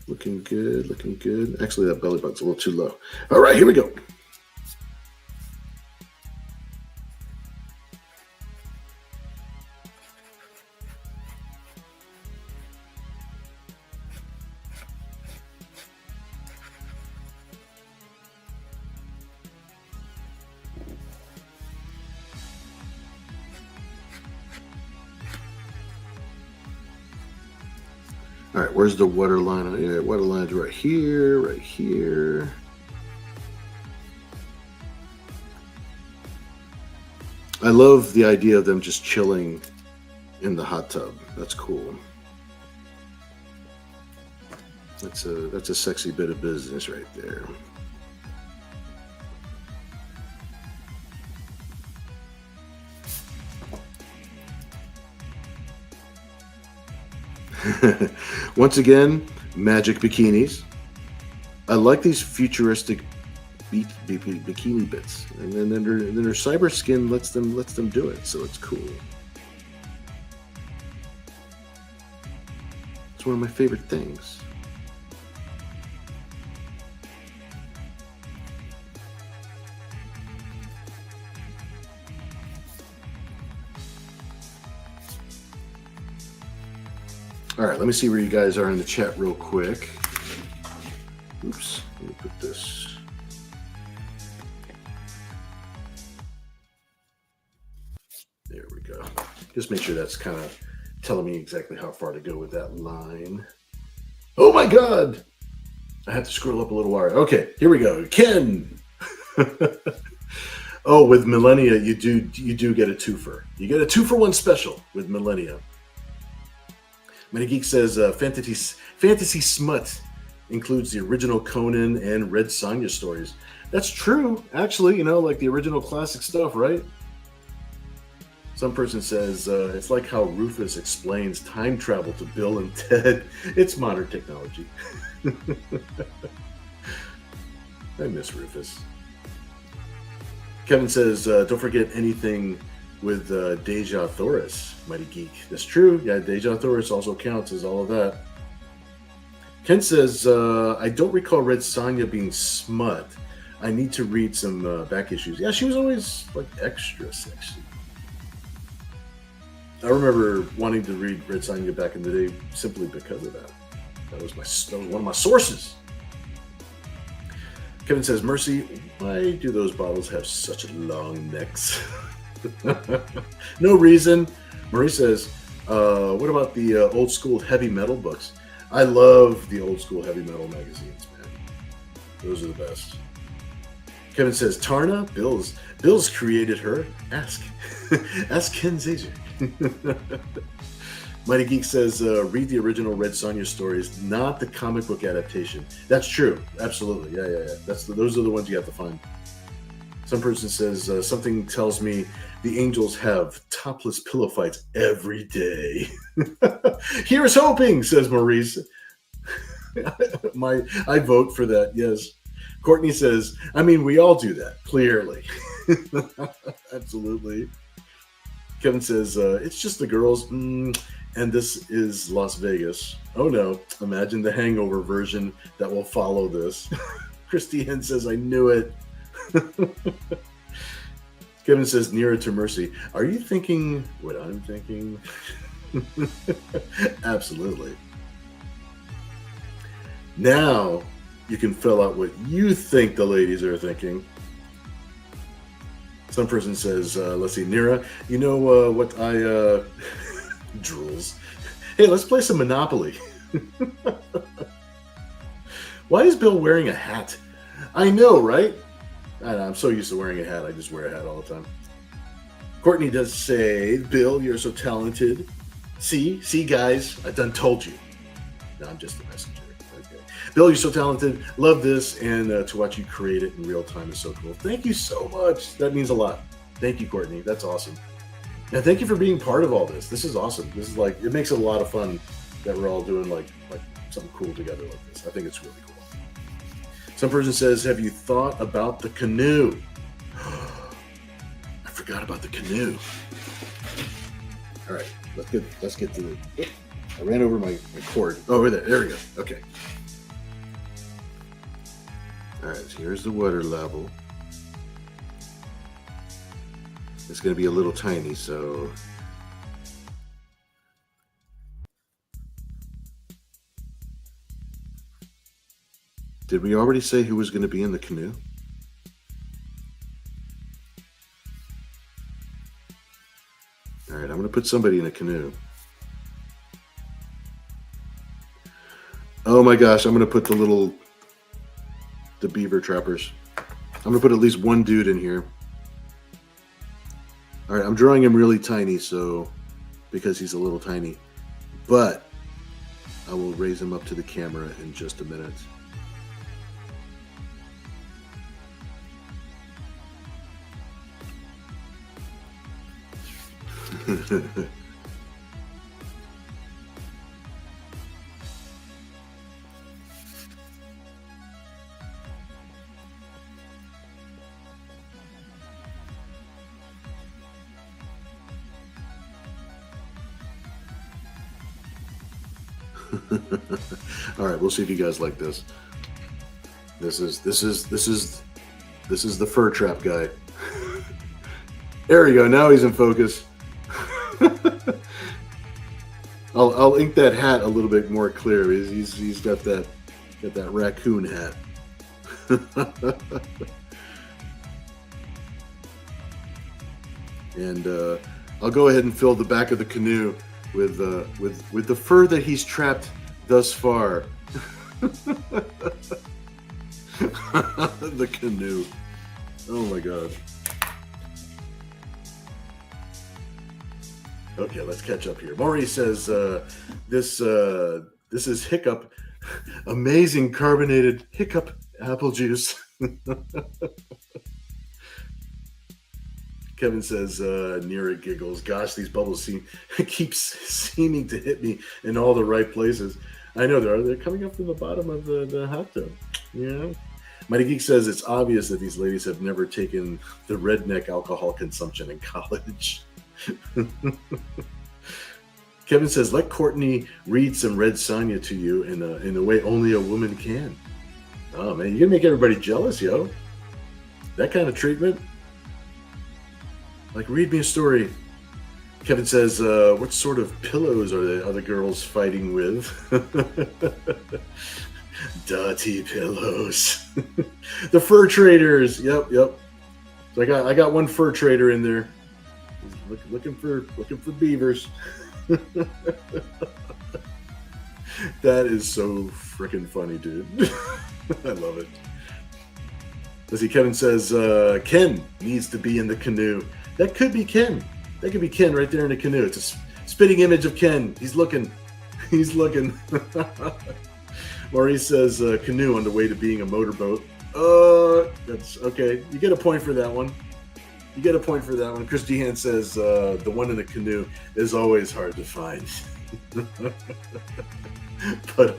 Looking good, looking good. Actually, that belly button's a little too low. All right, here we go. All right, where's the water line? Yeah, water line's right here, right here. I love the idea of them just chilling in the hot tub. That's cool. That's a sexy bit of business right there. Once again, magic bikinis. I like these futuristic bikini bits, and then their cyber skin lets them do it, so it's cool. It's one of my favorite things. All right, let me see where you guys are in the chat real quick. Oops, let me put this. There we go. Just make sure that's kind of telling me exactly how far to go with that line. Oh my God! I have to scroll up a little wire. Okay, here we go. Ken! Oh, with Millennia, you do get a twofer. You get a 2-for-1 special with Millennia. Many Geek says fantasy smut includes the original Conan and Red Sonja stories. That's true, actually. You know, like the original classic stuff, right? Some person says it's like how Rufus explains time travel to Bill and Ted. It's modern technology. I miss Rufus. Kevin says, don't forget anything with Deja Thoris, Mighty Geek. That's true. Yeah, Deja Thoris also counts as all of that. Ken says, I don't recall Red Sonja being smut. I need to read some back issues. Yeah, she was always like extra sexy. I remember wanting to read Red Sonja back in the day simply because of that. That was one of my sources. Kevin says, Mercy, why do those bottles have such long necks? No reason. Marie says, what about the old school heavy metal books? I love the old school heavy metal magazines, man. Those are the best. Kevin says, Tarna, Bill's created her. Ask Ken Zazer. Mighty Geek says, read the original Red Sonja stories, not the comic book adaptation. That's true. Absolutely. Yeah. Those are the ones you have to find. Some person says, something tells me the Angels have topless pillow fights every day. Here's hoping, says Maurice. I vote for that, yes. Courtney says, I mean, we all do that, clearly. Absolutely. Kevin says, it's just the girls, and this is Las Vegas. Oh no, imagine the Hangover version that will follow this. Christy Hen says, I knew it. Kevin says, nearer to mercy. Are you thinking what I'm thinking? Absolutely. Now you can fill out what you think the ladies are thinking. Some person says, let's see, Nira, you know what I drools. Hey, let's play some Monopoly. Why is Bill wearing a hat? I know, right? I'm so used to wearing a hat, I just wear a hat all the time. Courtney does say, Bill, you're so talented. See, guys, I done told you. No, I'm just a messenger. Okay. Bill, you're so talented. Love this, and to watch you create it in real time is so cool. Thank you so much. That means a lot. Thank you, Courtney. That's awesome. And thank you for being part of all this. This is awesome. This is like, it makes it a lot of fun that we're all doing like something cool together like this. I think it's really cool. Some person says, have you thought about the canoe? I forgot about the canoe. All right, let's get to the, I ran over my cord. Oh, over there. There we go. Okay. All right, so here's the water level. It's going to be a little tiny, so did we already say who was going to be in the canoe? All right, I'm going to put somebody in a canoe. Oh my gosh, I'm going to put the beaver trappers. I'm going to put at least one dude in here. All right, I'm drawing him really tiny, so because he's a little tiny, but I will raise him up to the camera in just a minute. All right, we'll see if you guys like this. This is the fur trap guy. There we go. Now he's in focus. I'll ink that hat a little bit more clear. He's got that raccoon hat. And I'll go ahead and fill the back of the canoe with the fur that he's trapped thus far. The canoe. Oh my god. Okay, let's catch up here. Maurice says this is Hiccup, amazing carbonated Hiccup apple juice. Kevin says, Nira giggles. Gosh, these bubbles keep seeming to hit me in all the right places. I know they're coming up from the bottom of the hot tub. Yeah. Mighty Geek says it's obvious that these ladies have never taken the redneck alcohol consumption in college. Kevin says, let Courtney read some Red Sonja to you in a way only a woman can. Oh man, you're gonna make everybody jealous, yo. That kind of treatment. Like, read me a story. Kevin says, what sort of pillows are the girls fighting with? Dirty pillows. The fur traders. Yep. So I got one fur trader in there. Looking for beavers. That is so freaking funny, dude. I love it. Let's see, Kevin says, Ken needs to be in the canoe. That could be Ken. That could be Ken right there in the canoe. It's a spitting image of Ken. He's looking. Maurice says, canoe on the way to being a motorboat. That's okay. You get a point for that one. Chris Dehan says, the one in the canoe is always hard to find. But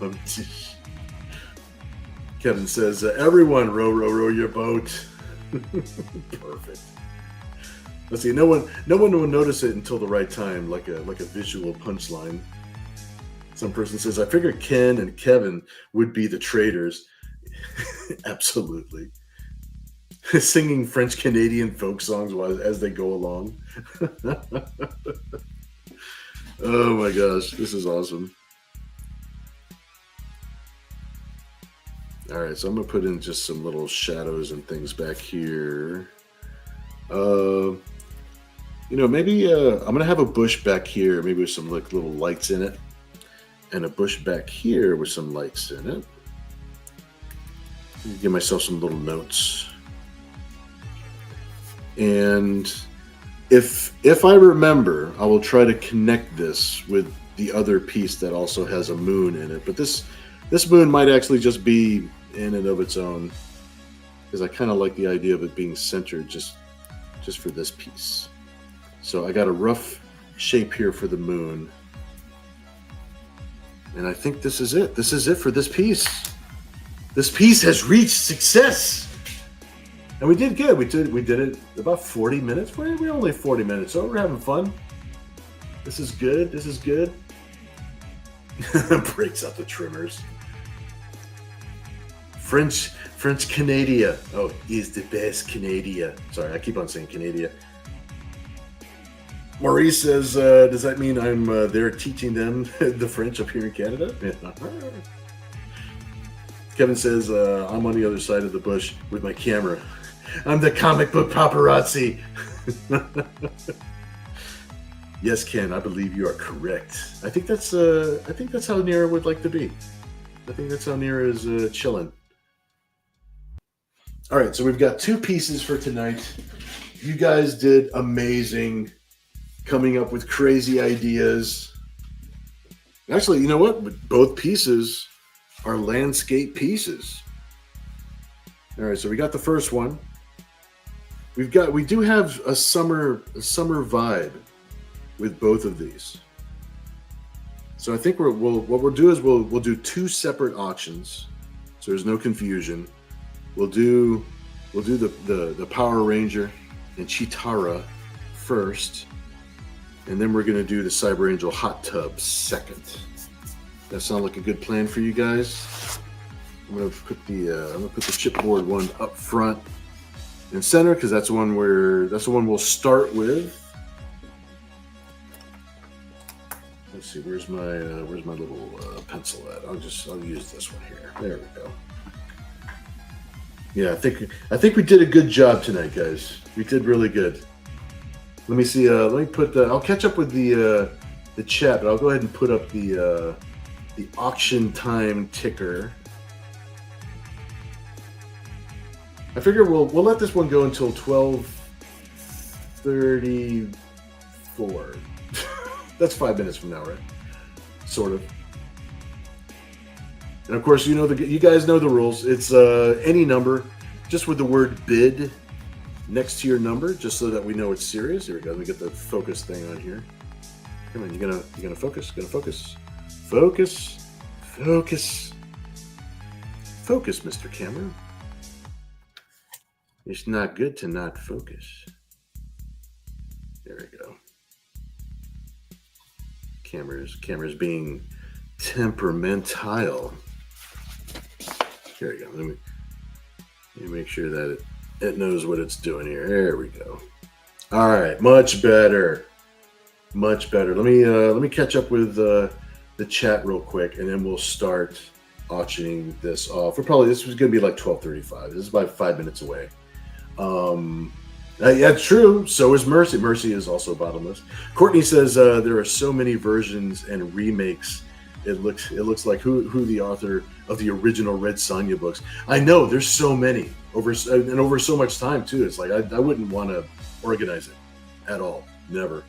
Kevin says, everyone row your boat. Perfect. Let's see. No one will notice it until the right time, like a visual punchline. Some person says, I figured Ken and Kevin would be the traders. Absolutely. Singing French Canadian folk songs as they go along. Oh my gosh, this is awesome. All right, so I'm gonna put in just some little shadows and things back here. Maybe I'm gonna have a bush back here, maybe with some like little lights in it, and a bush back here with some lights in it. Give myself some little notes. And if I remember, I will try to connect this with the other piece that also has a moon in it. But this moon might actually just be in and of its own, because I kind of like the idea of it being centered just for this piece. So I got a rough shape here for the moon. And I think this is it. This is it for this piece. This piece has reached success. And we did good. We did it about 40 minutes. We're only 40 minutes, so we're having fun. This is good. Breaks out the trimmers. French Canada. Oh, is the best Canada. Sorry, I keep on saying Canada. Maurice says, does that mean I'm there teaching them the French up here in Canada? Kevin says, I'm on the other side of the bush with my camera. I'm the comic book paparazzi. Yes, Ken, I believe you are correct. I think that's how Nira would like to be. I think that's how Nira is chilling. All right, so we've got two pieces for tonight. You guys did amazing, coming up with crazy ideas. Actually, you know what? Both pieces are landscape pieces. All right, so we got the first one. We do have a summer vibe with both of these. So I think what we'll do is we'll do two separate auctions, so there's no confusion. We'll do the Power Ranger and Chitara first, and then we're gonna do the Cyber Angel Hot Tub second. That sound like a good plan for you guys? I'm gonna put the chipboard one up front and center, because that's the one we'll start with. Let's see, where's my little pencil at? I'll use this one here. There we go. Yeah, I think we did a good job tonight, guys. We did really good. Let me see. Let me put the. I'll catch up with the chat, but I'll go ahead and put up the auction time ticker. I figure we'll let this one go until 12:34. That's 5 minutes from now, right? Sort of. And of course, you guys know the rules. It's any number, just with the word bid next to your number, just so that we know it's serious. Here we go. Let me get the focus thing on here. Come on, you gonna focus? Gonna focus? Focus, focus, focus, Mr. Camera. It's not good to not focus. There we go. Camera's being temperamental. Here we go. Let me make sure that it knows what it's doing here. There we go. All right, much better. Much better. Let me catch up with the chat real quick, and then we'll start auctioning this off. This was going to be like 12:35. This is about 5 minutes away. Yeah, true. So is Mercy. Mercy is also bottomless. Courtney says there are so many versions and remakes. It looks like who the author of the original Red Sonja books. I know there's so many over so much time too. It's like I wouldn't want to organize it at all. Never.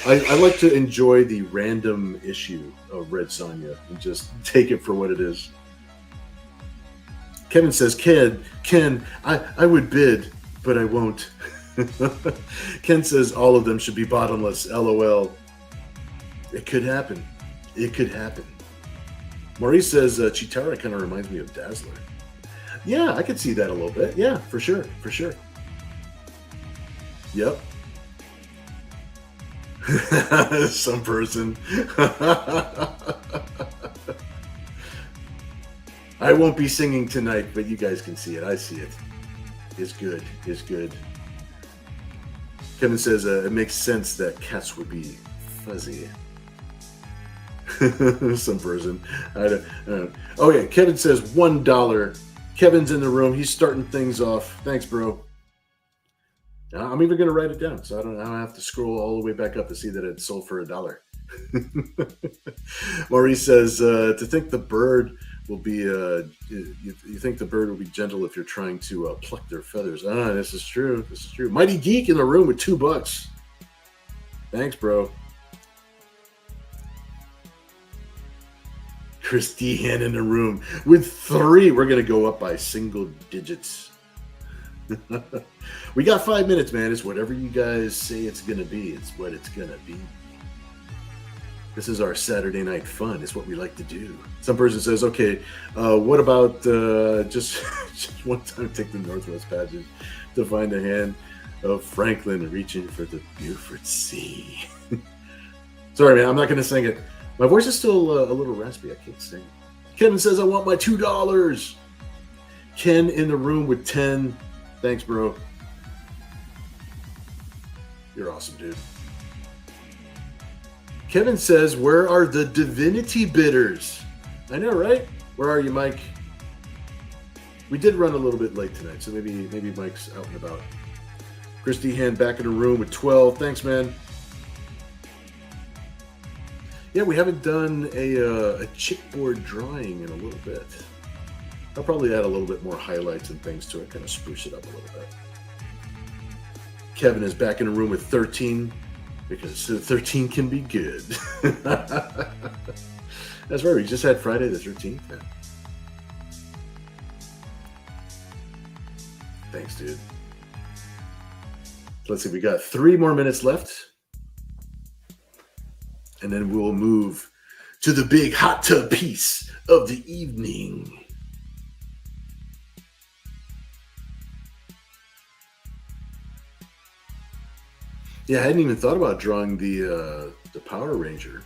I like to enjoy the random issue of Red Sonja and just take it for what it is. Kevin says, Ken, I would bid, but I won't. Ken says all of them should be bottomless. LOL. It could happen. It could happen. Maurice says Chitara kind of reminds me of Dazzler. Yeah, I could see that a little bit. Yeah, for sure. For sure. Yep. Some person. I won't be singing tonight, but you guys can see it. I see it. It's good. It's good. Kevin says it makes sense that cats would be fuzzy. Some person. I don't. Oh yeah, Kevin says $1. Kevin's in the room. He's starting things off. Thanks, bro. I'm even going to write it down, so I don't have to scroll all the way back up to see that it sold for $1. Maurice says to think the bird will be you think the bird will be gentle if you're trying to pluck their feathers. This is true. This is true. Mighty Geek in the room with $2. Thanks, bro. Chris Dehan in the room with 3. We're gonna go up by single digits. We got 5 minutes, man. It's whatever you guys say it's gonna be. It's what it's gonna be. This is our Saturday night fun. It's what we like to do. Some person says, okay, what about just one time take the Northwest Passage to find the hand of Franklin reaching for the Beaufort Sea. Sorry, man, I'm not going to sing it. My voice is still a little raspy. I can't sing. Kevin says, I want my $2. Ken in the room with 10. Thanks, bro. You're awesome, dude. Kevin says, where are the divinity bidders? I know, right? Where are you, Mike? We did run a little bit late tonight, so maybe Mike's out and about. Christy Hand back in the room with 12. Thanks, man. Yeah, we haven't done a chipboard drawing in a little bit. I'll probably add a little bit more highlights and things to it, kind of spruce it up a little bit. Kevin is back in the room with 13. Because 13 can be good. That's right. We just had Friday the 13th. Man. Thanks, dude. Let's see. We got 3 more minutes left. And then we'll move to the big hot tub piece of the evening. Yeah, I hadn't even thought about drawing the Power Ranger.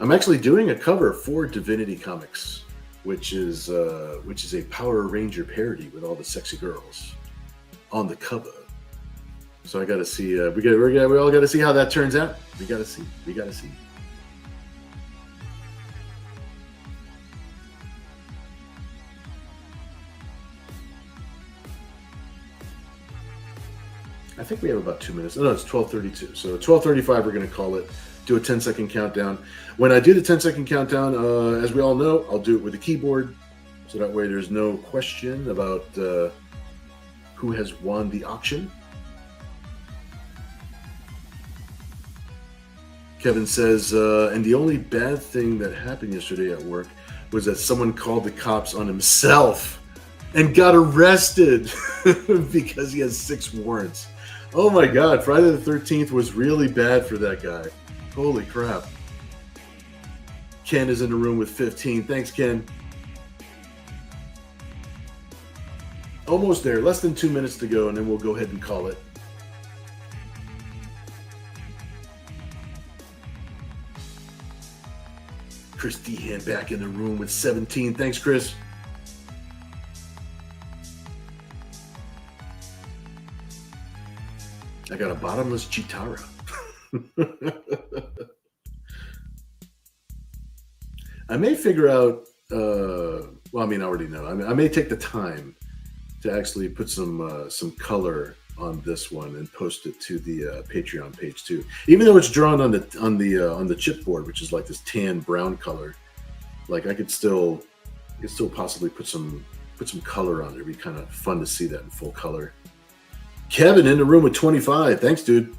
I'm actually doing a cover for Divinity Comics, which is a Power Ranger parody with all the sexy girls on the cover. So I got to see. We all got to see how that turns out. We got to see. I think we have about 2 minutes. No, it's 12:32. So 12:35, we're going to call it. Do a 10-second countdown. When I do the 10-second countdown, as we all know, I'll do it with a keyboard. So that way there's no question about who has won the auction. Kevin says, and the only bad thing that happened yesterday at work was that someone called the cops on himself and got arrested because he has 6 warrants. Oh my God, Friday the 13th was really bad for that guy. Holy crap. Ken is in the room with 15. Thanks, Ken. Almost there. Less than 2 minutes to go, and then we'll go ahead and call it. Chris Dehan back in the room with 17. Thanks, Chris. I got a bottomless Chitara. I may figure out, well, I mean, I already know. I may take the time to actually put some color on this one and post it to the Patreon page too. Even though it's drawn on the chipboard, which is like this tan brown color, like I could still possibly put some color on there. It'd be kind of fun to see that in full color. Kevin in the room with 25. Thanks, dude.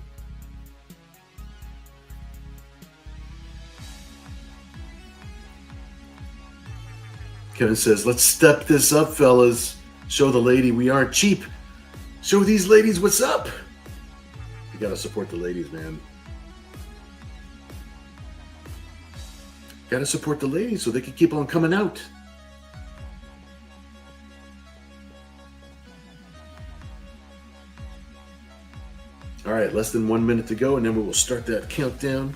Kevin says, let's step this up, fellas. Show the lady we aren't cheap. Show these ladies what's up. You gotta support the ladies, man. Gotta support the ladies so they can keep on coming out. All right, less than 1 minute to go, and then we will start that countdown.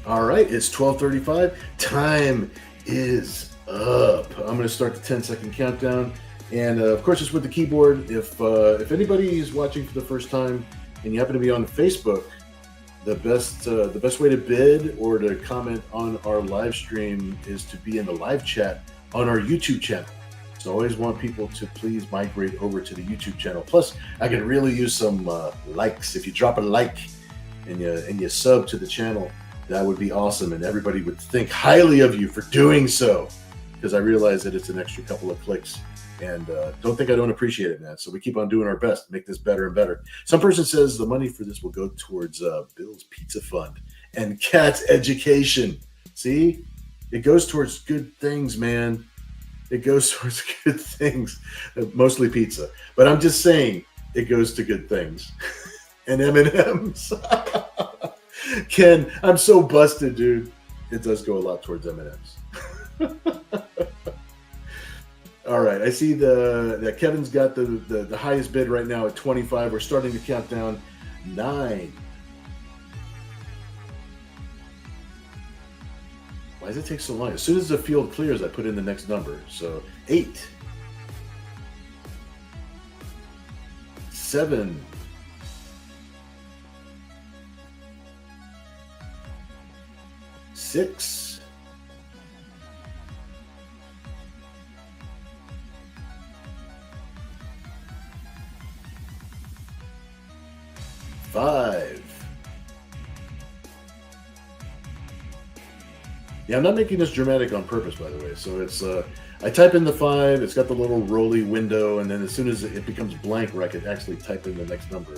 All right, it's 12:35. Time is up. I'm going to start the 10-second countdown, and of course, it's with the keyboard. If anybody is watching for the first time and you happen to be on Facebook, the best way to bid or to comment on our live stream is to be in the live chat on our YouTube channel. So I always want people to please migrate over to the YouTube channel. Plus, I could really use some likes. If you drop a like and you sub to the channel, that would be awesome, and everybody would think highly of you for doing so, because I realize that it's an extra couple of clicks, and don't think I don't appreciate it, man. So we keep on doing our best to make this better and better. Some person says the money for this will go towards Bill's Pizza Fund and Kat's education. See? It goes towards good things, man. It goes towards good things, mostly pizza. But I'm just saying it goes to good things. And M&M's. Ken, I'm so busted, dude. It does go a lot towards M&M's. All right, I see that Kevin's got the highest bid right now at 25. We're starting to count down. 9. Why does it take so long? As soon as the field clears, I put in the next number. So 8. 7. 6. 5. Yeah, I'm not making this dramatic on purpose, by the way. So it's I type in the 5. It's got the little rolly window, and then as soon as it becomes blank, where I could actually type in the next number,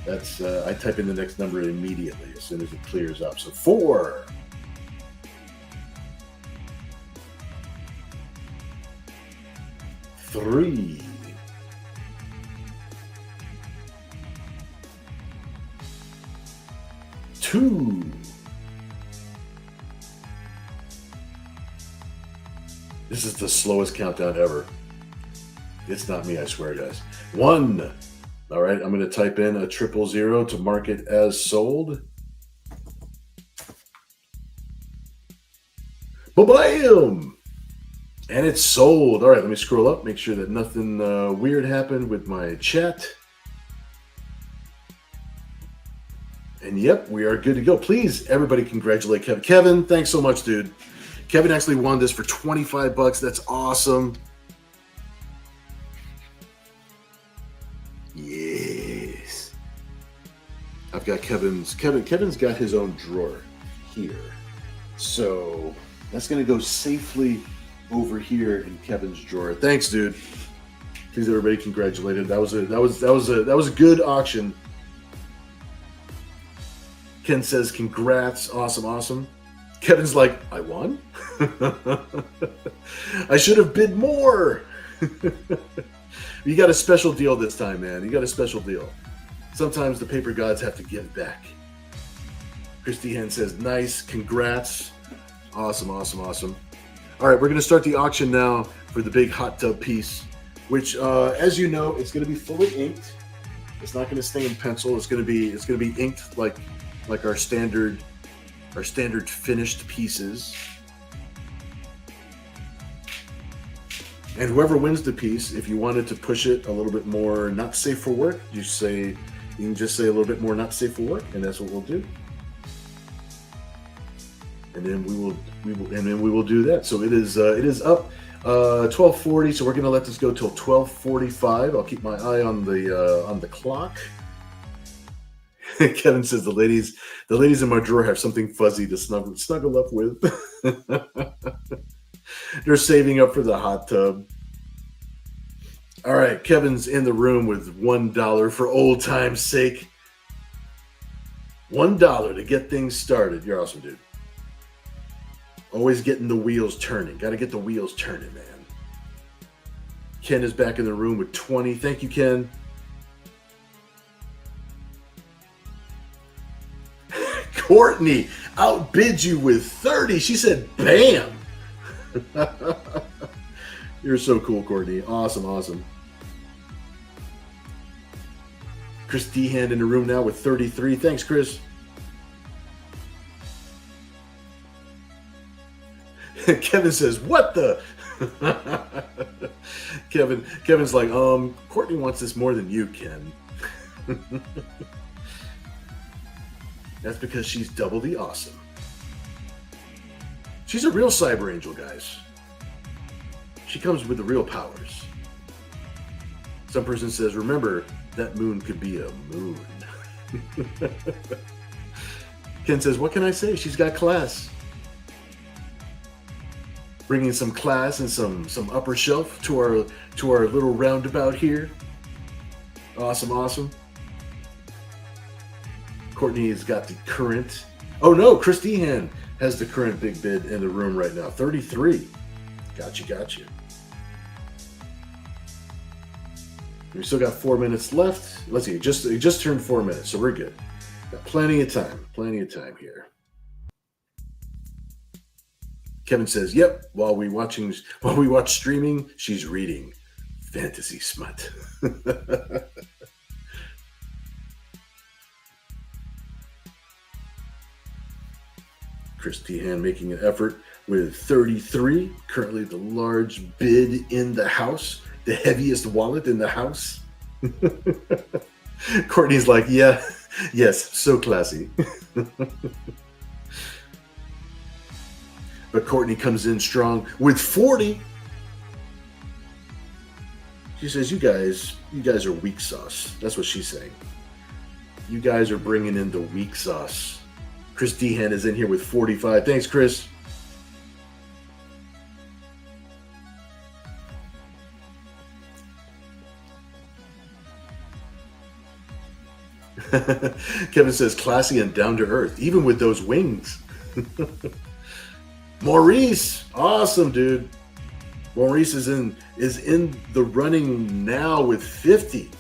that's I type in the next number immediately as soon as it clears up. So 4. 3. 2. 'This is the slowest countdown ever. It's not me, I swear, guys. 1. All right, I'm going to type in a 000 to mark it as sold. Ba-bam! And it's sold. All right, let me scroll up, make sure that nothing weird happened with my chat. And yep, we are good to go. Please, everybody congratulate Kevin. Kevin, thanks so much, dude. Kevin actually won this for 25 bucks. That's awesome. Yes. I've got Kevin's got his own drawer here. So that's going to go safely over here in Kevin's drawer. Thanks, dude. Please, everybody, congratulated. That was a good auction. Ken says, "Congrats, awesome." Kevin's like, "I won. I should have bid more." You got a special deal this time, man. You got a special deal. Sometimes the paper gods have to give back. Christy Hen says, "Nice, congrats, awesome." All right, we're gonna start the auction now for the big hot tub piece, which, as you know, it's gonna be fully inked. It's not gonna stay in pencil. It's gonna be inked like our standard finished pieces. And whoever wins the piece, if you wanted to push it a little bit more not safe for work, you can just say a little bit more not safe for work, and that's what we'll do. And then we will do that. So it is up 12:40. So we're gonna let this go till 12:45. I'll keep my eye on the clock. Kevin says the ladies in my drawer have something fuzzy to snuggle up with. They're saving up for the hot tub. All right, Kevin's in the room with $1 for old time's sake. $1 to get things started. You're awesome, dude. Always getting the wheels turning. Got to get the wheels turning, man. Ken is back in the room with 20. Thank you, Ken. Courtney outbid you with 30. She said, "Bam." You're so cool, Courtney. Awesome. Chris Dehan in the room now with 33. Thanks, Chris. Kevin says, "What the?" Kevin's like, Courtney wants this more than you, Ken. That's because she's double the awesome. She's a real cyber angel, guys. She comes with the real powers. Some person says, "Remember, that moon could be a moon." Ken says, "What can I say? She's got class." Bringing some class and some upper shelf to our little roundabout here. Awesome. Courtney has got the current. Oh no, Chris Dehan has the current big bid in the room right now. 33. Gotcha. We still got 4 minutes left. Let's see, it just turned 4 minutes, so we're good. Got plenty of time here. Kevin says, "Yep, while we watch streaming, she's reading fantasy smut." Chris Dehan making an effort with 33, currently the large bid in the house, the heaviest wallet in the house. Courtney's like, yes, so classy. But Courtney comes in strong with 40. She says, you guys are weak sauce. That's what she's saying. You guys are bringing in the weak sauce. Chris Dehan is in here with 45. Thanks, Chris. Kevin says, "Classy and down to earth, even with those wings." Maurice, awesome, dude. Maurice is in the running now with 50.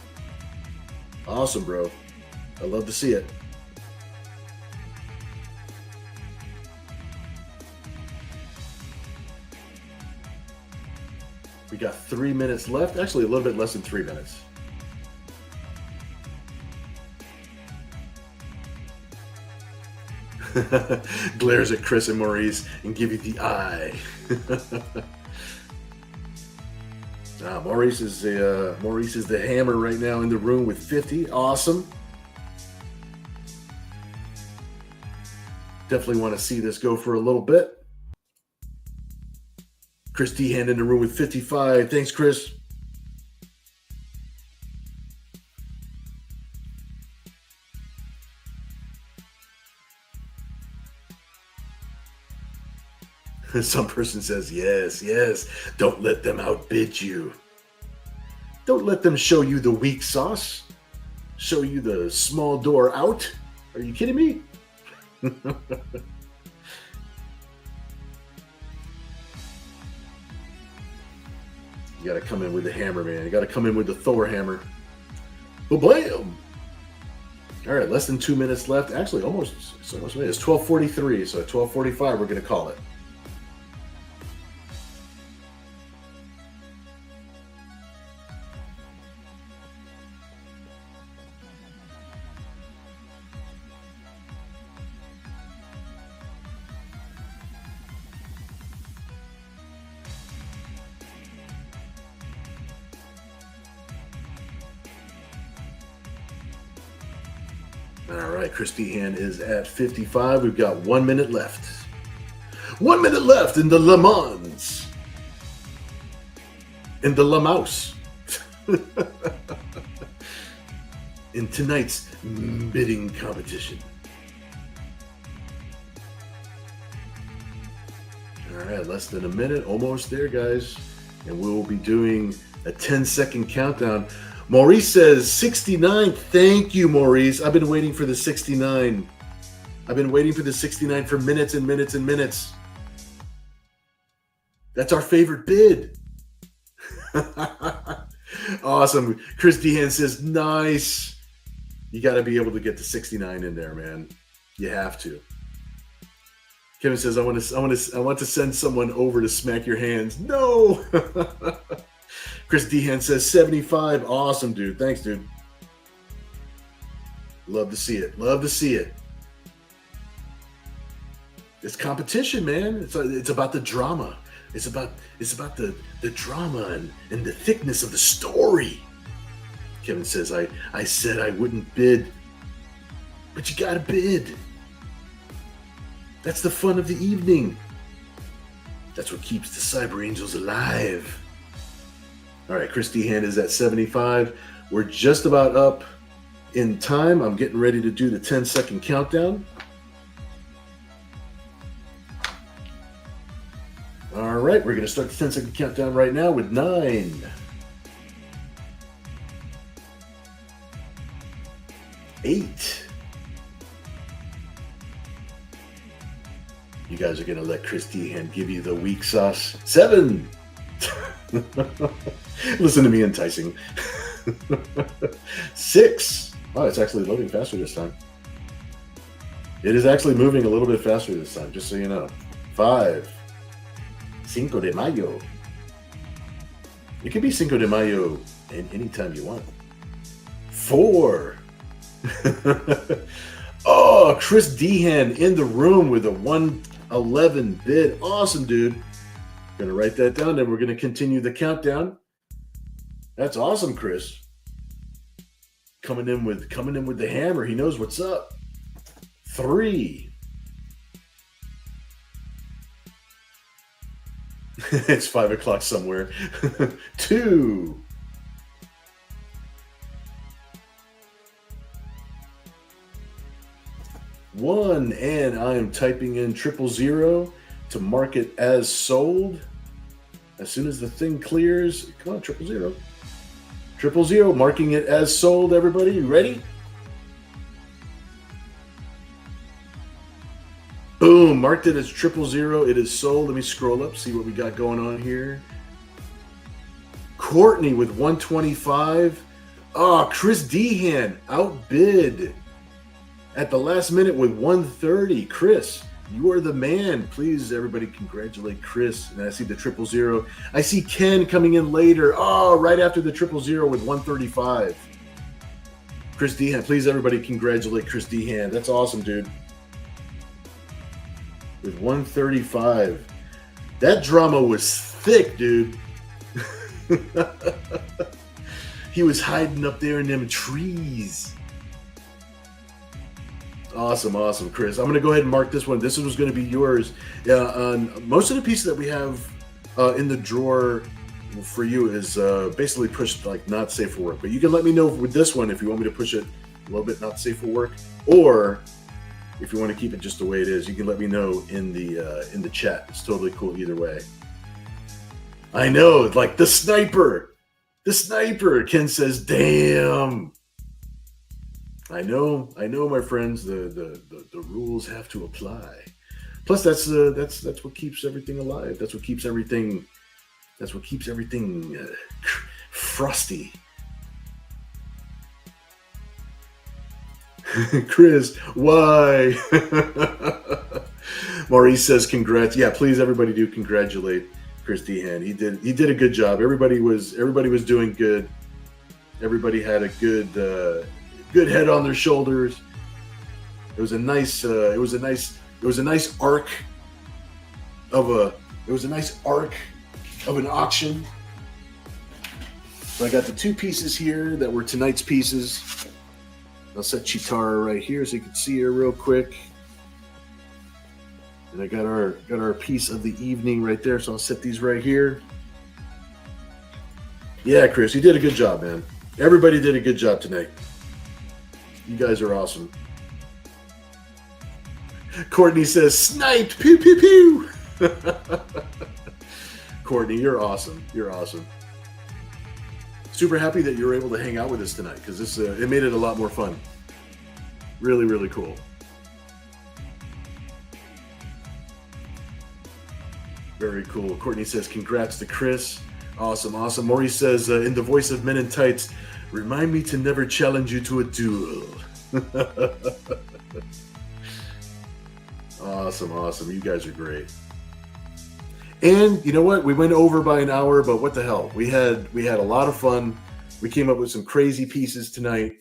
Awesome, bro. I love to see it. We got 3 minutes left. Actually, a little bit less than 3 minutes. Glares at Chris and Maurice and give you the eye. Maurice is the hammer right now in the room with 50. Awesome. Definitely want to see this go for a little bit. Chris Dehan in the room with 55. Thanks, Chris. Some person says, yes, yes. Don't let them outbid you. Don't let them show you the weak sauce. Show you the small door out. Are you kidding me? You got to come in with the hammer, man. You got to come in with the Thor hammer. Bam! All right, less than 2 minutes left. Actually, almost. It's 12:43, so at 12:45, we're going to call it. All right, Chris Dehan is at 55. We've got 1 minute left. 1 minute left in the Le Mans. In the La Mouse. In tonight's bidding competition. All right, less than a minute. Almost there, guys. And we will be doing a 10-second countdown. Maurice says 69. Thank you, Maurice. I've been waiting for the 69. I've been waiting for the 69 for minutes and minutes and minutes. That's our favorite bid. Awesome. Chris Dehan says, nice. You got to be able to get the 69 in there, man. You have to. Kevin says, I want to send someone over to smack your hands. No. Chris Dehan says 75. Awesome, dude. Thanks, dude. Love to see it. Love to see it. It's competition, man. It's about the drama. It's about the drama and the thickness of the story. Kevin says, I said I wouldn't bid, but you gotta bid. That's the fun of the evening. That's what keeps the Cyber Angels alive. All right, Chris Dehan is at 75. We're just about up in time. I'm getting ready to do the 10-second countdown. All right, we're going to start the 10-second countdown right now with 9, 8. You guys are going to let Chris Dehan give you the weak sauce. 7. Listen to me enticing. 6. Oh, it's actually loading faster this time. It is actually moving a little bit faster this time, just so you know. 5. Cinco de Mayo. It can be Cinco de Mayo anytime you want. 4. Oh, Chris Dehan in the room with a 111 bid. Awesome, dude. Gonna write that down, and we're gonna continue the countdown. That's awesome, Chris. Coming in with the hammer. He knows what's up. 3. It's 5 o'clock somewhere. 2. 1, and I am typing in 000 to mark it as sold. As soon as the thing clears, come on, 000. 000, marking it as sold, everybody. You ready? Boom, marked it as 000. It is sold. Let me scroll up, see what we got going on here. Courtney with 125. Oh, Chris Dehan outbid at the last minute with 130. Chris, you are the man. Please, everybody, congratulate Chris. And I see the 000. I see Ken coming in later. Oh, right after the 000 with 135. Chris Dehan, please, everybody, congratulate Chris Dehan. That's awesome, dude. With 135. That drama was thick, dude. He was hiding up there in them trees. Awesome, Chris. I'm going to go ahead and mark this one. This was going to be yours. Most of the pieces that we have in the drawer for you is basically pushed like not safe for work. But you can let me know with this one if you want me to push it a little bit not safe for work, or if you want to keep it just the way it is, you can let me know in the chat. It's totally cool either way. I know, like the sniper. Ken says, "Damn." I know, my friends. The rules have to apply. Plus, that's what keeps everything alive. That's what keeps everything frosty. Chris, why? Maurice says, "Congrats." Yeah, please, everybody, do congratulate Chris Dehan. He did a good job. Everybody was doing good. Everybody had a good head on their shoulders. It was a nice arc of an auction. So I got the two pieces here that were tonight's pieces. I'll set Chitara right here so you can see her real quick. And I got our piece of the evening right there, so I'll set these right here. Yeah, Chris, you did a good job, man. Everybody did a good job tonight. You guys are awesome. Courtney says, "Sniped! Pew pew pew!" Courtney, you're awesome. You're awesome. Super happy that you were able to hang out with us tonight, because this it made it a lot more fun. Really, really cool. Very cool. Courtney says, "Congrats to Chris." Awesome, awesome. Maurice says, in the voice of Men in Tights, "Remind me to never challenge you to a duel." Awesome, awesome. You guys are great. And you know what? We went over by an hour, but what the hell? We had a lot of fun. We came up with some crazy pieces tonight,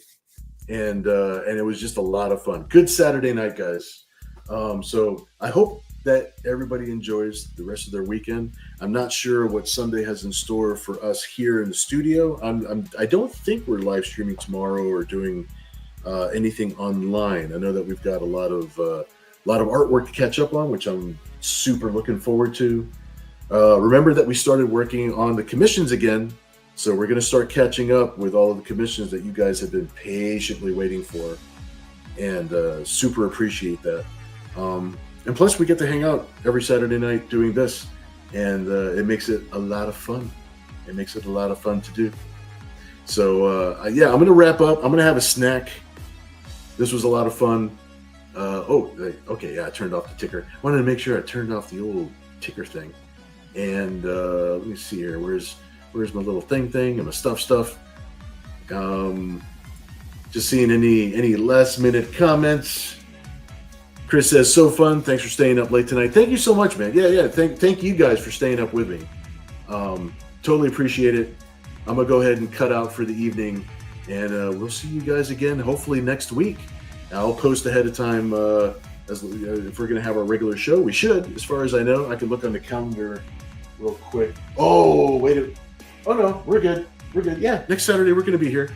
and it was just a lot of fun. Good Saturday night, guys. So I hope that everybody enjoys the rest of their weekend. I'm not sure what Sunday has in store for us here in the studio. I don't think we're live streaming tomorrow or doing anything online. I know that we've got a lot of artwork to catch up on, which I'm super looking forward to. Remember that we started working on the commissions again, so we're going to start catching up with all of the commissions that you guys have been patiently waiting for, and super appreciate that. And plus, we get to hang out every Saturday night doing this, and it makes it a lot of fun. It makes it a lot of fun to do. So, yeah, I'm going to wrap up. I'm going to have a snack. This was a lot of fun. Okay, yeah, I turned off the ticker. I wanted to make sure I turned off the old ticker thing. And let me see here. Where's my little thing and my stuff? Just seeing any last minute comments. Chris says, "So fun. Thanks for staying up late tonight." Thank you so much, man. Yeah. Thank you guys for staying up with me. Totally appreciate it. I'm gonna go ahead and cut out for the evening, and we'll see you guys again hopefully next week. I'll post ahead of time if we're gonna have our regular show. We should, as far as I know. I can look on the calendar real quick. Oh, wait. Oh no, we're good. Yeah, next Saturday we're gonna be here.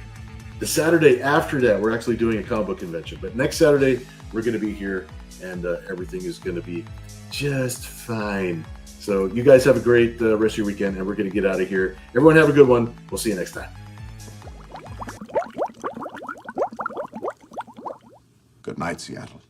The Saturday after that, we're actually doing a comic book convention. But next Saturday, we're gonna be here, and everything is gonna be just fine. So you guys have a great rest of your weekend, and we're gonna get out of here. Everyone have a good one. We'll see you next time. Good night, Seattle.